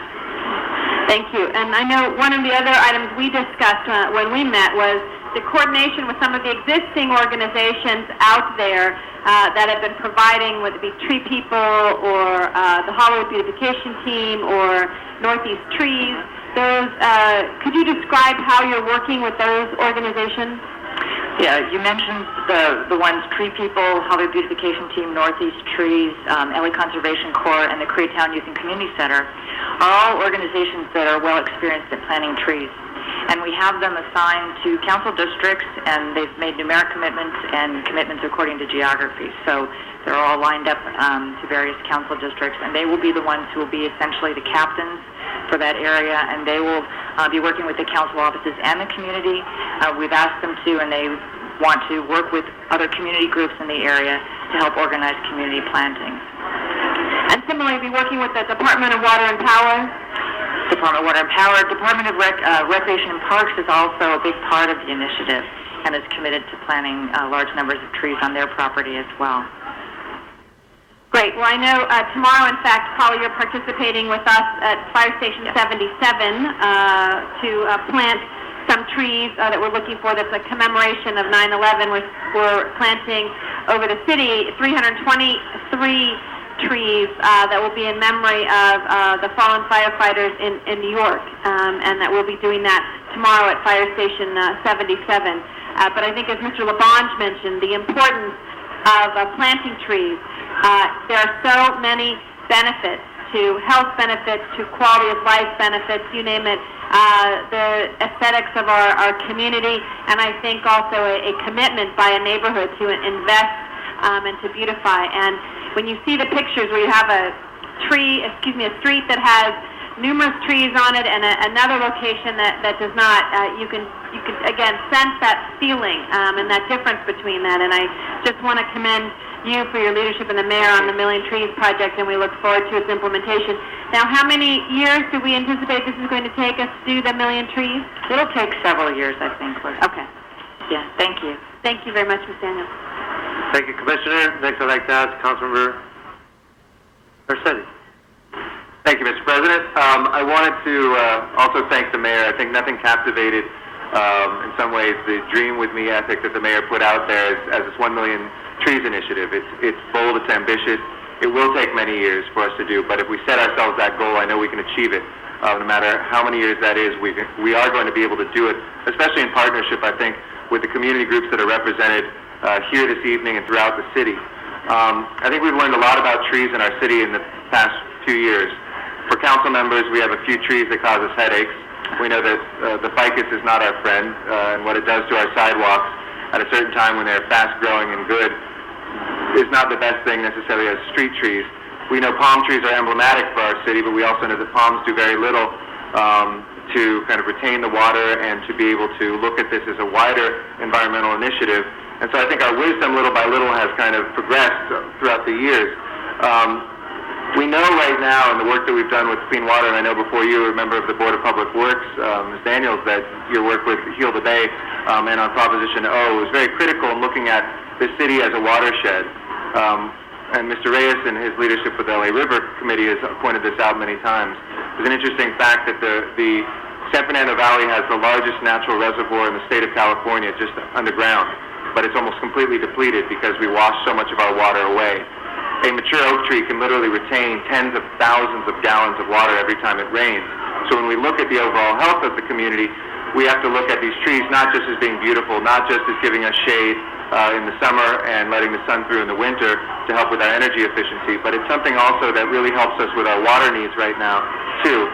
Thank you. And I know one of the other items we discussed when we met was the coordination with some of the existing organizations out there that have been providing, whether it be Tree People or the Hollywood Beautification Team or Northeast Trees. Those, could you describe how you're working with those organizations? Yeah, you mentioned the ones, Tree People, Hollywood Beautification Team, Northeast Trees, LA Conservation Corps, and the Koreatown Youth and Community Center are all organizations that are well experienced at planting trees. And we have them assigned to council districts, and they've made numeric commitments and commitments according to geography. So they're all lined up to various council districts, and they will be the ones who will be essentially the captains for that area, and they will be working with the council offices and the community. We've asked them to, and they want to work with other community groups in the area to help organize community plantings. And similarly, be working with the Department of Water and Power. Department of Water and Power. Department of Recreation and Parks is also a big part of the initiative and is committed to planting large numbers of trees on their property as well. Great. Well, I know tomorrow, in fact, Paula, you're participating with us at Fire Station 77 to plant some trees that we're looking for. That's a commemoration of 9/11. We're planting over the city 323 trees that will be in memory of the fallen firefighters in New York, and that we'll be doing that tomorrow at Fire Station 77. But I think, as Mr. LaBonge mentioned, the importance of planting trees. There are so many benefits, to health benefits, to quality of life benefits, you name it, the aesthetics of our community, and I think also a commitment by a neighborhood to invest and to beautify. And when you see the pictures where you have a street that has numerous trees on it and another location that does not, you can again sense that feeling and that difference between that. And I just want to commend you for your leadership and the mayor on the Million Trees project, and we look forward to its implementation. Now, how many years do we anticipate this is going to take us to do the Million Trees? It'll take several years, I think. Okay. Yeah, thank you. Thank you very much, Ms. Daniels. Thank you, Commissioner. Next, I'd like to ask Councilmember Garcetti. Thank you, Mr. President. I wanted to also thank the mayor. I think nothing captivated, in some ways, the Dream With Me ethic that the mayor put out there as this 1 million trees initiative. It's bold, it's ambitious. It will take many years for us to do, but if we set ourselves that goal, I know we can achieve it. No matter how many years that is, we are going to be able to do it, especially in partnership, I think, with the community groups that are represented here this evening and throughout the city. I think we've learned a lot about trees in our city in the past few years. For council members, we have a few trees that cause us headaches. We know that the ficus is not our friend, and what it does to our sidewalks at a certain time when they're fast-growing and good is not the best thing necessarily as street trees. We know palm trees are emblematic for our city, but we also know that palms do very little to kind of retain the water and to be able to look at this as a wider environmental initiative. And so I think our wisdom, little by little, has kind of progressed throughout the years. We know right now in the work that we've done with Clean Water, and I know before you were a member of the Board of Public Works, Ms. Daniels, that your work with Heal the Bay and on Proposition O was very critical in looking at the city as a watershed. And Mr. Reyes and his leadership with the LA River Committee has pointed this out many times. There's an interesting fact that the San Fernando Valley has the largest natural reservoir in the state of California just underground, but it's almost completely depleted because we wash so much of our water away. A mature oak tree can literally retain tens of thousands of gallons of water every time it rains. So when we look at the overall health of the community, we have to look at these trees not just as being beautiful, not just as giving us shade, in the summer and letting the sun through in the winter to help with our energy efficiency. But it's something also that really helps us with our water needs right now, too.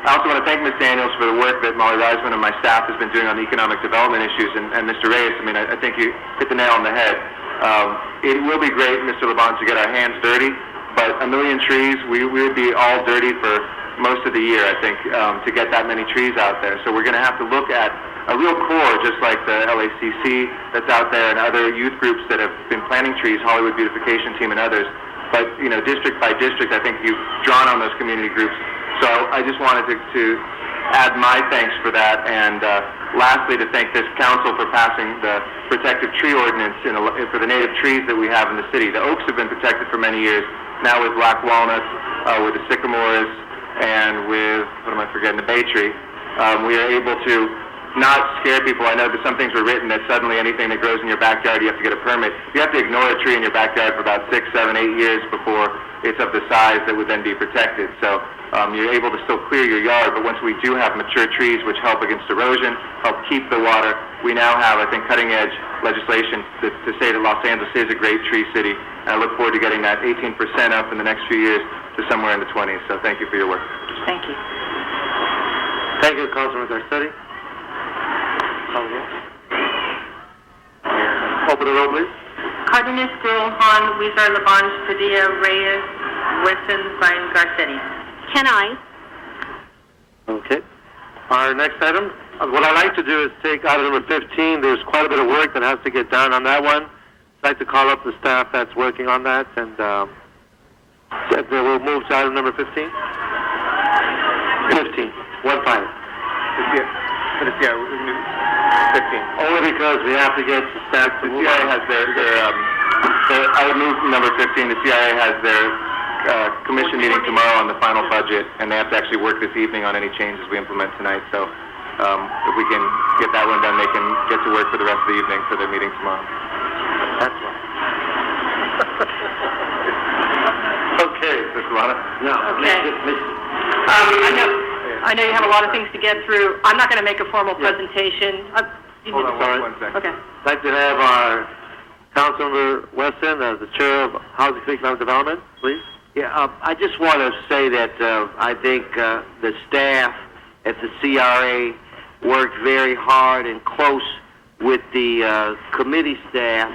I also want to thank Ms. Daniels for the work that Molly Reisman and my staff has been doing on the economic development issues. And Mr. Reyes, I mean, I think you hit the nail on the head. It will be great, Mr. Laban, to get our hands dirty, but 1 million trees, we would be all dirty for most of the year, I think, to get that many trees out there. So we're going to have to look at a real core, just like the LACC that's out there and other youth groups that have been planting trees, Hollywood Beautification Team and others. But, you know, district by district, I think you've drawn on those community groups. So I just wanted to add my thanks for that. And lastly, to thank this council for passing the protective tree ordinance for the native trees that we have in the city. The oaks have been protected for many years. Now with black walnuts, with the sycamores, and with, what am I forgetting, the bay tree, we are able to not scare people. I know that some things were written that suddenly anything that grows in your backyard, you have to get a permit. You have to ignore a tree in your backyard for about 6, 7, 8 years before it's of the size that would then be protected. So you're able to still clear your yard, but once we do have mature trees which help against erosion, help keep the water, we now have, I think, cutting-edge legislation to say that Los Angeles is a great tree city. And I look forward to getting that 18% up in the next few years to somewhere in the 20s. So thank you for your work. Thank you. Thank you, Councilman Garcetti. Open the roll, please. Cardenas, Gruelhan, Weezer, Labange, Padilla, Reyes, Wesson, Zine, Garcetti. 10 ayes. Okay. Our next item, what I'd like to do is take item number 15. There's quite a bit of work that has to get done on that one. I'd like to call up the staff that's working on that, and we'll move to item number 15. 15. 1-5. Yeah, 15. Only because we have to get the staff to move. The CIA has I would move number 15. The CIA has their commission meeting tomorrow on the final budget, and they have to actually work this evening on any changes we implement tonight. So if we can get that one done, they can get to work for the rest of the evening for their meeting tomorrow. That's right. Okay, Mr. Lana. No. Okay. I know you have a lot of things to get through. I'm not going to make a formal presentation. Hold on one second. Okay. I'd like to have our Councilmember Weston as the chair of Housing and Economic Development, please. Yeah, I just want to say that I think the staff at the CRA worked very hard and close with the committee staff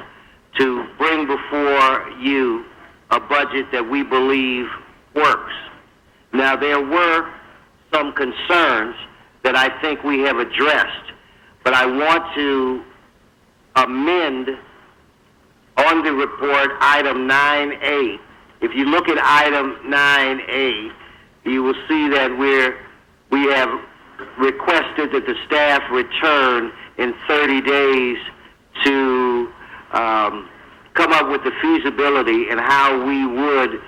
to bring before you a budget that we believe works. Now, there were some concerns that I think we have addressed, but I want to amend on the report item 9A. If you look at item 9A, you will see that we have requested that the staff return in 30 days to come up with the feasibility and how we would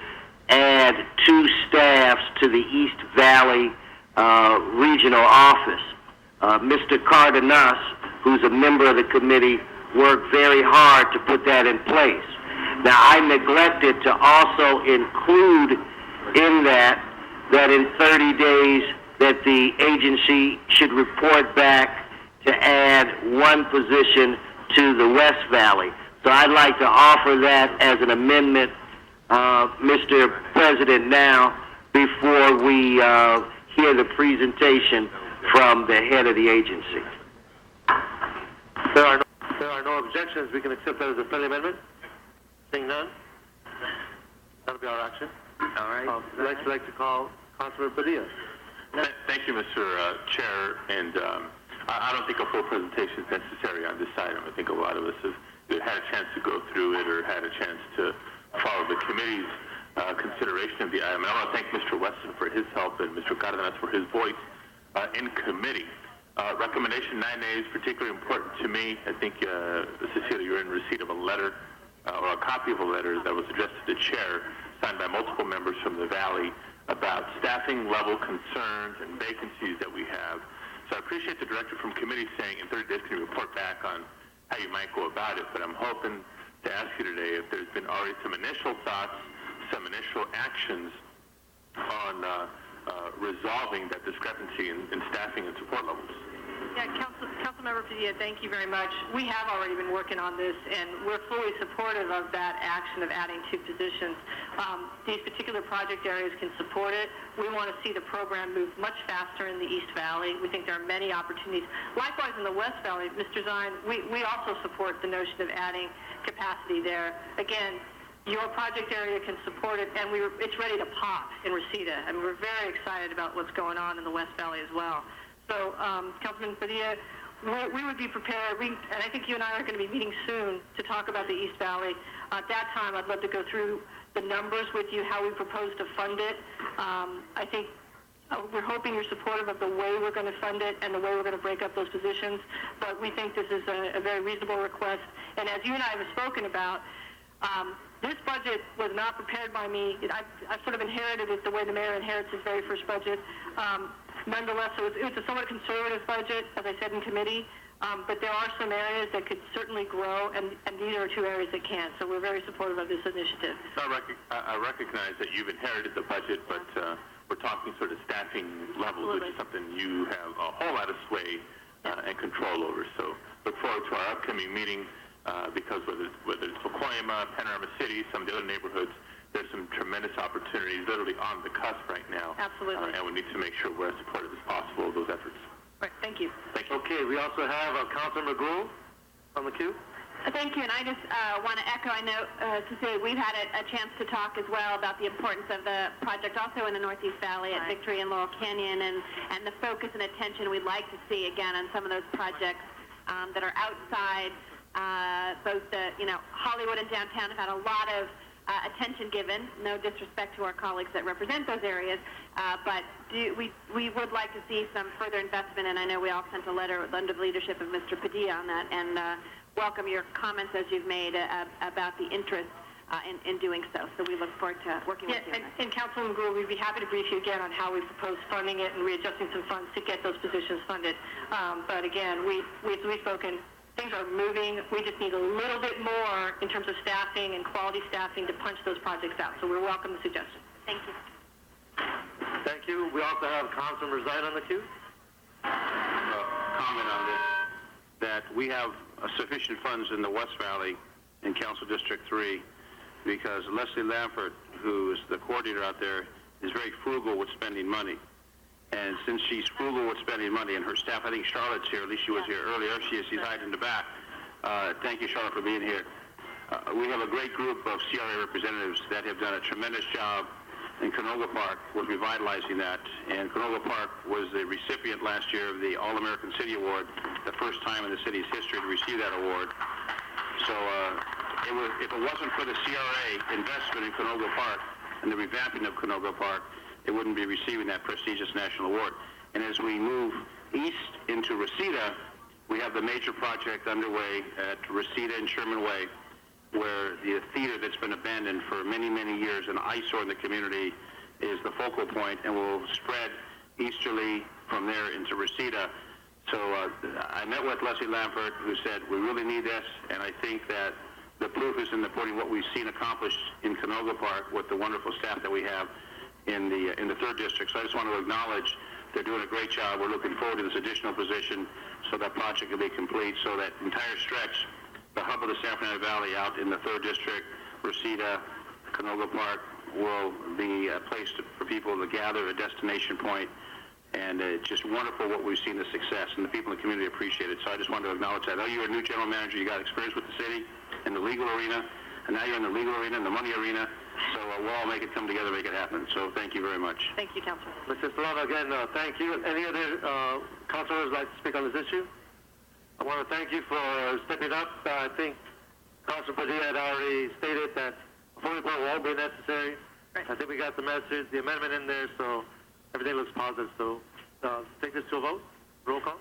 add 2 staffs to the East Valley regional office. Mr. Cardenas, who's a member of the committee, worked very hard to put that in place. Now, I neglected to also include in that in 30 days that the agency should report back to add 1 position to the West Valley. So I'd like to offer that as an amendment, Mr. President, now before we hear the presentation from the head of the agency. There are no objections. We can accept that as a friendly amendment. Seeing none, that'll be our action. All right. I'd like to call Councilor Padilla. Thank you, Mr. Chair. And I don't think a full presentation is necessary on this item. I think a lot of us have either had a chance to go through it or had a chance to follow the committee's consideration of the item. And I want to thank Mr. Weston for his help and Mr. Cardenas for his voice in committee. Recommendation 9A is particularly important to me. I think, Cecilia, you're in receipt of a letter or a copy of a letter that was addressed to the chair, signed by multiple members from the Valley, about staffing level concerns and vacancies that we have. So I appreciate the director from committee saying in 30 days can you report back on how you might go about it, but I'm hoping to ask you today if there's been already some initial thoughts, some initial actions on resolving that discrepancy in staffing and support levels. Yeah, Councilmember Padilla, thank you very much. We have already been working on this, and we're fully supportive of that action of adding 2 positions. These particular project areas can support it. We want to see the program move much faster in the East Valley. We think there are many opportunities. Likewise, in the West Valley, Mr. Zine, we also support the notion of adding capacity there. Again, your project area can support it, and it's ready to pop in Reseda. And we're very excited about what's going on in the West Valley as well. So, Councilman Padilla, we would be prepared, and I think you and I are going to be meeting soon to talk about the East Valley. At that time, I'd love to go through the numbers with you, how we propose to fund it. I think we're hoping you're supportive of the way we're going to fund it and the way we're going to break up those positions, but we think this is a very reasonable request. And as you and I have spoken about, this budget was not prepared by me. I've sort of inherited it the way the mayor inherits his very first budget. Nonetheless, it was a somewhat conservative budget, as I said in committee, but there are some areas that could certainly grow, and these are 2 areas that can. So we're very supportive of this initiative. So I recognize that you've inherited the budget, but we're talking sort of staffing levels, which is something you have a whole lot of sway and control over. So look forward to our upcoming meeting. Because whether it's Pacoima, Panorama City, some of the other neighborhoods, there's some tremendous opportunities literally on the cusp right now. Absolutely. And we need to make sure we're as supportive as possible of those efforts. Right. Thank you. Thank you. Okay, we also have Councilman McGrew on the queue. Thank you, and I just want to echo, I know, Cecilia, we've had a chance to talk as well about the importance of the project also in the Northeast Valley at Victory and Laurel Canyon, and the focus and attention we'd like to see, again, on some of those projects that are outside both the, Hollywood and downtown have had a lot of attention given. No disrespect to our colleagues that represent those areas, but we would like to see some further investment, and I know we all sent a letter under the leadership of Mr. Padilla on that, and welcome your comments as you've made about the interest in doing so. So we look forward to working with you. And Councilman McGrew, we'd be happy to brief you again on how we propose funding it and readjusting some funds to get those positions funded. But again, we've spoken. Things are moving. We just need a little bit more in terms of staffing and quality staffing to punch those projects out. So we're welcome to suggestions. Thank you. Thank you. We also have Councilman Zine on the queue. Comment on this, that we have sufficient funds in the West Valley in Council District 3 because Leslie Lamford, who is the coordinator out there, is very frugal with spending money. And since she's frugal with spending money, and her staff, I think Charlotte's here, at least she was here earlier, she's hiding in the back. Thank you, Charlotte, for being here. We have a great group of CRA representatives that have done a tremendous job in Canoga Park with revitalizing that. And Canoga Park was the recipient last year of the All-American City Award, the first time in the city's history to receive that award. So if it wasn't for the CRA investment in Canoga Park and the revamping of Canoga Park, it wouldn't be receiving that prestigious national award. And as we move east into Reseda, we have the major project underway at Reseda and Sherman Way, where the theater that's been abandoned for many, many years, an eyesore in the community, is the focal point and will spread easterly from there into Reseda. So I met with Leslie Lamford, who said, we really need this, and I think that the proof is in the pudding what we've seen accomplished in Canoga Park with the wonderful staff that we have in the 3rd District. So I just want to acknowledge they're doing a great job. We're looking forward to this additional position so that project will be complete, so that entire stretch, the hub of the San Fernando Valley out in the 3rd District, Reseda, Canoga Park, will be a place for people to gather, a destination point, and it's just wonderful what we've seen, the success, and the people in the community appreciate it. So I just wanted to acknowledge that. I know you're a new general manager, you got experience with the city in the legal arena, and now you're in the legal arena and the money arena, so we'll all make it come together, make it happen. So thank you very much. Thank you, Councilor. Mr. Solano, again, thank you. Any other councilors like to speak on this issue? I want to thank you for stepping up. I think Councilor Padilla had already stated that a full report won't be necessary. Right. I think we got the message, the amendment in there, so everything looks positive. So take this to a vote. Roll call.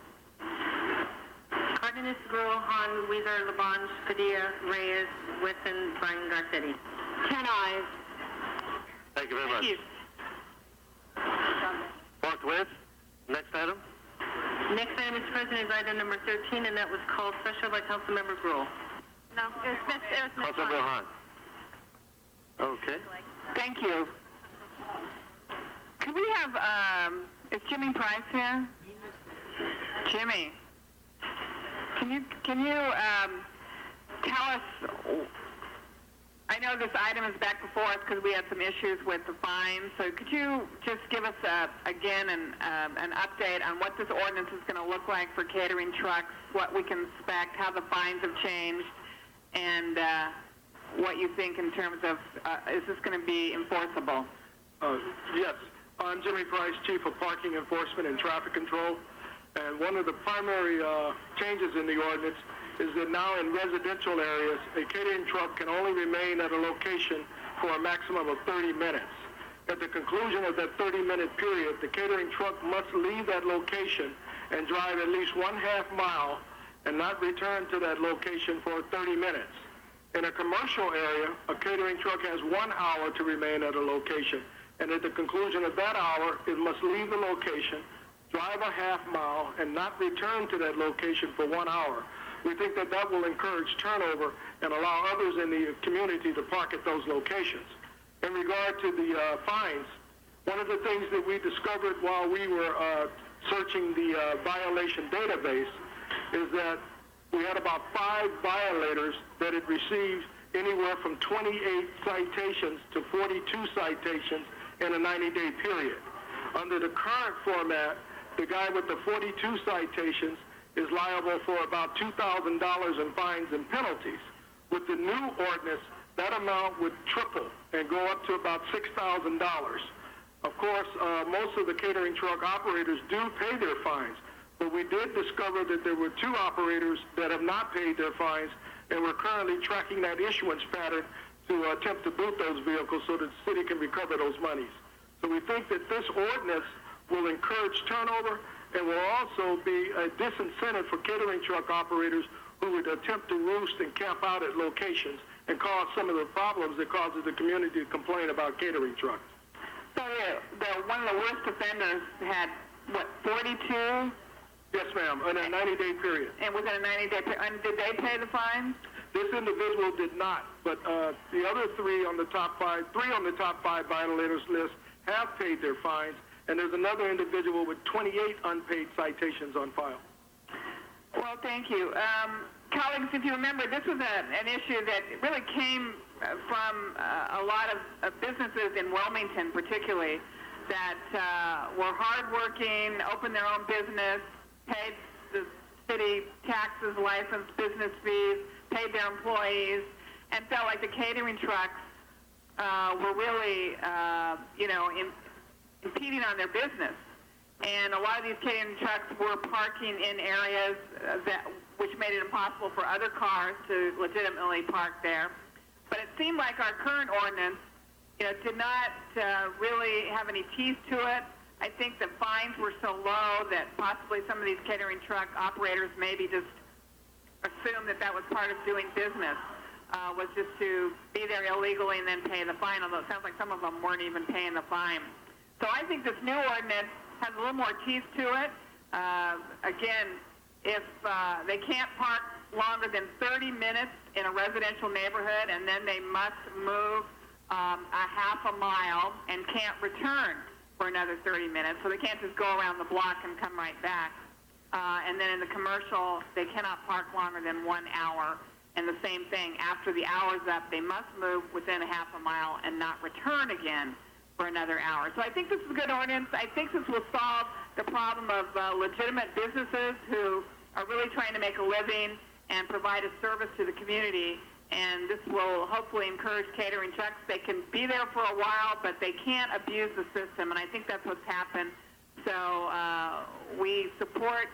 Cardenas, Gruel, Han, Weezer, Labange, Padilla, Reyes, Whitson, Zine, Garcetti. 10 ayes. Thank you very much. Thank you. Forthwith. Next item. Next item, Mr. President, is item number 13, and that was called special by Councilmember Gruel. No, it was Ms. Councilmember Han. Okay. Thank you. Can we have, is Jimmy Price here? Jimmy, can you tell us? I know this item is back before us because we had some issues with the fines. So could you just give us again an update on what this ordinance is going to look like for catering trucks, what we can expect, how the fines have changed, and what you think in terms of is this going to be enforceable? Yes. I'm Jimmy Price, Chief of Parking Enforcement and Traffic Control. And one of the primary changes in the ordinance is that now in residential areas, a catering truck can only remain at a location for a maximum of 30 minutes. At the conclusion of that 30-minute period, the catering truck must leave that location and drive at least 1/2 mile and not return to that location for 30 minutes. In a commercial area, a catering truck has 1 hour to remain at a location. And at the conclusion of that hour, it must leave the location, drive a 1/2 mile, and not return to that location for 1 hour. We think that that will encourage turnover and allow others in the community to park at those locations. In regard to the fines, one of the things that we discovered while we were searching the violation database is that we had about 5 violators that had received anywhere from 28 citations to 42 citations in a 90-day period. Under the current format, the guy with the 42 citations is liable for about $2,000 in fines and penalties. With the new ordinance, that amount would triple and go up to about $6,000. Of course, most of the catering truck operators do pay their fines, but we did discover that there were 2 operators that have not paid their fines, and we're currently tracking that issuance pattern to attempt to boot those vehicles so that the city can recover those monies. So we think that this ordinance will encourage turnover and will also be a disincentive for catering truck operators who would attempt to roost and camp out at locations and cause some of the problems that causes the community to complain about catering trucks. So one of the worst offenders had, what, 42? Yes, ma'am, in a 90-day period. And within a 90-day period. And did they pay the fines? This individual did not, but the other 3 on the top 5 violators list have paid their fines, and there's another individual with 28 unpaid citations on file. Well, thank you. Colleagues, if you remember, this was an issue that really came from a lot of businesses in Wilmington particularly that were hardworking, opened their own business, paid the city taxes, license, business fees, paid their employees, and felt like the catering trucks were really, impeding on their business. And a lot of these catering trucks were parking in areas which made it impossible for other cars to legitimately park there. But it seemed like our current ordinance, did not really have any teeth to it. I think the fines were so low that possibly some of these catering truck operators maybe just assumed that was part of doing business, was just to be there illegally and then pay the fine, although it sounds like some of them weren't even paying the fine. So I think this new ordinance has a little more teeth to it. Again, if they can't park longer than 30 minutes in a residential neighborhood, and then they must move a 1/2 mile and can't return for another 30 minutes. So they can't just go around the block and come right back. And then in the commercial, they cannot park longer than 1 hour. And the same thing, after the hour's up, they must move within a 1/2 mile and not return again for another hour. So I think this is a good ordinance. I think this will solve the problem of legitimate businesses who are really trying to make a living and provide a service to the community. And this will hopefully encourage catering trucks. They can be there for a while, but they can't abuse the system. And I think that's what's happened. So we support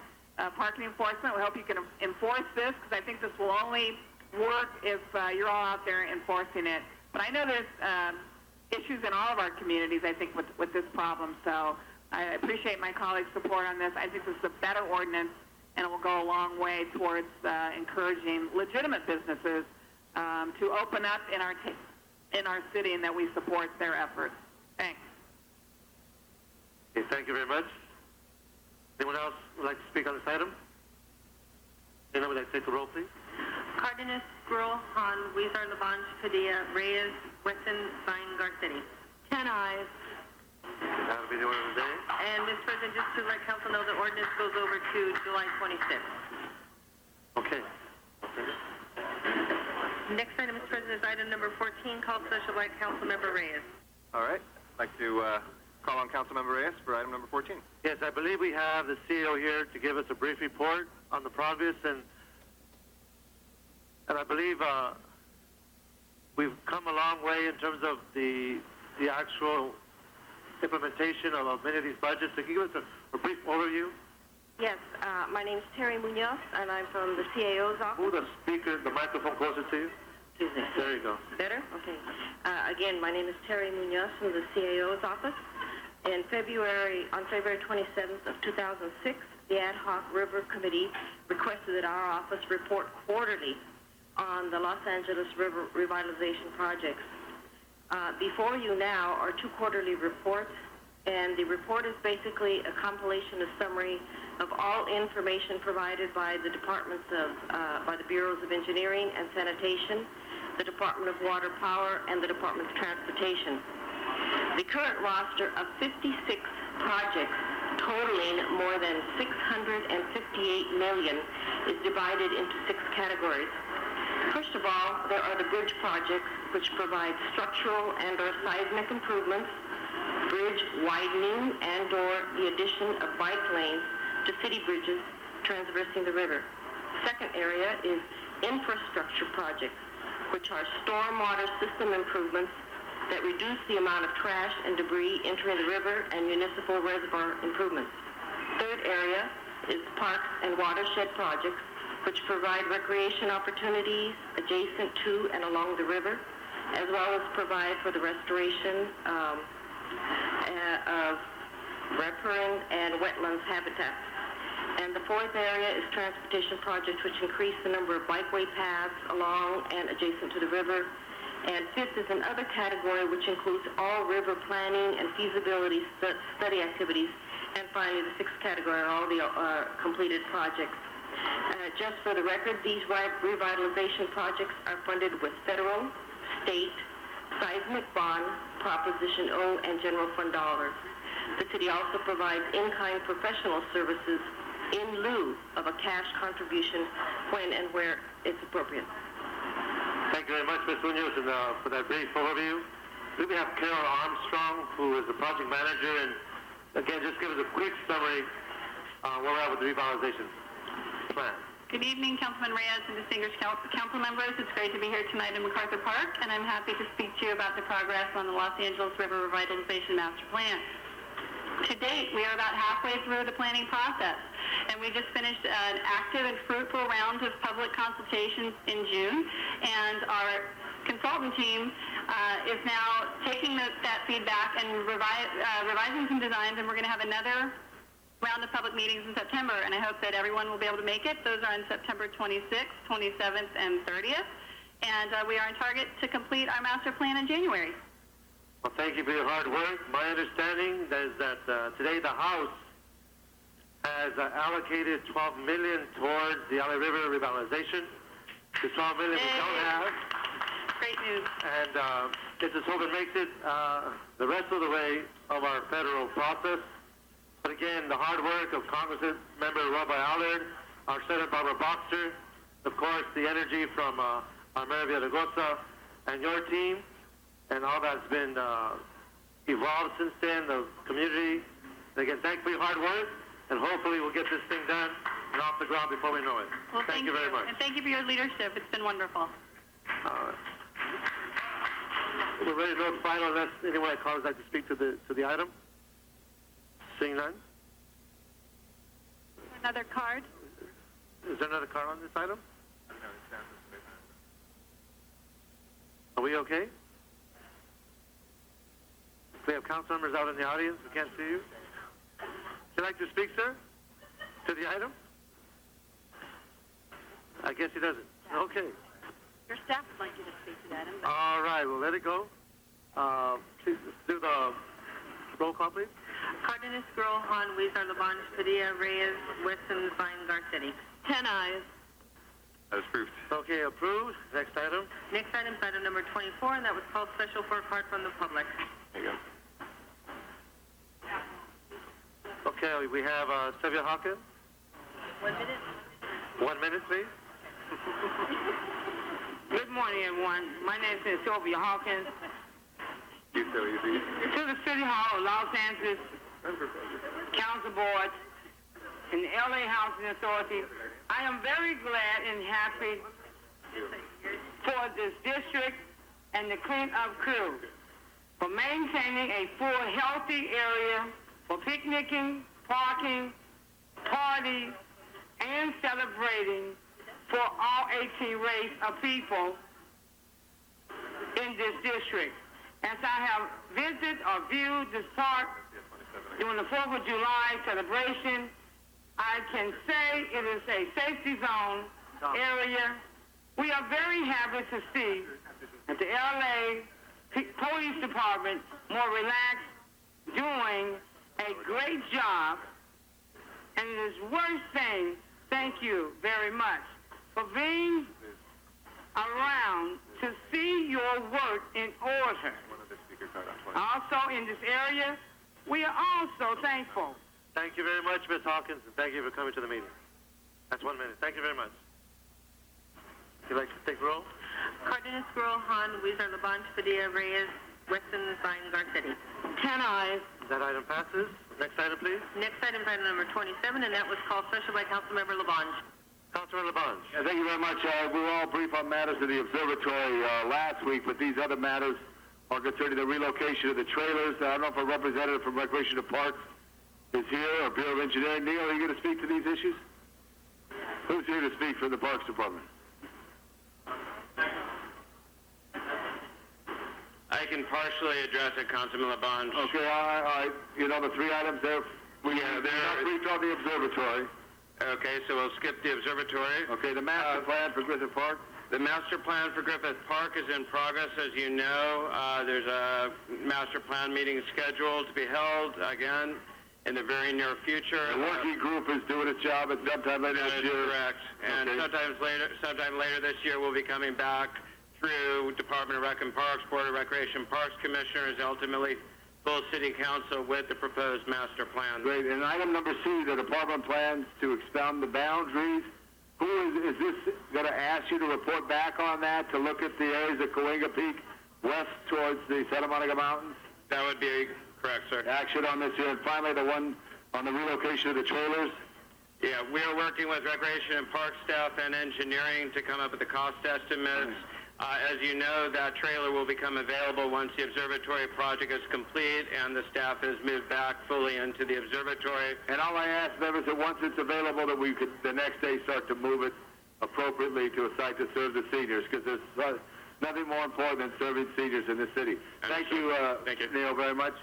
parking enforcement. We hope you can enforce this, because I think this will only work if you're all out there enforcing it. But I know there's issues in all of our communities, I think, with this problem. So I appreciate my colleagues' support on this. I think this is a better ordinance, and it will go a long way towards encouraging legitimate businesses to open up in our city, and that we support their efforts. Thanks. Okay, thank you very much. Anyone else would like to speak on this item? Anyone would like to take the roll, please? Cardenas, Gruel, Han, Weezer, Labange, Padilla, Reyes, Weston, Vine, Garcetti. 10 ayes. That'll be the order of the day. And, Mr. President, just to let council know, the ordinance goes over to July 26th. Okay. Next item, Mr. President, is item number 14, called special by Councilmember Reyes. All right. I'd like to call on Councilmember Reyes for item number 14. Yes, I believe we have the CEO here to give us a brief report on the progress, and I believe we've come a long way in terms of the actual implementation of many of these budgets. So can you give us a brief overview? Yes, my name is Terry Munoz, and I'm from the CAO's office. Move the speaker, the microphone closer to you. There you go. Better? Okay. Again, my name is Terry Munoz from the CAO's office. On February 27th of 2006, the Ad Hoc River Committee requested that our office report quarterly on the Los Angeles River revitalization projects. Before you now are two quarterly reports, and the report is basically a compilation, a summary of all information provided by the departments by the Bureaus of Engineering and Sanitation, the Department of Water Power, and the Department of Transportation. The current roster of 56 projects totaling more than $658 million is divided into 6 categories. First of all, there are the bridge projects, which provide structural and/or seismic improvements, bridge widening, and/or the addition of bike lanes to city bridges traversing the river. Second area is infrastructure projects, which are stormwater system improvements that reduce the amount of trash and debris entering the river, and municipal reservoir improvements. Third area is parks and watershed projects, which provide recreation opportunities adjacent to and along the river, as well as provide for the restoration of riparian and wetlands habitats. And the fourth area is transportation projects, which increase the number of bikeway paths along and adjacent to the river. And fifth is another category, which includes all river planning and feasibility study activities. And finally, the sixth category are all the completed projects. Just for the record, these revitalization projects are funded with federal, state, seismic bond, Proposition O, and general fund dollars. The city also provides in-kind professional services in lieu of a cash contribution when and where it's appropriate. Thank you very much, Ms. Munoz, and, for that brief overview. We have Carol Armstrong, who is the project manager, and again, just give us a quick summary where we're at with the revitalization plan. Good evening, Councilman Reyes and distinguished council members. It's great to be here tonight in MacArthur Park, and I'm happy to speak to you about the progress on the Los Angeles River Revitalization Master Plan. To date, we are about halfway through the planning process, and we just finished an active and fruitful round of public consultations in June, and our consultant team is now taking that feedback and revising some designs, and we're going to have another round of public meetings in September, and I hope that everyone will be able to make it. Those are on September 26th, 27th, and 30th, and we are on target to complete our master plan in January. Well, thank you for your hard work. My understanding is that today the House has allocated $12 million towards the LA River revitalization. The $12 million we don't have. Great news. And it just hope it makes it the rest of the way of our federal process. But again, the hard work of Congressman Member Robert Allard, our Senator Barbara Boxer, of course, the energy from our Mayor Villaraigosa and your team, and all that's been evolved since then, the community. And again, thanks for your hard work, and hopefully we'll get this thing done and off the ground before we know it. Well, thank you very much. And thank you for your leadership. It's been wonderful. We're ready to notify unless anyone at call would like to speak to the item. Seeing none. Another card? Is there another card on this item? Are we okay? We have council members out in the audience. We can't see you. Would you like to speak, sir, to the item? I guess he doesn't. Okay. Your staff would like you to speak to that. All right. Well, let it go. Please do the roll call, please. Cardenas, Grohan, Weezer, Labange, Padilla, Reyes, Weston, Vine, Garcetti. 10 ayes. That is approved. Okay, approved. Next item. Next item is item number 24, and that was called special for a card from the public. There you go. Okay, we have Sylvia Hawkins. 1 minute. 1 minute, please. Good morning, everyone. My name is Sylvia Hawkins. You, sir, you please. To the City Hall of Los Angeles Council Board and the LA Housing Authority, I am very glad and happy for this district and the cleanup crew for maintaining a full, healthy area for picnicking, parking, parties, and celebrating for all 18 race of people in this district. As I have visited or viewed this park during the 4th of July celebration, I can say it is a safety zone area. We are very happy to see that the LA Police Department, more relaxed, doing a great job. And it is worth saying thank you very much for being around to see your work in order. Also in this area, we are also thankful. Thank you very much, Ms. Hawkins, and thank you for coming to the meeting. That's 1 minute. Thank you very much. Would you like to take roll? Cardenas, Gruel, Han, Weezer, Labange, Padilla, Reyes, Weston, Zine, Garcetti. 10 ayes. That item passes. Next item, please. Next item is item number 27, and that was called special by Councilmember Labange. Councilor Labange. Yeah, thank you very much. We were all brief on matters of the observatory last week, but these other matters are concerning the relocation of the trailers. I don't know if a representative from Recreation and Parks is here, or Bureau of Engineering. Neil, are you going to speak to these issues? Who's here to speak from the Parks Department? I can partially address it, Councilman Labange. Okay, all right. You know the three items there? Yeah, they're briefed on the observatory. Okay, so we'll skip the observatory. Okay, the master plan for Griffith Park? The master plan for Griffith Park is in progress. As you know, there's a master plan meeting scheduled to be held, again, in the very near future. The working group is doing its job at sometime later this year? Correct. And sometime later this year, we'll be coming back through Department of Rec and Parks, Board of Recreation Parks Commissioners, ultimately full City Council with the proposed master plan. Great. And item number C, the department plans to expand the boundaries. Who is this going to ask you to report back on that, to look at the areas of Cahuenga Peak west towards the Santa Monica Mountains? That would be correct, sir. Action on this here. And finally, the one on the relocation of the trailers. Yeah, we are working with Recreation and Park staff and engineering to come up with the cost estimates. As you know, that trailer will become available once the observatory project is complete and the staff has moved back fully into the observatory. And all I ask them is that once it's available, that we could the next day start to move it appropriately to a site to serve the seniors, because there's nothing more important than serving seniors in this city. Thank you, Neil, very much.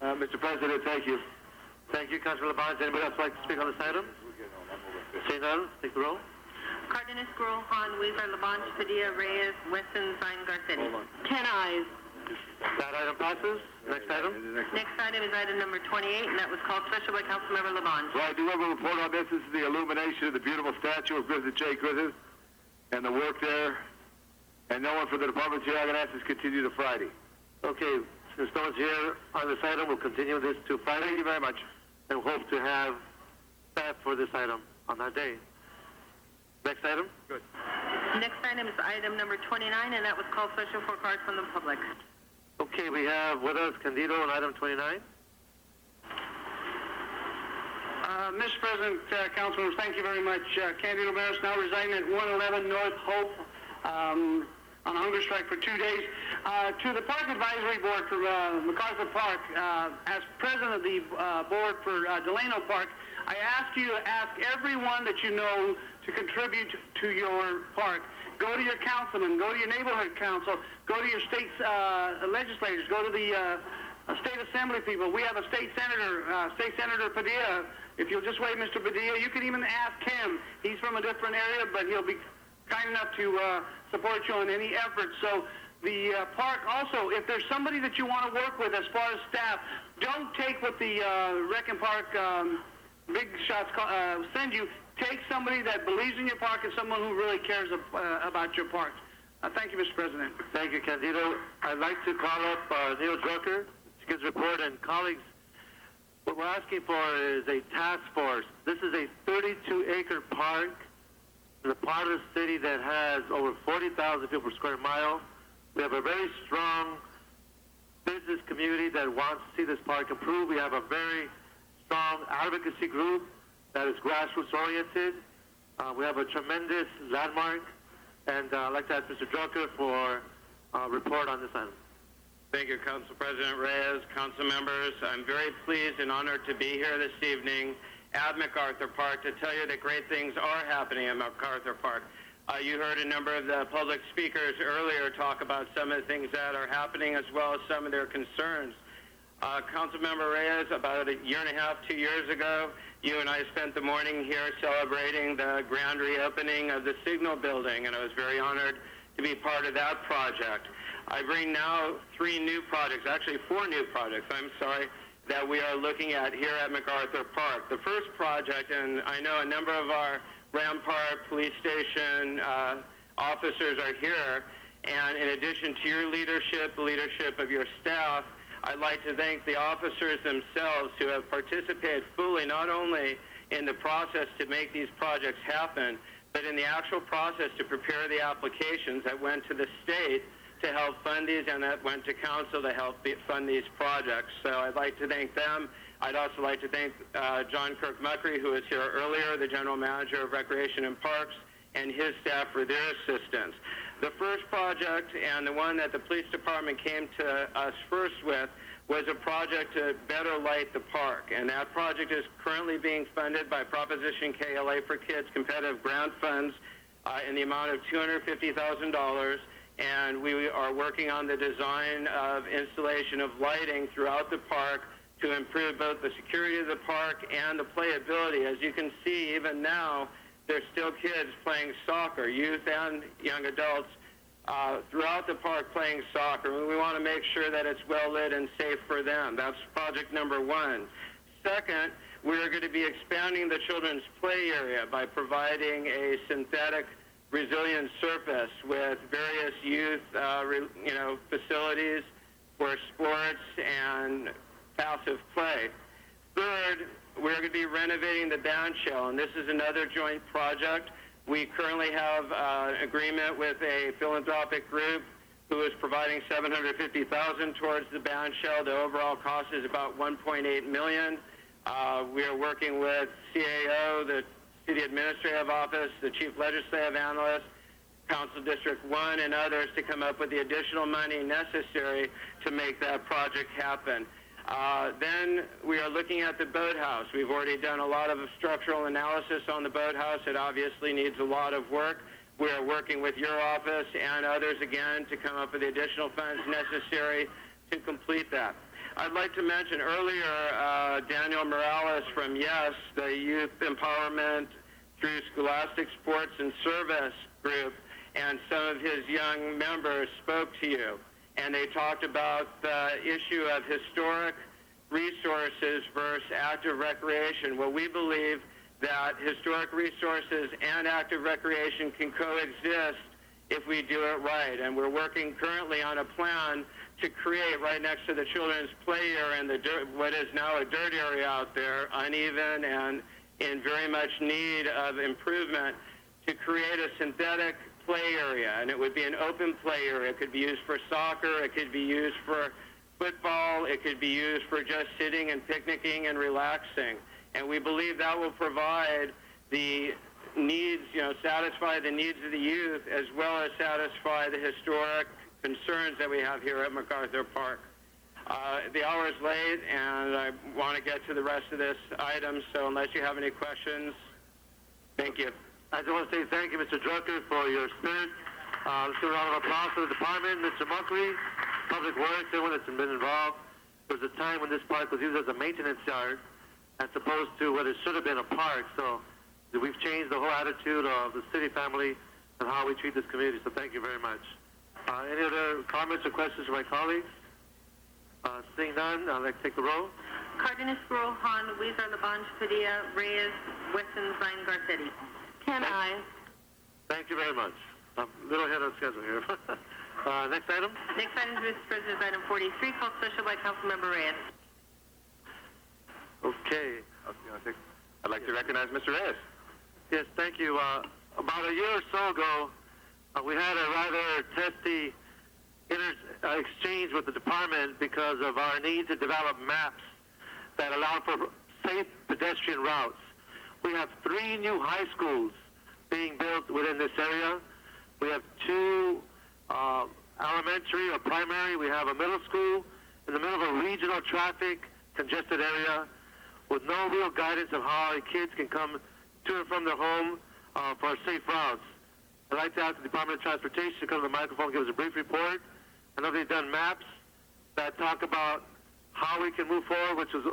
Mr. President, thank you. Thank you, Councilor Labange. Anybody else like to speak on this item? Seeing none, take the roll. Cardenas, Gruel, Han, Weezer, Labange, Padilla, Reyes, Weston, Zine, Garcetti. 10 ayes. That item passes. Next item. Next item is item number 28, and that was called special by Councilmember Labange. Well, I do have a report on this. This is the illumination of the beautiful statue of Griffith J. Griffith and the work there. And no one from the department's here. I'm going to ask this continue to Friday. Okay, since no one's here on this item, we'll continue this to Friday. Thank you very much. And hope to have staff for this item on that day. Next item? Good. Next item is item number 29, and that was called special for cards from the public. Okay, we have with us Candido on item 29. Mr. President, Councilors, thank you very much. Candido Maris, now residing at 111 North Hope, on hunger strike for 2 days. To the Park Advisory Board for MacArthur Park, as president of the board for Delano Park, I ask you to ask everyone that you know to contribute to your park. Go to your councilman, go to your neighborhood council, go to your state legislators, go to the state assembly people. We have a state senator Padilla. If you'll just wait, Mr. Padilla, you can even ask him. He's from a different area, but he'll be kind enough to support you on any effort. So the park also, if there's somebody that you want to work with as far as staff, don't take what the Rec and Park big shots send you. Take somebody that believes in your park and someone who really cares about your park. Thank you, Mr. President. Thank you, Candido. I'd like to call up Neil Drucker to give his report, and colleagues, What we're asking for is a task force. This is a 32-acre park in a part of the city that has over 40,000 people per square mile. We have a very strong business community that wants to see this park improve. We have a very strong advocacy group that is grassroots oriented. We have a tremendous landmark, and I'd like to ask Mr. Drucker for a report on this item. Thank you, Council President Reyes, council members. I'm very pleased and honored to be here this evening at MacArthur Park to tell you that great things are happening at MacArthur Park. You heard a number of the public speakers earlier talk about some of the things that are happening as well as some of their concerns. Councilmember Reyes, about a year and a half, 2 years ago, you and I spent the morning here celebrating the grand reopening of the Signal Building, and I was very honored to be part of that project. I bring now 3 new projects, actually 4 new projects, that we are looking at here at MacArthur Park. The first project, and I know a number of our Rampart Police Station officers are here, and in addition to your leadership, the leadership of your staff, I'd like to thank the officers themselves who have participated fully not only in the process to make these projects happen, but in the actual process to prepare the applications that went to the state to help fund these and that went to council to help fund these projects. So I'd like to thank them. I'd also like to thank John Kirk-Muckery, who was here earlier, the General Manager of Recreation and Parks, and his staff for their assistance. The first project, and the one that the police department came to us first with, was a project to better light the park. And that project is currently being funded by Proposition KLA for Kids competitive grant funds in the amount of $250,000. And we are working on the design of installation of lighting throughout the park to improve both the security of the park and the playability. As you can see, even now, there's still kids playing soccer, youth and young adults, throughout the park playing soccer. We want to make sure that it's well lit and safe for them. That's project number 1. Second, we're going to be expanding the children's play area by providing a synthetic resilient surface with various youth facilities for sports and passive play. Third, we're going to be renovating the band shell, and this is another joint project. We currently have an agreement with a philanthropic group who is providing $750,000 towards the band shell. The overall cost is about $1.8 million. We are working with CAO, the City Administrative Office, the Chief Legislative Analyst, Council District 1, and others to come up with the additional money necessary to make that project happen. Then we are looking at the boathouse. We've already done a lot of structural analysis on the boathouse. It obviously needs a lot of work. We are working with your office and others again to come up with the additional funds necessary to complete that. I'd like to mention earlier Daniel Morales from YES, the Youth Empowerment through Scholastic Sports and Service group, and some of his young members spoke to you. And they talked about the issue of historic resources versus active recreation. Well, we believe that historic resources and active recreation can coexist if we do it right. And we're working currently on a plan to create right next to the children's play area and what is now a dirt area out there, uneven and in very much need of improvement, to create a synthetic play area. And it would be an open play area. It could be used for soccer. It could be used for football. It could be used for just sitting and picnicking and relaxing. And we believe that will provide the needs, satisfy the needs of the youth as well as satisfy the historic concerns that we have here at MacArthur Park. The hour is late, and I want to get to the rest of this item, so unless you have any questions, thank you. I just want to say thank you, Mr. Drucker, for your spirit. Let's give a round of applause for the department, Mr. Muckery, Public Works, everyone that's been involved. There was a time when this park was used as a maintenance yard as opposed to what it should have been a park. So we've changed the whole attitude of the city family and how we treat this community. So thank you very much. Any other comments or questions from my colleagues? Seeing none, I'd like to take the roll. Cardenas, Rural, Han, Weezer, Labange, Padilla, Reyes, Weston, Zine, Garcetti. Can I? Thank you very much. I'm a little ahead of schedule here. Next item? Next item, Mr. President, is item 43, called special by Councilmember Reyes. Okay. I'd like to recognize Mr. Reyes. Yes, thank you. About a year or so ago, we had a rather testy exchange with the department because of our need to develop maps that allow for safe pedestrian routes. We have 3 new high schools being built within this area. We have 2 elementary or primary. We have a middle school in the middle of a regional traffic congested area with no real guidance of how our kids can come to and from their home for safe routes. I'd like to ask the Department of Transportation to come to the microphone and give us a brief report. I know they've done maps that talk about how we can move forward, which is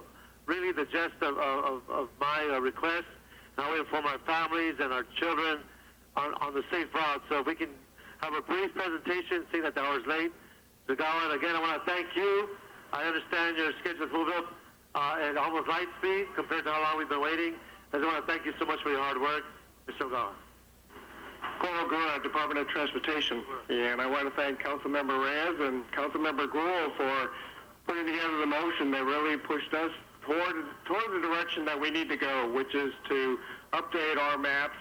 really the gist of my request, and how we inform our families and our children on the safe route. So if we can have a brief presentation, seeing that the hour is late. Mr. Gowan, again, I want to thank you. I understand your schedule is moved up at almost light speed compared to how long we've been waiting. I just want to thank you so much for your hard work. Mr. Gowan. Colonel Gura, Department of Transportation, and I want to thank Councilmember Reyes and Councilmember Gruhl for putting together the motion that really pushed us toward the direction that we need to go, which is to update our maps.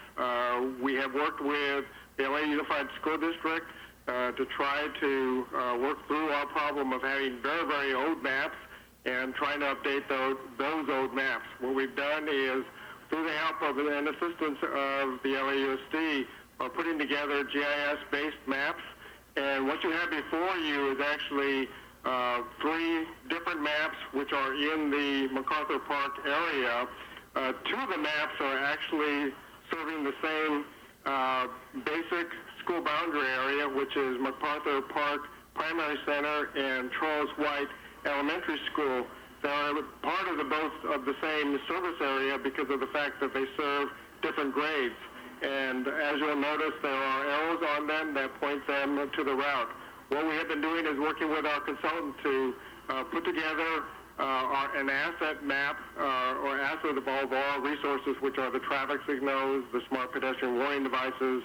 We have worked with the LA Unified School District to try to work through our problem of having very, very old maps and trying to update those old maps. What we've done is, through the help of and assistance of the LAUSD, are putting together GIS-based maps. And what you have before you is actually 3 different maps which are in the MacArthur Park area. 2 of the maps are actually serving the same basic school boundary area, which is MacArthur Park Primary Center and Charles White Elementary School. They are part of both of the same service area because of the fact that they serve different grades. And as you'll notice, there are arrows on them that point them to the route. What we have been doing is working with our consultant to put together an asset map or asset of all our resources, which are the traffic signals, the smart pedestrian warning devices,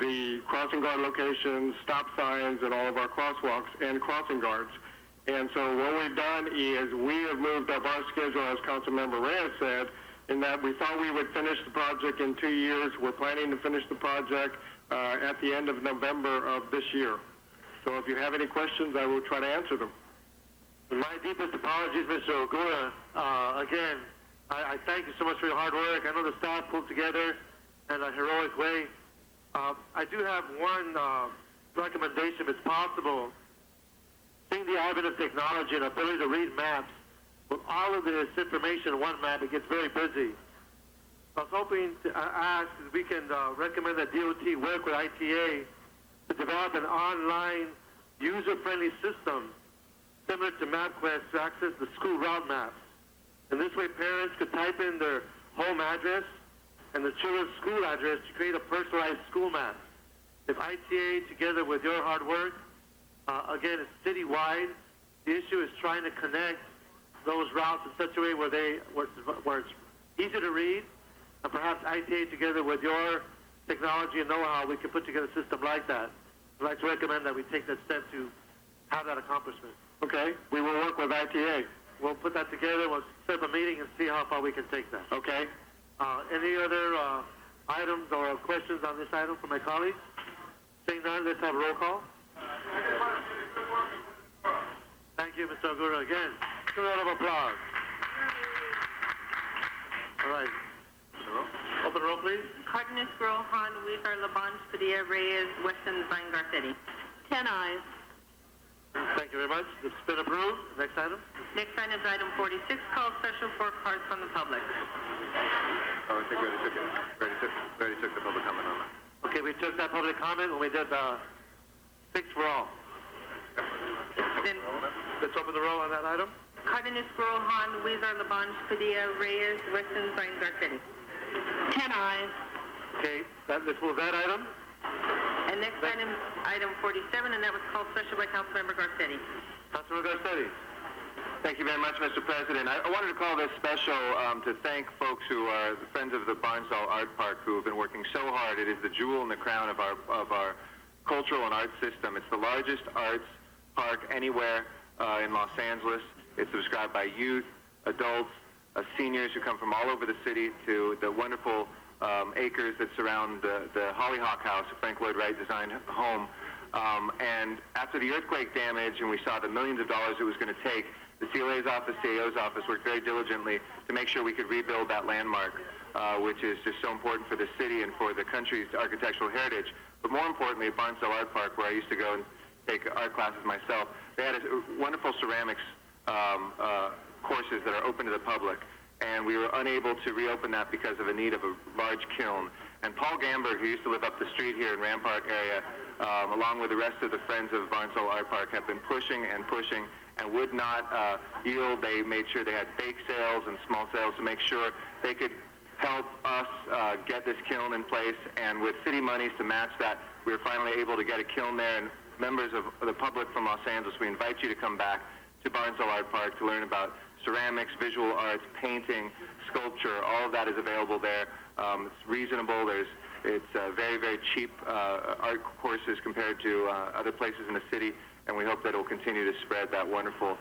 the crossing guard locations, stop signs, and all of our crosswalks and crossing guards. And so what we've done is we have moved up our schedule, as Councilmember Reyes said, in that we thought we would finish the project in 2 years. We're planning to finish the project at the end of November of this year. So if you have any questions, I will try to answer them. My deepest apologies, Mr. Ogura. Again, I thank you so much for your hard work. I know the staff pulled together in a heroic way. I do have one recommendation, if it's possible. Seeing the advent of technology and ability to read maps, with all of this information in one map, it gets very busy. I was hoping to ask if we can recommend that DOT work with ITA to develop an online user-friendly system similar to MapQuest to access the school route maps. And this way parents could type in their home address and the children's school address to create a personalized school map. If ITA, together with your hard work, again, it's citywide, the issue is trying to connect those routes in such a way where it's easy to read, and perhaps ITA, together with your technology and know-how, we can put together a system like that. I'd like to recommend that we take that step to have that accomplishment. Okay, we will work with ITA. We'll put that together, we'll set up a meeting and see how far we can take that. Okay. Any other items or questions on this item from my colleagues? Seeing none, let's have a roll call. Thank you, Mr. Ogura. Again, a round of applause. All right. Open the roll, please. Cardenas, Gruhl, Han, Weezer, Labange, Padilla, Reyes, Weston, Zine, Garcetti. 10 ayes. Thank you very much. It's been approved. Next item. Next item is item 46, call special for cards from the public. Oh, I think we already took it. We already took the public comment on that. Okay, we took that public comment when we did 6 for all. Then, let's open the roll on that item. Cardenas, Gruhl, Han, Weezer, Labange, Padilla, Reyes, Weston, Zine, Garcetti. 10 ayes. Okay, let's move that item. And next item, item 47, and that was called special by Councilmember Garcetti. Councilmember Garcetti. Thank you very much, Mr. President. I wanted to call this special to thank folks who are the friends of the Barnsdall Art Park who have been working so hard. It is the jewel in the crown of our cultural and art system. It's the largest arts park anywhere in Los Angeles. It's subscribed by youth, adults, seniors who come from all over the city to the wonderful acres that surround the Hollyhock House, a Frank Lloyd Wright designed home. And after the earthquake damage, and we saw the millions of dollars it was going to take, the CLA's office, CAO's office worked very diligently to make sure we could rebuild that landmark, which is just so important for the city and for the country's architectural heritage. But more importantly, at Barnesdale Art Park, where I used to go and take art classes myself, they had wonderful ceramics courses that are open to the public. And we were unable to reopen that because of a need of a large kiln. And Paul Gamberg, who used to live up the street here in Rampart area, along with the rest of the Friends of Barnesdale Art Park, have been pushing and pushing and would not yield. They made sure they had bake sales and small sales to make sure they could help us get this kiln in place. And with city monies to match that, we were finally able to get a kiln there. And members of the public from Los Angeles, we invite you to come back to Barnesdale Art Park to learn about ceramics, visual arts, painting, sculpture. All of that is available there. It's reasonable. It's very, very cheap art courses compared to other places in the city, and we hope that it will continue to spread that wonderful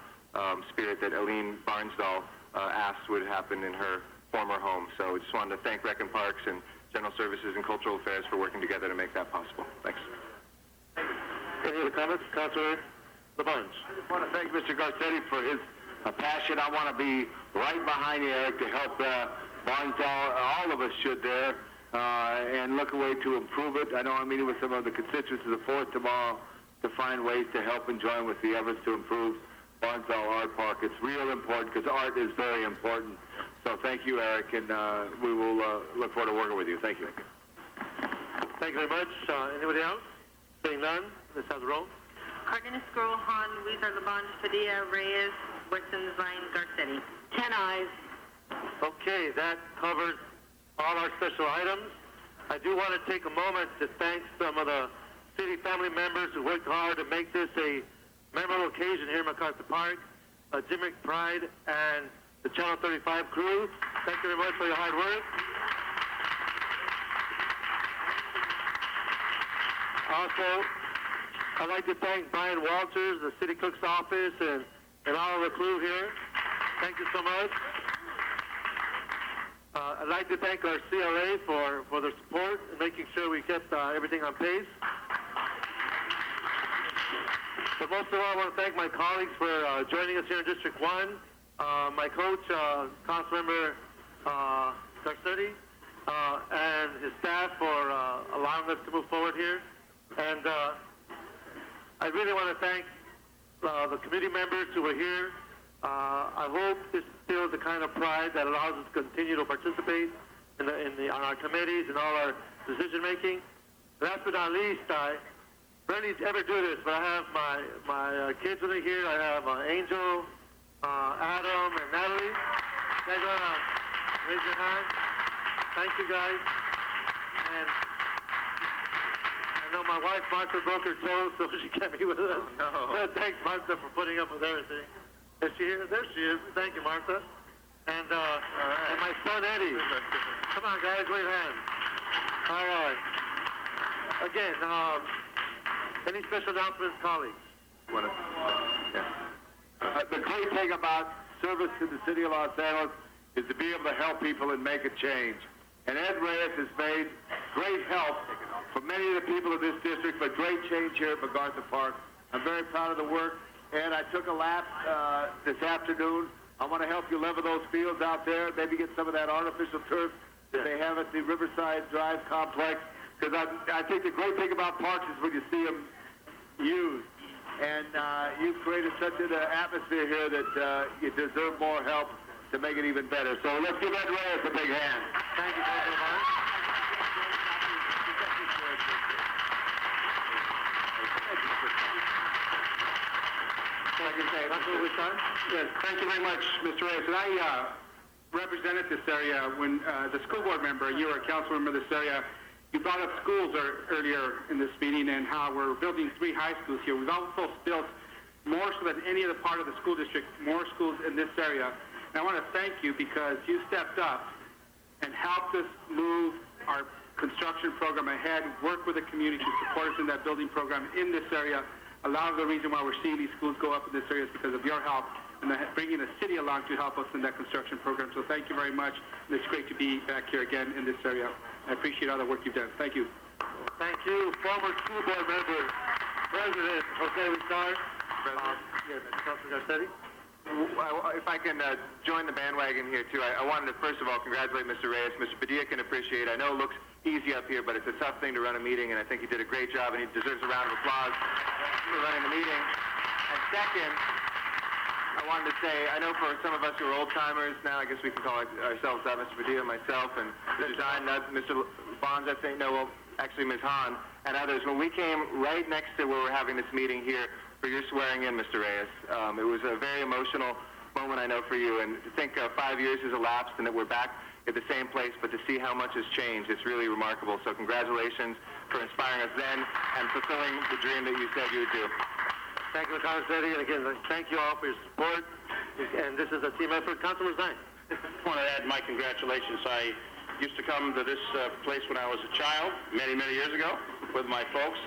spirit that Aline Barnsdall asked would happen in her former home. So we just wanted to thank Rec and Parks and General Services and Cultural Affairs for working together to make that possible. Thanks. Any other comments? Councilor LaBonge. I just want to thank Mr. Garcetti for his passion. I want to be right behind you, Eric, to help Barnesdale. All of us should there, and look a way to improve it. I know I'm meeting with some of the constituents of the 4th tomorrow to find ways to help and join with the efforts to improve Barnesdale Art Park. It's real important because art is very important. So thank you, Eric, and we will look forward to working with you. Thank you. Thank you very much. Anybody else? Seeing none, let's have the roll. Cardenas, Scroll, Han, Weezer, Labange, Padilla, Reyes, Weston, Zine, Garcetti. 10 ayes. Okay, that covers all our special items. I do want to take a moment to thank some of the city family members who worked hard to make this a memorable occasion here in MacArthur Park. Jim McBride and the Channel 35 crew. Thank you very much for your hard work. Also, I'd like to thank Brian Walters, the city clerk's office, and all of the crew here. Thank you so much. I'd like to thank our CLA for their support and making sure we kept everything on pace. But most of all, I want to thank my colleagues for joining us here in District 1. My coach, Councilmember Garcetti, and his staff for allowing us to move forward here. And I really want to thank the committee members who were here. I hope this instills the kind of pride that allows us to continue to participate on our committees and all our decision making. Last but not least, I rarely ever do this, but I have my kids with me here. I have Angel, Adam, and Natalie. You guys want to raise your hand? Thank you, guys. And I know my wife, Martha, broke her toe, so she can't be with us. No. Thanks, Martha, for putting up with everything. Is she here? There she is. Thank you, Martha. And my son, Eddie. Come on, guys, wave hands. All right. Again, any special announcements, colleagues? The great thing about service to the city of Los Angeles is to be able to help people and make a change. And Ed Reyes has made great help for many of the people of this district, but great change here at MacArthur Park. I'm very proud of the work. And I took a lap this afternoon. I want to help you level those fields out there, maybe get some of that artificial turf that they have at the Riverside Drive complex. Because I think the great thing about parks is when you see them used. And you've created such an atmosphere here that you deserve more help to make it even better. So let's give Ed Reyes a big hand. Thank you, Councilor Mark. Yes, thank you very much, Mr. Reyes. And I represented this area when, as a school board member, you were a council member of this area. You brought up schools earlier in this meeting and how we're building 3 high schools here. We've also built more so than any other part of the school district, more schools in this area. And I want to thank you because you stepped up and helped us move our construction program ahead, work with the community to support us in that building program in this area. A lot of the reason why we're seeing these schools go up in this area is because of your help and bringing the city along to help us in that construction program. So thank you very much, and it's great to be back here again in this area. I appreciate all the work you've done. Thank you. Thank you, former school board member, President Jose Rizar. Yes, Councilor Garcetti. If I can join the bandwagon here, too, I wanted to, first of all, congratulate Mr. Reyes. Mr. Padilla can appreciate. I know it looks easy up here, but it's a tough thing to run a meeting, and I think he did a great job, and he deserves a round of applause for running the meeting. And second, I wanted to say, I know for some of us who are old-timers now, I guess we can call ourselves that, Mr. Padilla, myself, and Mr. Dine, Mr. Bonds, I think, no, well, actually Ms. Hahn, and others, when we came right next to where we're having this meeting here for your swearing in, Mr. Reyes, it was a very emotional moment, I know, for you, and to think 5 years has elapsed and that we're back at the same place, but to see how much has changed, it's really remarkable. So congratulations for inspiring us then and fulfilling the dream that you said you would do. Thank you, Councilor Garcetti, and again, thank you all for your support, and this is a team effort. Councilor Zine. I want to add my congratulations. I used to come to this place when I was a child, many, many years ago, with my folks.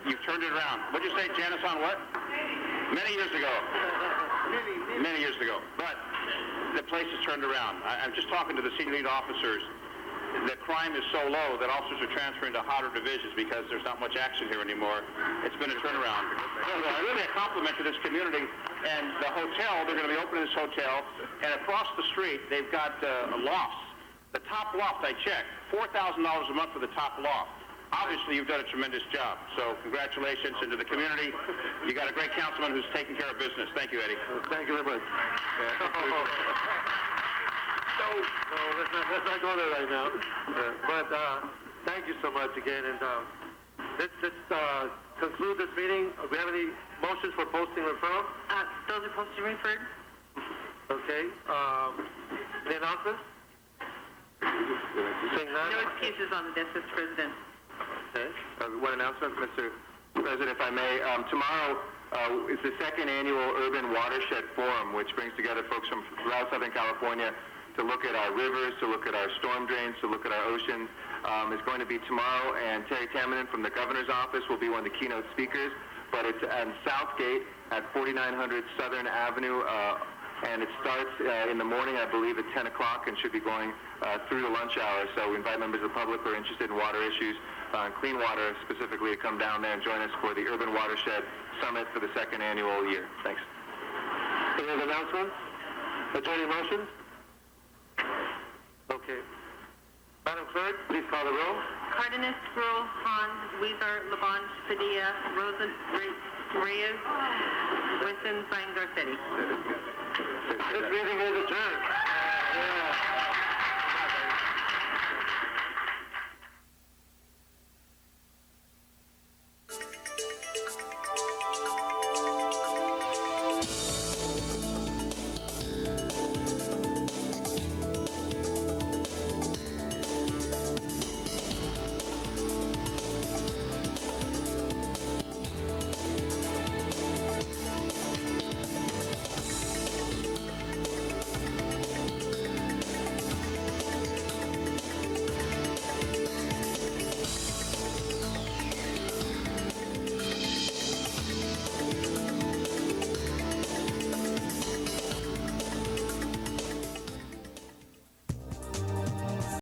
You've turned it around. What'd you say, Janice, on what? Many years ago. Many years ago. But the place has turned around. I'm just talking to the senior lead officers. The crime is so low that officers are transferring to hotter divisions because there's not much action here anymore. It's been a turnaround. Really a compliment to this community. And the hotel, they're going to be opening this hotel, and across the street, they've got lofts. The top loft, I checked, $4,000 a month for the top loft. Obviously, you've done a tremendous job. So congratulations, and to the community, you got a great councilman who's taking care of business. Thank you, Eddie. Thank you very much. No, let's not go there right now. But thank you so much again, and let's conclude this meeting. Do we have any motions for posting referral? Those are posted and referred. Okay. The announcements? Seeing none? No excuses on the desk, Mr. President. Okay. One announcement, Mr. President, if I may. Tomorrow is the second annual Urban Watershed Forum, which brings together folks from throughout Southern California to look at our rivers, to look at our storm drains, to look at our oceans. It's going to be tomorrow, and Terry Tamminen from the governor's office will be one of the keynote speakers. But it's on Southgate at 4900 Southern Avenue, and it starts in the morning, I believe, at 10 o'clock and should be going through the lunch hour. So we invite members of the public who are interested in water issues, clean water specifically, to come down there and join us for the Urban Watershed Summit for the second annual year. Thanks. Any other announcements? Adjourning motions? Okay. Madam Clerk, please call the roll. Cardenas, Gruel, Hahn, Weezer, Labange, Padilla, Rosen, Reyes, Winston, Zine, Garcetti. This meeting is adjourned.